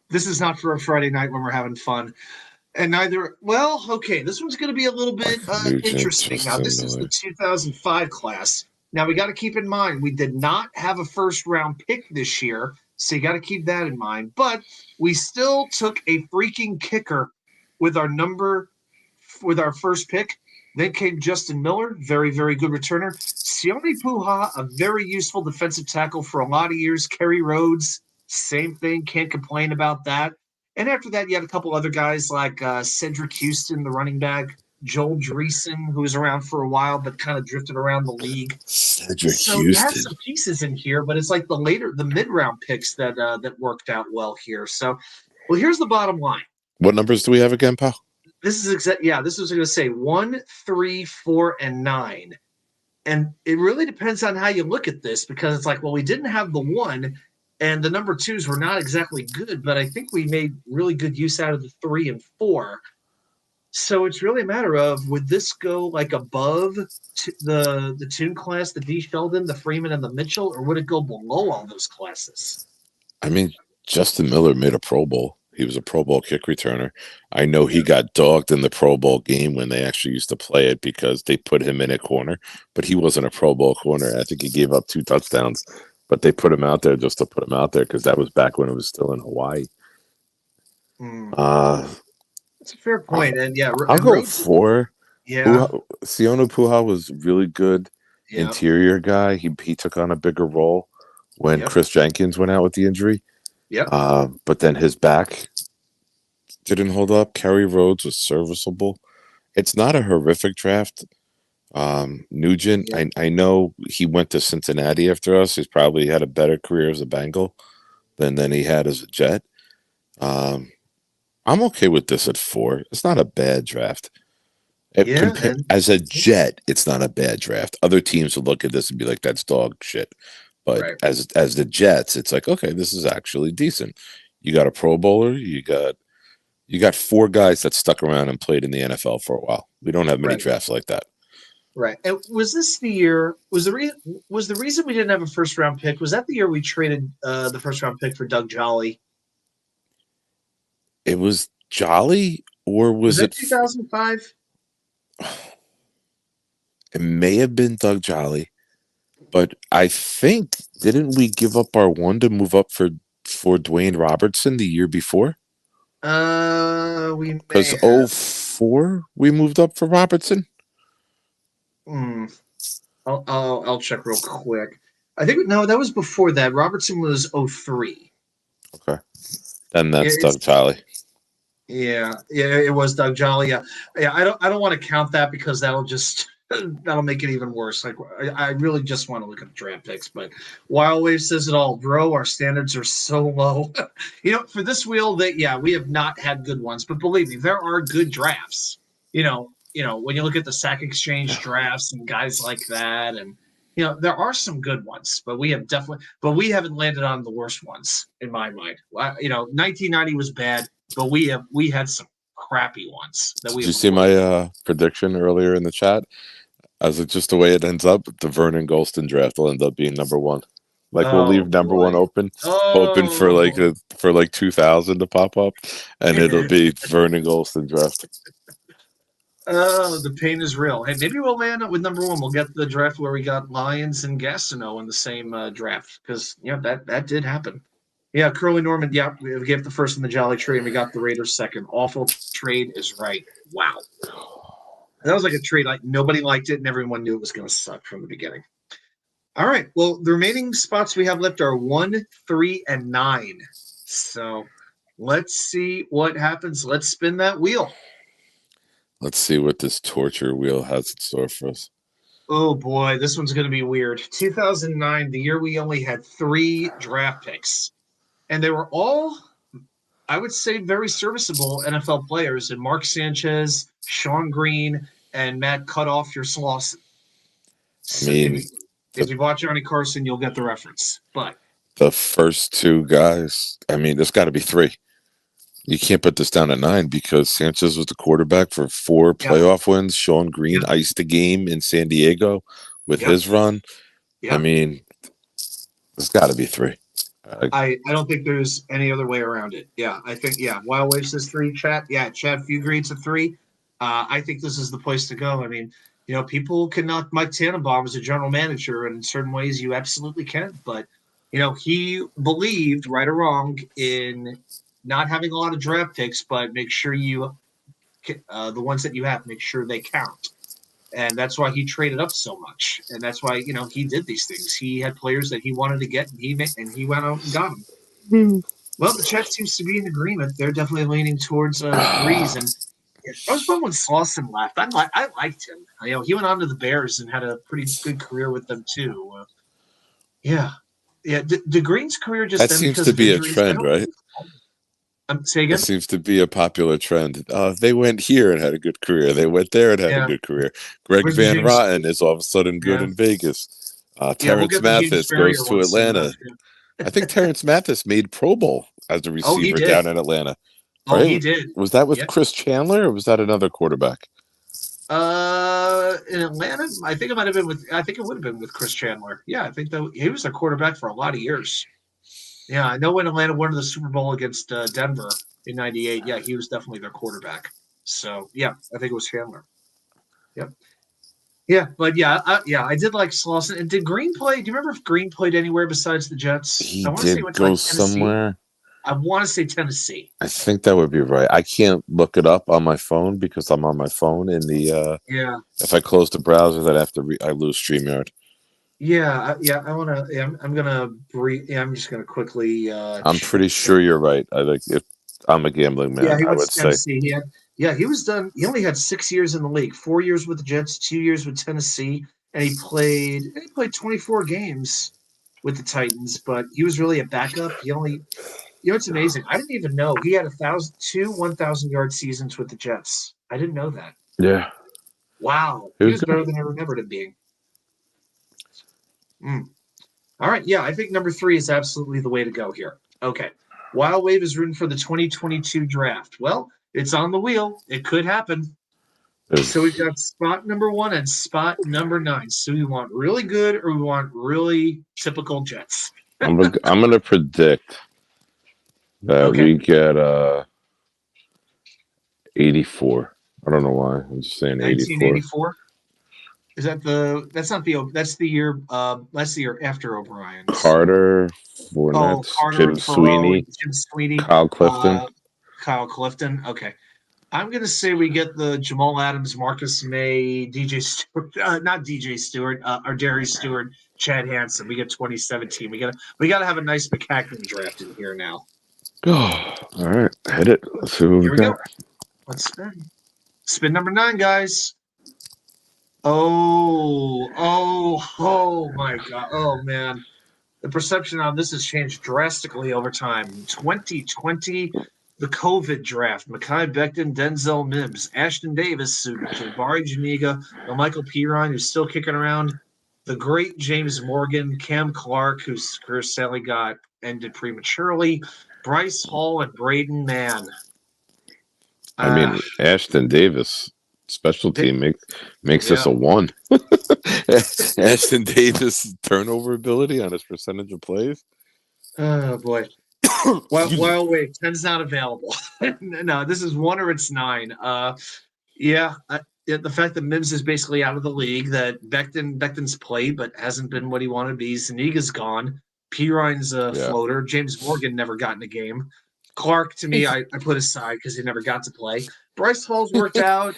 This is not for a Friday night when we're having fun. And neither, well, okay, this one's going to be a little bit Mike Nugent, interesting. Now, Justin this is the Miller. 2005 class. Now, we got to keep in mind, we did not have a first round pick this year. So you got to keep that in mind. But we still took a freaking kicker with our first pick. Then came Justin Miller, very, very good returner. Sione Puha, a very useful defensive tackle for a lot of years. Kerry Rhodes, same thing. Can't complain about that. And after that, you had a couple other guys like Cedric Houston, the running back, Joel Dreesen, who was around for a while but kind of drifted around the league. Cedric So you have Houston. some pieces in here, but it's like the mid-round picks that worked out well here. So, well, here's the bottom line. What numbers do we have again, pal? This is this was going to say 1, 3, 4, and 9. And it really depends on how you look at this, because it's like, well, we didn't have the 1, and the number 2s were not exactly good, but I think we made really good use out of the 3 and 4. So it's really a matter of, would this go like above the Toon class, the D Sheldon, the Freeman, and the Mitchell, or would it go below all those classes? I mean, Justin Miller made a Pro Bowl. He was a Pro Bowl kick returner. I know he got dogged in the Pro Bowl game when they actually used to play it because they put him in a corner, but he wasn't a Pro Bowl corner. I think he gave up 2 touchdowns, but they put him out there just to put him out there because that was back when it was still in Hawaii. That's a fair point. And yeah, I'll go Rhodes, 4. yeah. Sione Puha was really good interior guy. He took on a bigger role when Chris Jenkins went out with the injury. But then his back didn't hold up. Kerry Rhodes was serviceable. It's not a horrific draft. Nugent, I know he went to Cincinnati after us. He's probably had a better career as a Bengal than he had as a Jet. I'm okay with this at 4. It's not a bad draft. As a Jet, it's not a bad draft. Other teams would look at this and be like, that's dog shit. But as the Jets, it's like, okay, this is actually decent. You got a Pro Bowler. You got 4 guys that stuck around and played in the NFL for a while. We don't have many drafts like that. Right. And was this the year? Was the reason we didn't have a first round pick? Was that the year we traded the first round pick for Doug Jolly? It was Jolly, or was it 2005? It may have been Doug Jolly, but I think, didn't we give up our 1 to move up for Dwayne Robertson the year before? We because 04 we moved up for Robertson. I'll check real quick. I think that was before that. Robertson was 03. Okay, then that's Doug Jolly. Yeah, it was Doug Jolly. Yeah. I don't want to count that because that'll make it even worse. Like, I really just want to look at the draft picks. But Wild Wave says it all, bro. Our standards are so low. For this wheel, we have not had good ones. But believe me, there are good drafts. When you look at the Sack Exchange drafts and guys like that, and there are some good ones. But we haven't landed on the worst ones in my mind. 1990 was bad, but we had some crappy ones. Did you see my prediction earlier in the chat? As it's just the way it ends up, the Vernon Golston draft will end up being number 1. Like, we'll leave number 1 open, hoping for like 2000 to pop up, and it'll be Vernon Golston draft. The pain is real. Hey, maybe we'll land up with number 1. We'll get the draft where we got Lions and Gastineau in the same draft, because that did happen. Yeah, Curly Norman. Yeah, we gave the first in the Jolly trade, and we got the Raiders second. Awful trade is right. Wow. That was like a trade like nobody liked it, and everyone knew it was going to suck from the beginning. All right. Well, the remaining spots we have left are 1, 3, and 9. So let's see what happens. Let's spin that wheel. Let's see what this torture wheel has in store for us. Oh, boy. This one's going to be weird. 2009, the year we only had 3 draft picks. And they were all, I would say, very serviceable NFL players. And Mark Sanchez, Sean Green, and Matt Cutoff your Slauson. So if you watch Johnny Carson, you'll get the reference. But the first 2 guys, there's got to be 3. You can't put this down at 9 because Sanchez was the quarterback for 4 playoff wins. Sean Green iced the game in San Diego with his run. There's got to be 3. I don't think there's any other way around it. Yeah, I think, Wild Wave says 3, chat. Yeah, Chad Fugreed's a 3. I think this is the place to go. People can knock Mike Tannenbaum as a general manager, and in certain ways you absolutely can. But, he believed, right or wrong, in not having a lot of draft picks, but make sure the ones that you have, make sure they count. And that's why he traded up so much. And that's why, he did these things. He had players that he wanted to get, and he went out and got them. Well, the chat seems to be in agreement. They're definitely leaning towards Breeze. And I was fun when Slauson left. I liked him. He went on to the Bears and had a pretty good career with them too. Yeah. Did Green's career just That end seems because to of be a injuries? trend, right? Say That again? seems to be a popular trend. They went here and had a good career. They went there and had a Yeah. good career. Greg Where's the Van James? Rotten is all of a sudden good Yeah. in Vegas. We'll Terrence get the James Mathis goes Farrier to one soon enough. Atlanta. I think Terrence Mathis made Pro Bowl as a Oh, he receiver did. down in Atlanta. Oh, Right? he did. Was that with Yeah. Chris Chandler or was that another quarterback? In Atlanta, I think it might have been with. I think it would have been with Chris Chandler. Yeah, I think that he was a quarterback for a lot of years. Yeah, I know when Atlanta won the Super Bowl against Denver in '98. Yeah, he was definitely their quarterback. So yeah, I think it was Chandler. Yep. Yeah, but I did like Slauson. And did Green play? Do you remember if Green played anywhere besides the Jets? He I want to say he did went to go like Tennessee. somewhere. I want to say Tennessee. I think that would be right. I can't look it up on my phone because I'm on my phone in the Yeah. if I close the browser, then I lose StreamYard. Yeah, I want to. Yeah, I'm gonna brief. Yeah, I'm just gonna quickly I'm check pretty sure you're right. If I'm a gambling Yeah, man, he I went would to say Tennessee. He was done. He only had 6 years in the league, 4 years with the Jets, 2 years with Tennessee, and he played 24 games with the Titans, but he was really a backup. It's amazing. I didn't even know he had 1,000-yard seasons with the Jets. I didn't know that. yeah, Wow, he he was was better good. than I remembered him being. All right, yeah, I think number 3 is absolutely the way to go here. Okay. Wild Wave is rooting for the 2022 draft. Well, it's on the wheel. It could happen. So we've got spot number 1 and spot number 9. So we want really good or we want really typical Jets. I'm gonna predict that we get 84. I don't know why. I'm just saying 84. 1984. Is that's not that's the year after O'Brien's. Carter, Fournette, Carter Jim and Farrow Sweeney, and Jim Sweeney. Kyle Clifton. Kyle Clifton. Okay. I'm going to say we get the Jamal Adams, Marcus May, DJ Stewart, not DJ Stewart, or Darius Stewart, Chad Hansen. We get 2017. We got to have a nice McCackman draft in here now. Oh, all right. Hit it. Let's see what Here we we got. go. Let's spin. Spin number 9, guys. Oh my God. Oh, man. The perception on this has changed drastically over time. 2020, the COVID draft. Mekhi Becton, Denzel Mims, Ashton Davis, Jabari Janiga, Michael Piron, who's still kicking around. The great James Morgan, Cam Clark, whose career sadly got ended prematurely. Bryce Hall and Braden Mann. I mean, Ashton Davis, special team makes this a 1. Ashton Davis turnover ability on his percentage of plays. Oh boy. Well, wait, 10's not available. No, this is 1 or it's 9. The fact that Mims is basically out of the league, that Becton's played but hasn't been what he wanted to be. Zaniga's gone. Piron's a floater. James Morgan never got in a game. Clark, to me, I put aside because he never got to play. Bryce Hall's worked out.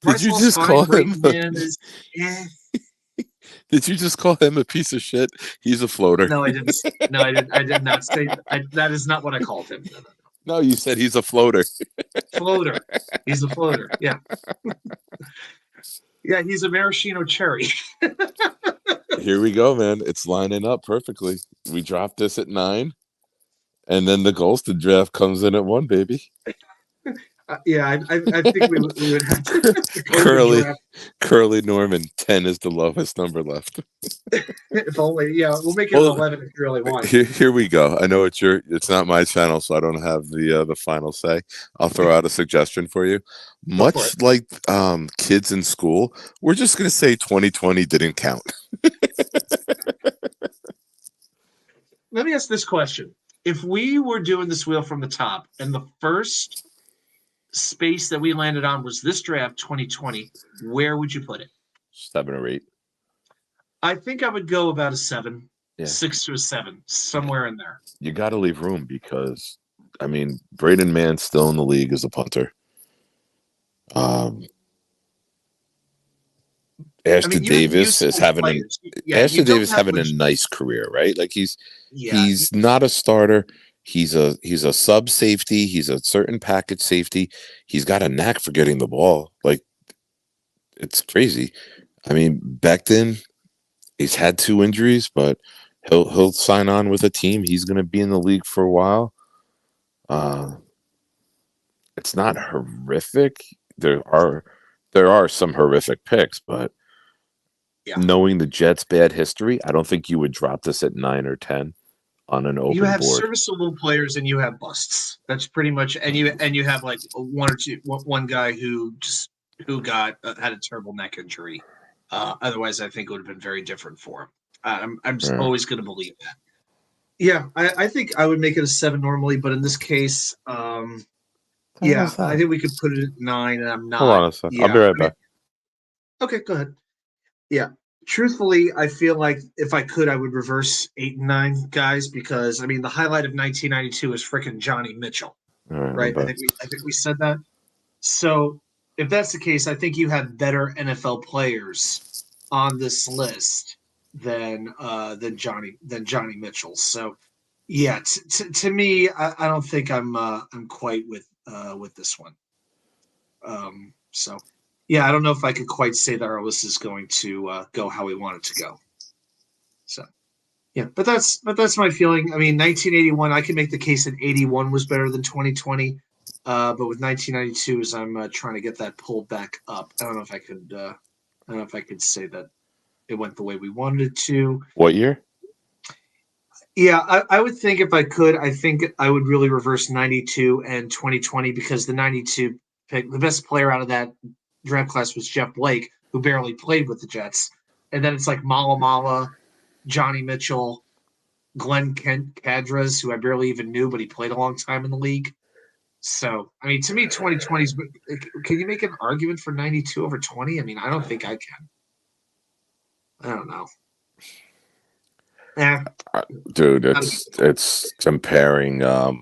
Bryce Hall's just fine. call Braden him? Mann is. Did you just call him a piece of shit? He's a floater. No, I didn't. No, I did not say that is not what I called him. No, you said he's a floater. Floater. He's a floater. Yeah. Yeah, he's a maraschino cherry. Here we go, man. It's lining up perfectly. We dropped this at 9, and then the Golston draft comes in at 1, baby. I think we would have to Curly Norman, 10 is the lowest number left. If only, we'll make it 11 if you really want. Here we go. I know it's not my channel, so I don't have the final say. I'll throw out a suggestion for you. Much like kids in school, we're just gonna say 2020 didn't count. Let me ask this question: if we were doing this wheel from the top, and the first space that we landed on was this draft 2020, where would you put it? 7 or 8. I think I would go about a 7, 6 to a 7, somewhere in there. You got to leave room because, I mean, Braden Mann's still in the league as a punter. I Ashton mean, you have Davis is useful having players. Yeah, you Ashton don't Davis have having a nice career, right? Like yeah, he's not a starter. He's a sub safety. He's a certain package safety. He's got a knack for getting the ball. Like it's crazy. I mean, Becton, he's had 2 injuries, but he'll sign on with a team. He's going to be in the league for a while. Uh, it's not horrific. There are some horrific picks, but yeah. knowing the Jets' bad history, I don't think you would drop this at 9 or 10 on an You open have board. serviceable players and you have busts. That's pretty much, and you have like one guy who got had a terrible neck injury. Otherwise, I think it would have been very different for him. I'm just Yeah. always going to believe that. Yeah, I think I would make it a 7 normally, but in this case, yeah, I think we could put it at 9, and I'm Hold not. on a sec. I'll Yeah, be right I mean, back. okay, go ahead. Yeah. Truthfully, I feel like if I could, I would reverse 8 and 9 guys because I mean the highlight of 1992 is freaking Johnny Mitchell, All right, I'm right? I back. think we said that. So if that's the case, I think you have better NFL players on this list than Johnny Mitchell. So yeah, to me, I don't think I'm quite with this one. So yeah, I don't know if I could quite say that our list is going to go how we want it to go. So yeah, but that's my feeling. I mean, 1981, I can make the case that 81 was better than 2020, but with 1992, as I'm trying to get that pulled back up, I don't know if I could. I don't know if I could say that it went the way we wanted it to. What year? Yeah, I would think if I could, I think I would really reverse 92 and 2020 because the 92 pick, the best player out of that draft class was Jeff Blake, who barely played with the Jets. And then it's like Malamala, Johnny Mitchell, Glenn Cadres, who I barely even knew, but he played a long time in the league. So, I mean, to me, 2020 is. Can you make an argument for 92 over 20? I mean, I don't think I can. I don't know. Yeah, Dude, it's comparing a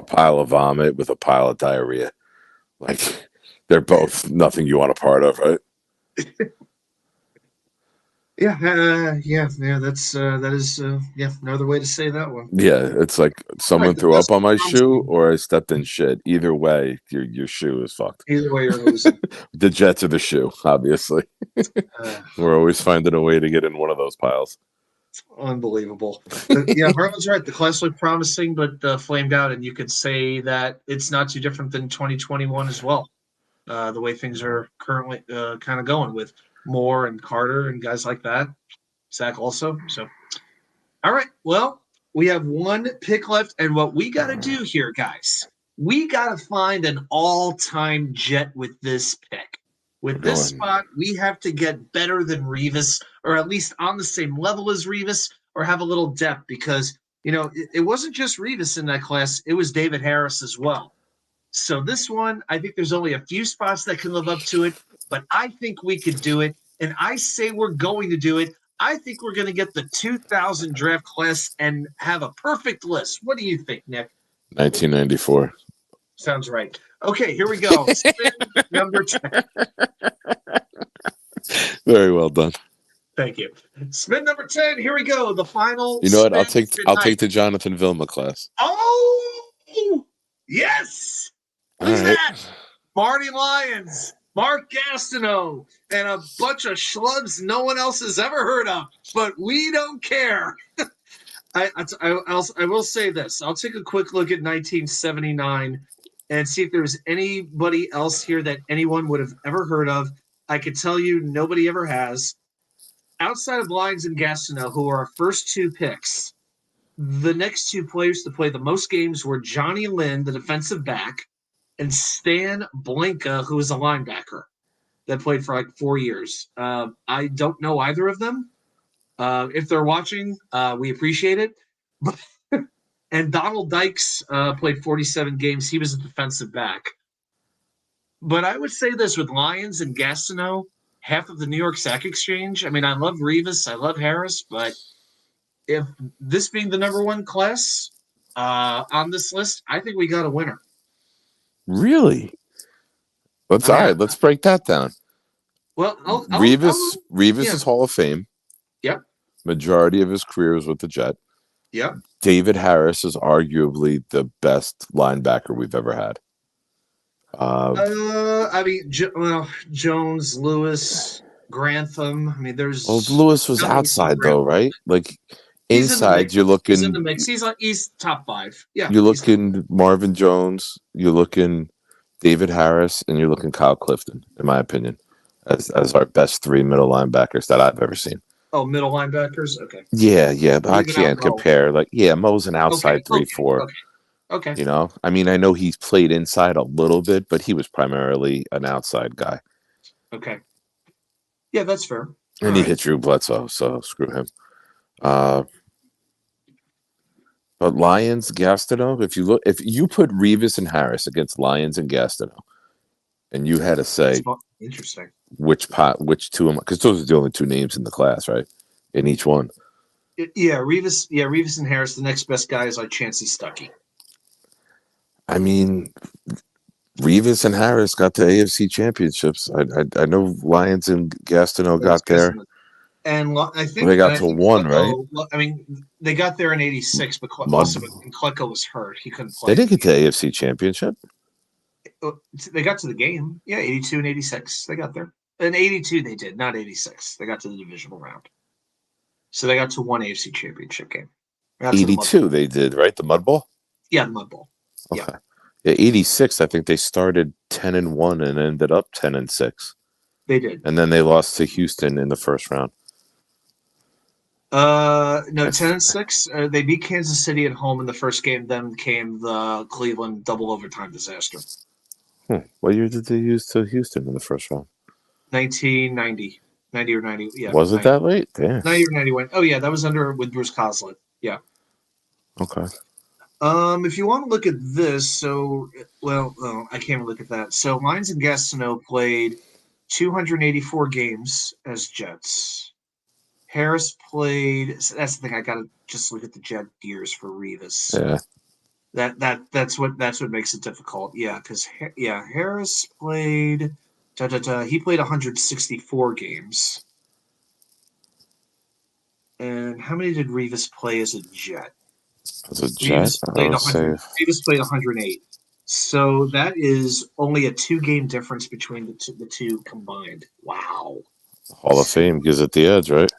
pile of vomit with a pile of diarrhea. Like they're both nothing you want a part of, right? Yeah, that is another way to say that one. Yeah, it's like All right, someone the threw up best on my shoe promising. or I stepped in shit. Either way, your shoe is fucked. Either way, you're losing. The Jets are the shoe, obviously. Uh, We're always finding a way to get in one of those piles. Unbelievable. Yeah, Harlan's right. The class looked promising, but flamed out, and you could say that it's not too different than 2021 as well. The way things are currently kind of going with Moore and Carter and guys like that. Zach also. So, all right. Well, we have one pick left, and what we got to do here, guys, we got to find an all-time Jet with this pick. With this spot, we have to get better than Revis, or at least on the same level as Revis, or have a little depth because it wasn't just Revis in that class; it was David Harris as well. So this one, I think there's only a few spots that can live up to it, but I think we could do it, and I say we're going to do it. I think we're going to get the 2000 draft class and have a perfect list. What do you think, Nick? 1994. Sounds right. Okay, here we go. Spin number 10. Very well done. Thank you. Spin number 10. Here we go. The final. You know what? Spin I'll night. take the Jonathan Vilma class. Oh, yes. Who's All right. that? Marty Lyons, Mark Gastineau, and a bunch of schlubs no one else has ever heard of, but we don't care. I will say this. I'll take a quick look at 1979 and see if there's anybody else here that anyone would have ever heard of. I could tell you nobody ever has. Outside of Lyons and Gastineau, who are our first two picks, the next two players to play the most games were Johnny Lynn, the defensive back, and Stan Blanca, who was a linebacker that played for like 4 years. I don't know either of them. If they're watching, we appreciate it. And Donald Dykes played 47 games. He was a defensive back. But I would say this with Lyons and Gastineau, half of the New York Sack Exchange. I mean, I love Revis, I love Harris, but if this being the number one class on this list, I think we got a winner. Really? All right. Let's break that down. Well, Revis yeah. is Hall of Fame. Yep. Majority of his career was with the Jet. Yep. David Harris is arguably the best linebacker we've ever had. I mean, Jones, Lewis, Grantham. I mean, Well, there's Lewis was outside though, right? Like he's in the inside, mix. you're He's in the looking. mix. He's top 5. Yeah. You're looking Marvin Jones. You're looking David Harris, and you're looking Kyle Clifton, in my opinion, as our best 3 middle linebackers that I've ever seen. Oh, middle linebackers. Okay. Yeah, but I Leaving out can't Mo. compare. Like, yeah, Mo's an outside 3-4. Okay. You know, I mean, I know he's played inside a little bit, but he was primarily an outside guy. Okay. Yeah, that's fair. And he hit Drew Bledsoe, so screw him. But Lions, Gastineau, if you put Revis and Harris against Lions and Gastineau, and you had to say interesting which two of them, because those are the only 2 names in the class, right? In each one. Yeah, Revis and Harris. The next best guy is like Chancey Stuckey. I mean, Revis and Harris got the AFC championships. I know Lions and Gastineau got there. And I think they got to 1, right? I mean, they got there in '86, but also Klecko was hurt; he couldn't play. They didn't get the AFC championship. They got to the game, yeah, '82 and '86. They got there. In '82, they did, not '86. They got to the divisional round, so they got to 1 AFC championship game. '82, they did, right? The Mud Bowl. Yeah, the Mud Bowl. Okay. Yeah, '86. I think they started 10-1 and ended up 10-6. They did, and then they lost to Houston in the first round. No, 10-6. They beat Kansas City at home in the first game. Then came the Cleveland double overtime disaster. What year did they use to Houston in the first round? 1990, 90 or 90. Yeah, was it 90. That late? Damn. 90 or 91. Oh yeah, that was with Bruce Coslett. Yeah. Okay. If you want to look at this, I can't look at that. So Lions and Gastineau played 284 games as Jets. Harris played. So that's the thing. I gotta just look at the Jet years for Revis. Yeah. That's what makes it difficult. Yeah, because Harris played. He played 164 games. And how many did Revis play as a Jet? As a Jet, Revis played 108. So that is only a 2-game difference between the two combined. Wow. Hall of Fame gives it the edge, right?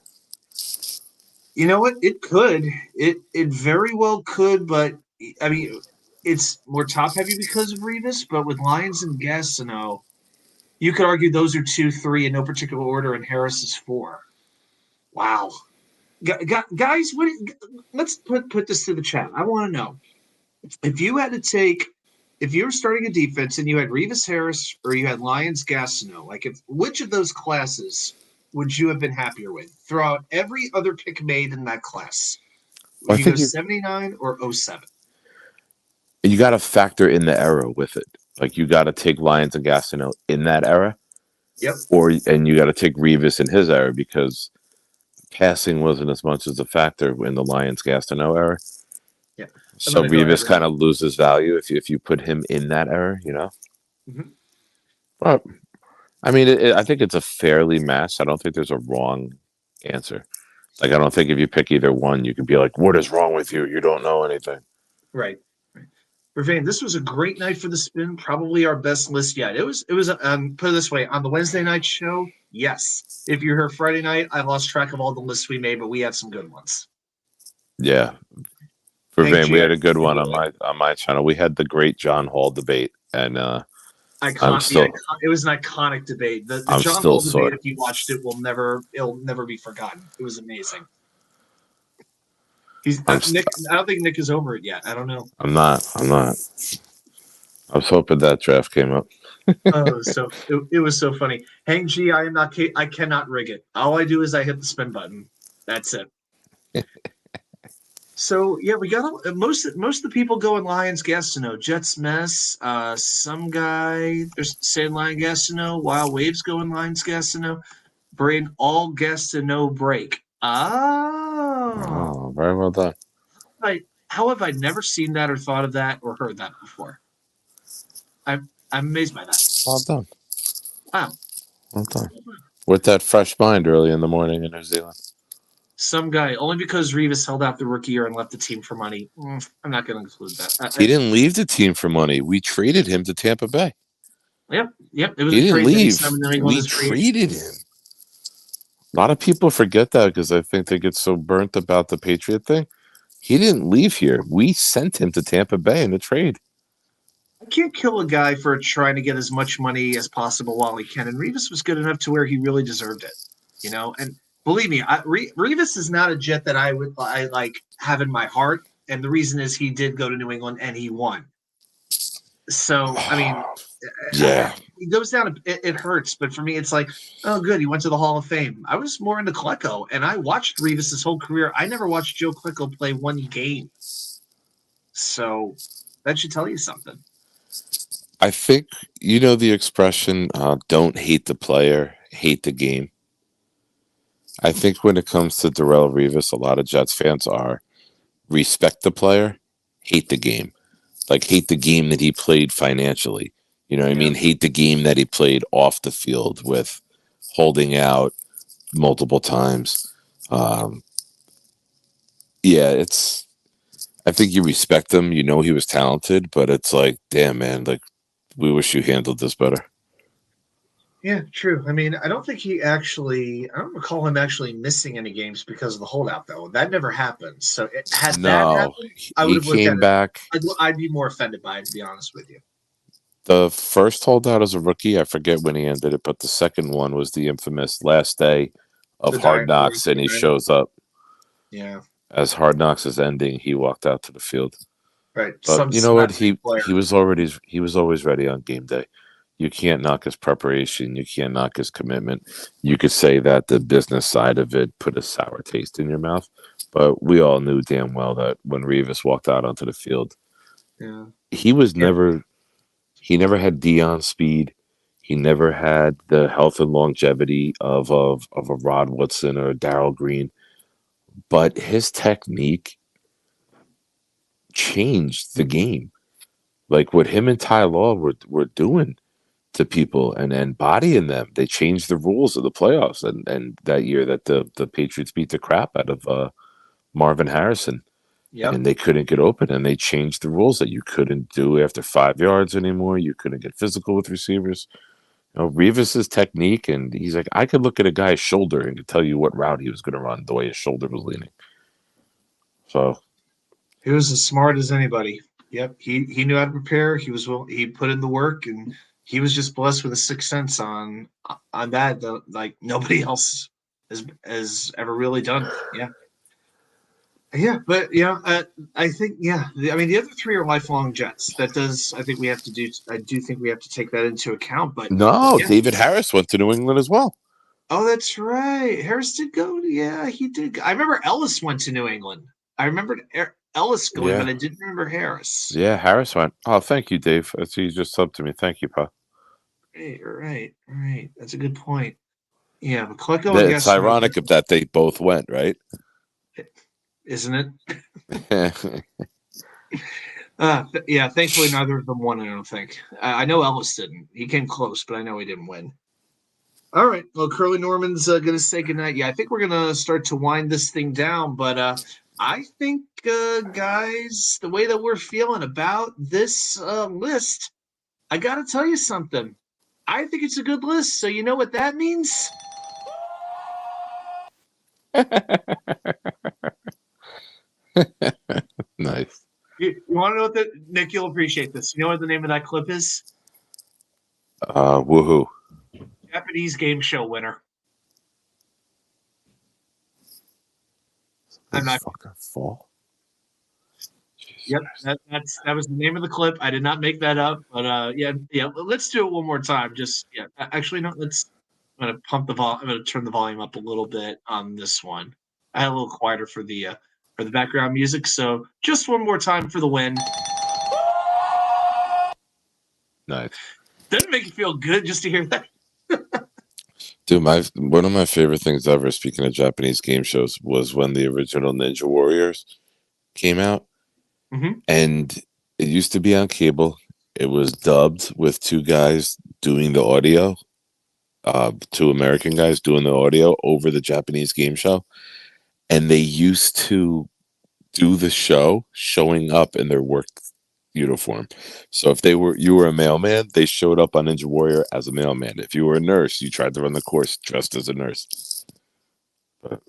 You know what? It could. It very well could, but I mean, it's more top heavy because of Revis. But with Lions and Gastineau, you could argue those are 2, 3 in no particular order, and Harris is 4. Wow, guys, let's put this to the chat. I want to know if you were starting a defense and you had Revis Harris or you had Lions Gastineau, which of those classes would you have been happier with? Throw out every other pick made in that class. Would you go 79 or 07? You got to factor in the era with it. Like, you got to take Lions and Gastineau in that era. Yep. And you got to take Revis in his era because passing wasn't as much as a factor in the Lions Gastineau era. Yeah. So Revis kind of loses value if you put him in that era, you know? Mm-hmm. But I mean, I think it's a fairly matched. I don't think there's a wrong answer. Like, I don't think if you pick either one, you could be like, what is wrong with you? You don't know anything. Right. Vervain, this was a great night for the spin. Probably our best list yet. It was. Put it this way: on the Wednesday night show, yes. If you're here Friday night, I lost track of all the lists we made, but we had some good ones. Yeah, Vervain, we had a good one on my channel. We had the great John Hall debate, and it was an iconic debate. The John Hall debate, if you watched it, it'll never be forgotten. It was amazing. Nick. I don't think Nick is over it yet. I don't know. I'm not. I was hoping that draft came up. So it was so funny. Hang G, I cannot rig it. All I do is I hit the spin button. That's it. So yeah, we got most of the people going Lions Gastineau, Jets mess. Some guy there's saying Lions Gastineau. Wild Waves going Lions Gastineau. Brain all Gastineau break. Oh, very well done. How have I never seen that or thought of that or heard that before? I'm amazed by that. Well done. Wow. Well done. with that fresh mind early in the morning in New Zealand. Some guy, only because Revis held out the rookie year and left the team for money. I'm not going to include that. He didn't leave the team for money. We traded him to Tampa Bay. Yep. It was He a didn't trade that he leave. signed with New England We as free agent. traded him. A lot of people forget that because I think they get so burnt about the Patriot thing. He didn't leave here. We sent him to Tampa Bay in a trade. I can't kill a guy for trying to get as much money as possible while he can. And Revis was good enough to where he really deserved it, And believe me, Revis is not a Jet that I like have in my heart. And the reason is he did go to New England and he won. So I mean, yeah, he goes down. It hurts, but for me, it's like, oh, good, he went to the Hall of Fame. I was more into Klecko, and I watched Revis' whole career. I never watched Joe Klecko play one game, so that should tell you something. I think you know the expression "don't hate the player, hate the game." I think when it comes to Darrell Revis, a lot of Jets fans are respect the player, hate the game. Like hate the game that he played financially. You know what I mean? Hate the game that he played off the field with holding out multiple times. It's. I think you respect him. You know he was talented, but it's like, damn, man, like we wish you handled this better. Yeah, true. I mean, I don't don't recall him actually missing any games because of the holdout, though. That never happened. So had that happened, I would he have looked at came it. back. I'd be more offended by it, to be honest with you. The first holdout as a rookie, I forget when he ended it, but the second one was the infamous last day of Hard Knocks, and he shows up. Yeah. As Hard Knocks is ending, he walked out to the field. Right. But you know what? He was always ready on game day. You can't knock his preparation. You can't knock his commitment. You could say that the business side of it put a sour taste in your mouth, but we all knew damn well that when Revis walked out onto the field, he was never. He never had Dion speed. He never had the health and longevity of a Rod Woodson or Darrell Green. But his technique changed the game. Like what him and Ty Law were doing to people and bodying them. They changed the rules of the playoffs. And that year that the Patriots beat the crap out of Marvin Harrison. Yep. And they couldn't get open, and they changed the rules that you couldn't do after 5 yards anymore. You couldn't get physical with receivers. You know, Revis's technique, and he's like, I could look at a guy's shoulder and could tell you what route he was going to run the way his shoulder was leaning. So he was as smart as anybody. Yep, he knew how to prepare. He put in the work, and he was just blessed with a sixth sense on that. Like nobody else has ever really done. Yeah. Yeah, but I think I mean the other three are lifelong Jets. I think we have to do. I do think we have to take that into account. But no, David Harris went to New England as well. Oh, that's right. Harris did go. Yeah, he did. I remember Ellis went to New England. I remembered Ellis going, but I didn't remember Harris. Yeah, Harris went. Oh, thank you, Dave. You just subbed to me. Thank you, Pa. Right. That's a good point. Yeah, but Klecko. It's ironic that they both went, right? Isn't it? Yeah, thankfully neither of them won, I don't think. I know Ellis didn't. He came close, but I know he didn't win. All right. Well, Curly Norman's going to say goodnight. Yeah, I think we're going to start to wind this thing down, but I think, guys, the way that we're feeling about this list, I got to tell you something. I think it's a good list, so you know what that means? Nice. You want to know what Nick, you'll appreciate this. You know what the name of that clip is? Woohoo. Japanese game show winner. I'm not fucking fall. Yep, that was the name of the clip. I did not make that up, but yeah. Let's do it one more time. Actually, no. I'm gonna pump the volume. I'm gonna turn the volume up a little bit on this one. I had a little quieter for the background music. So just one more time for the win. Nice. Doesn't it make you feel good just to hear that? Dude, one of my favorite things ever, speaking of Japanese game shows, was when the original Ninja Warriors came out. Mm-hmm. And it used to be on cable. It was dubbed with two guys doing the audio. two American guys doing the audio over the Japanese game show, and they used to do the show showing up in their work uniform. So if you were a mailman, they showed up on Ninja Warrior as a mailman. If you were a nurse, you tried to run the course dressed as a nurse. But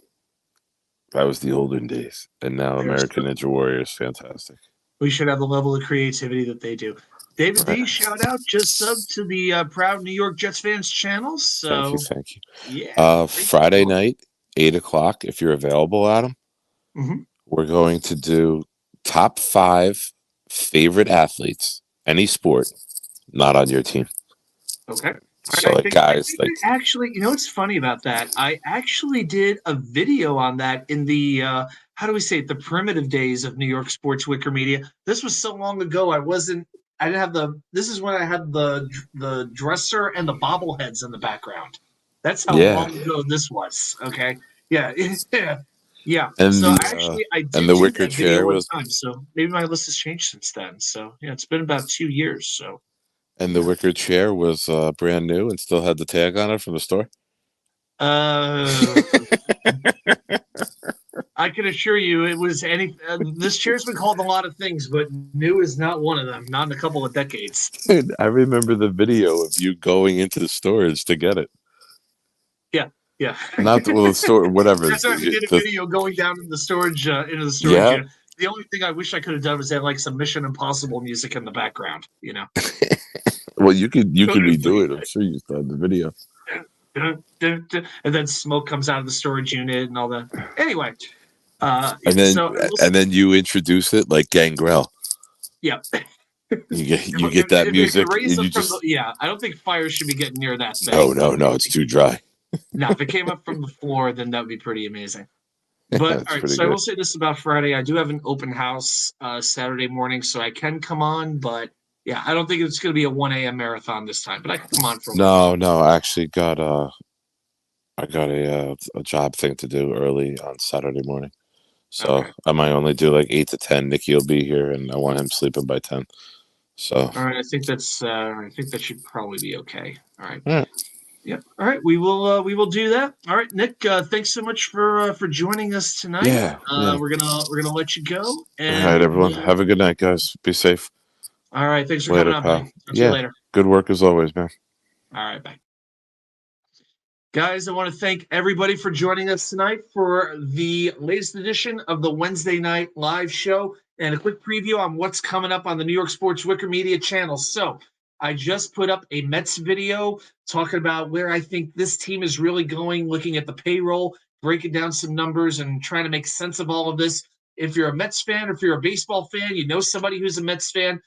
that was the olden days, and now American Ninja Warrior is fantastic. We should have the level of creativity that they do. David D, shout out, just sub to the Proud New York Jets fans channel. So thank you. Yeah. Friday night, 8:00, if you're available, Adam. We're going to do top 5 favorite athletes, any sport, not on your team. Okay. So Actually, you know what's funny about that? I actually did a video on that in the how do we say it, the primitive days of New York sports WickerMedia. This was so long ago. I didn't have this is when I had the dresser and the bobbleheads in the background. That's how long ago this was. Okay. Yeah. Yeah. And so I did the do wicker that video chair one was time. So maybe my list has changed since then. So yeah, it's been about 2 years. So And the wicker chair was brand new and still had the tag on it from the store? I can assure you it was this chair's been called a lot of things, but new is not one of them, not in a couple of decades. Dude, I remember the video of you going into the storage to get it. Yeah. Not the store, whatever. That's why I did a video going down in the storage, into the storage unit. The only thing I wish I could have done was have like some Mission Impossible music in the background, you know. Well, you could redo it. I'm sure you saw the video. And then smoke comes out of the storage unit and all that. Anyway, and then you introduce it like Gangrel. Yeah. You get that music. I don't think fire should be getting near that thing. No, it's too dry. Now, if it came up from the floor, then that would be pretty amazing. But all right, so I will say this about Friday. I do have an open house Saturday morning, so I can come on. But yeah, I don't think it's going to be a 1 a.m. marathon this time. But I can come on for No. I actually got I got a job thing to do early on Saturday morning, so I might only do like 8 to 10. Nicky will be here, and I want him sleeping by 10. So all right, I think that should probably be okay. All right. Yep. All right, we will do that. All right, Nick. Thanks so much for joining us tonight. Yeah. We're gonna let you go. And, all right, everyone. Have a good night, guys. Be safe. All right. Thanks for coming on. Talk to you later. Good work as always, man. All right. Bye. Guys, I want to thank everybody for joining us tonight for the latest edition of the Wednesday night live show and a quick preview on what's coming up on the New York Sports WickerMedia channel. So I just put up a Mets video talking about where I think this team is really going, looking at the payroll, breaking down some numbers, and trying to make sense of all of this. If you're a Mets fan or if you're a baseball fan, you know somebody who's a Mets fan,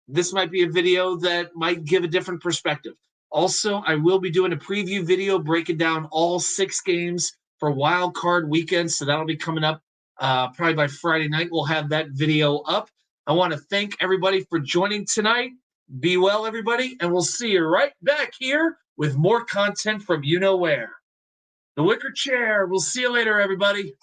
this might be a video that might give a different perspective. Also, I will be doing a preview video breaking down all 6 games for Wild Card Weekend, so that'll be coming up probably by Friday night. We'll have that video up. I want to thank everybody for joining tonight. Be well, everybody, and we'll see you right back here with more content from you know where. The Wicker Chair. We'll see you later, everybody.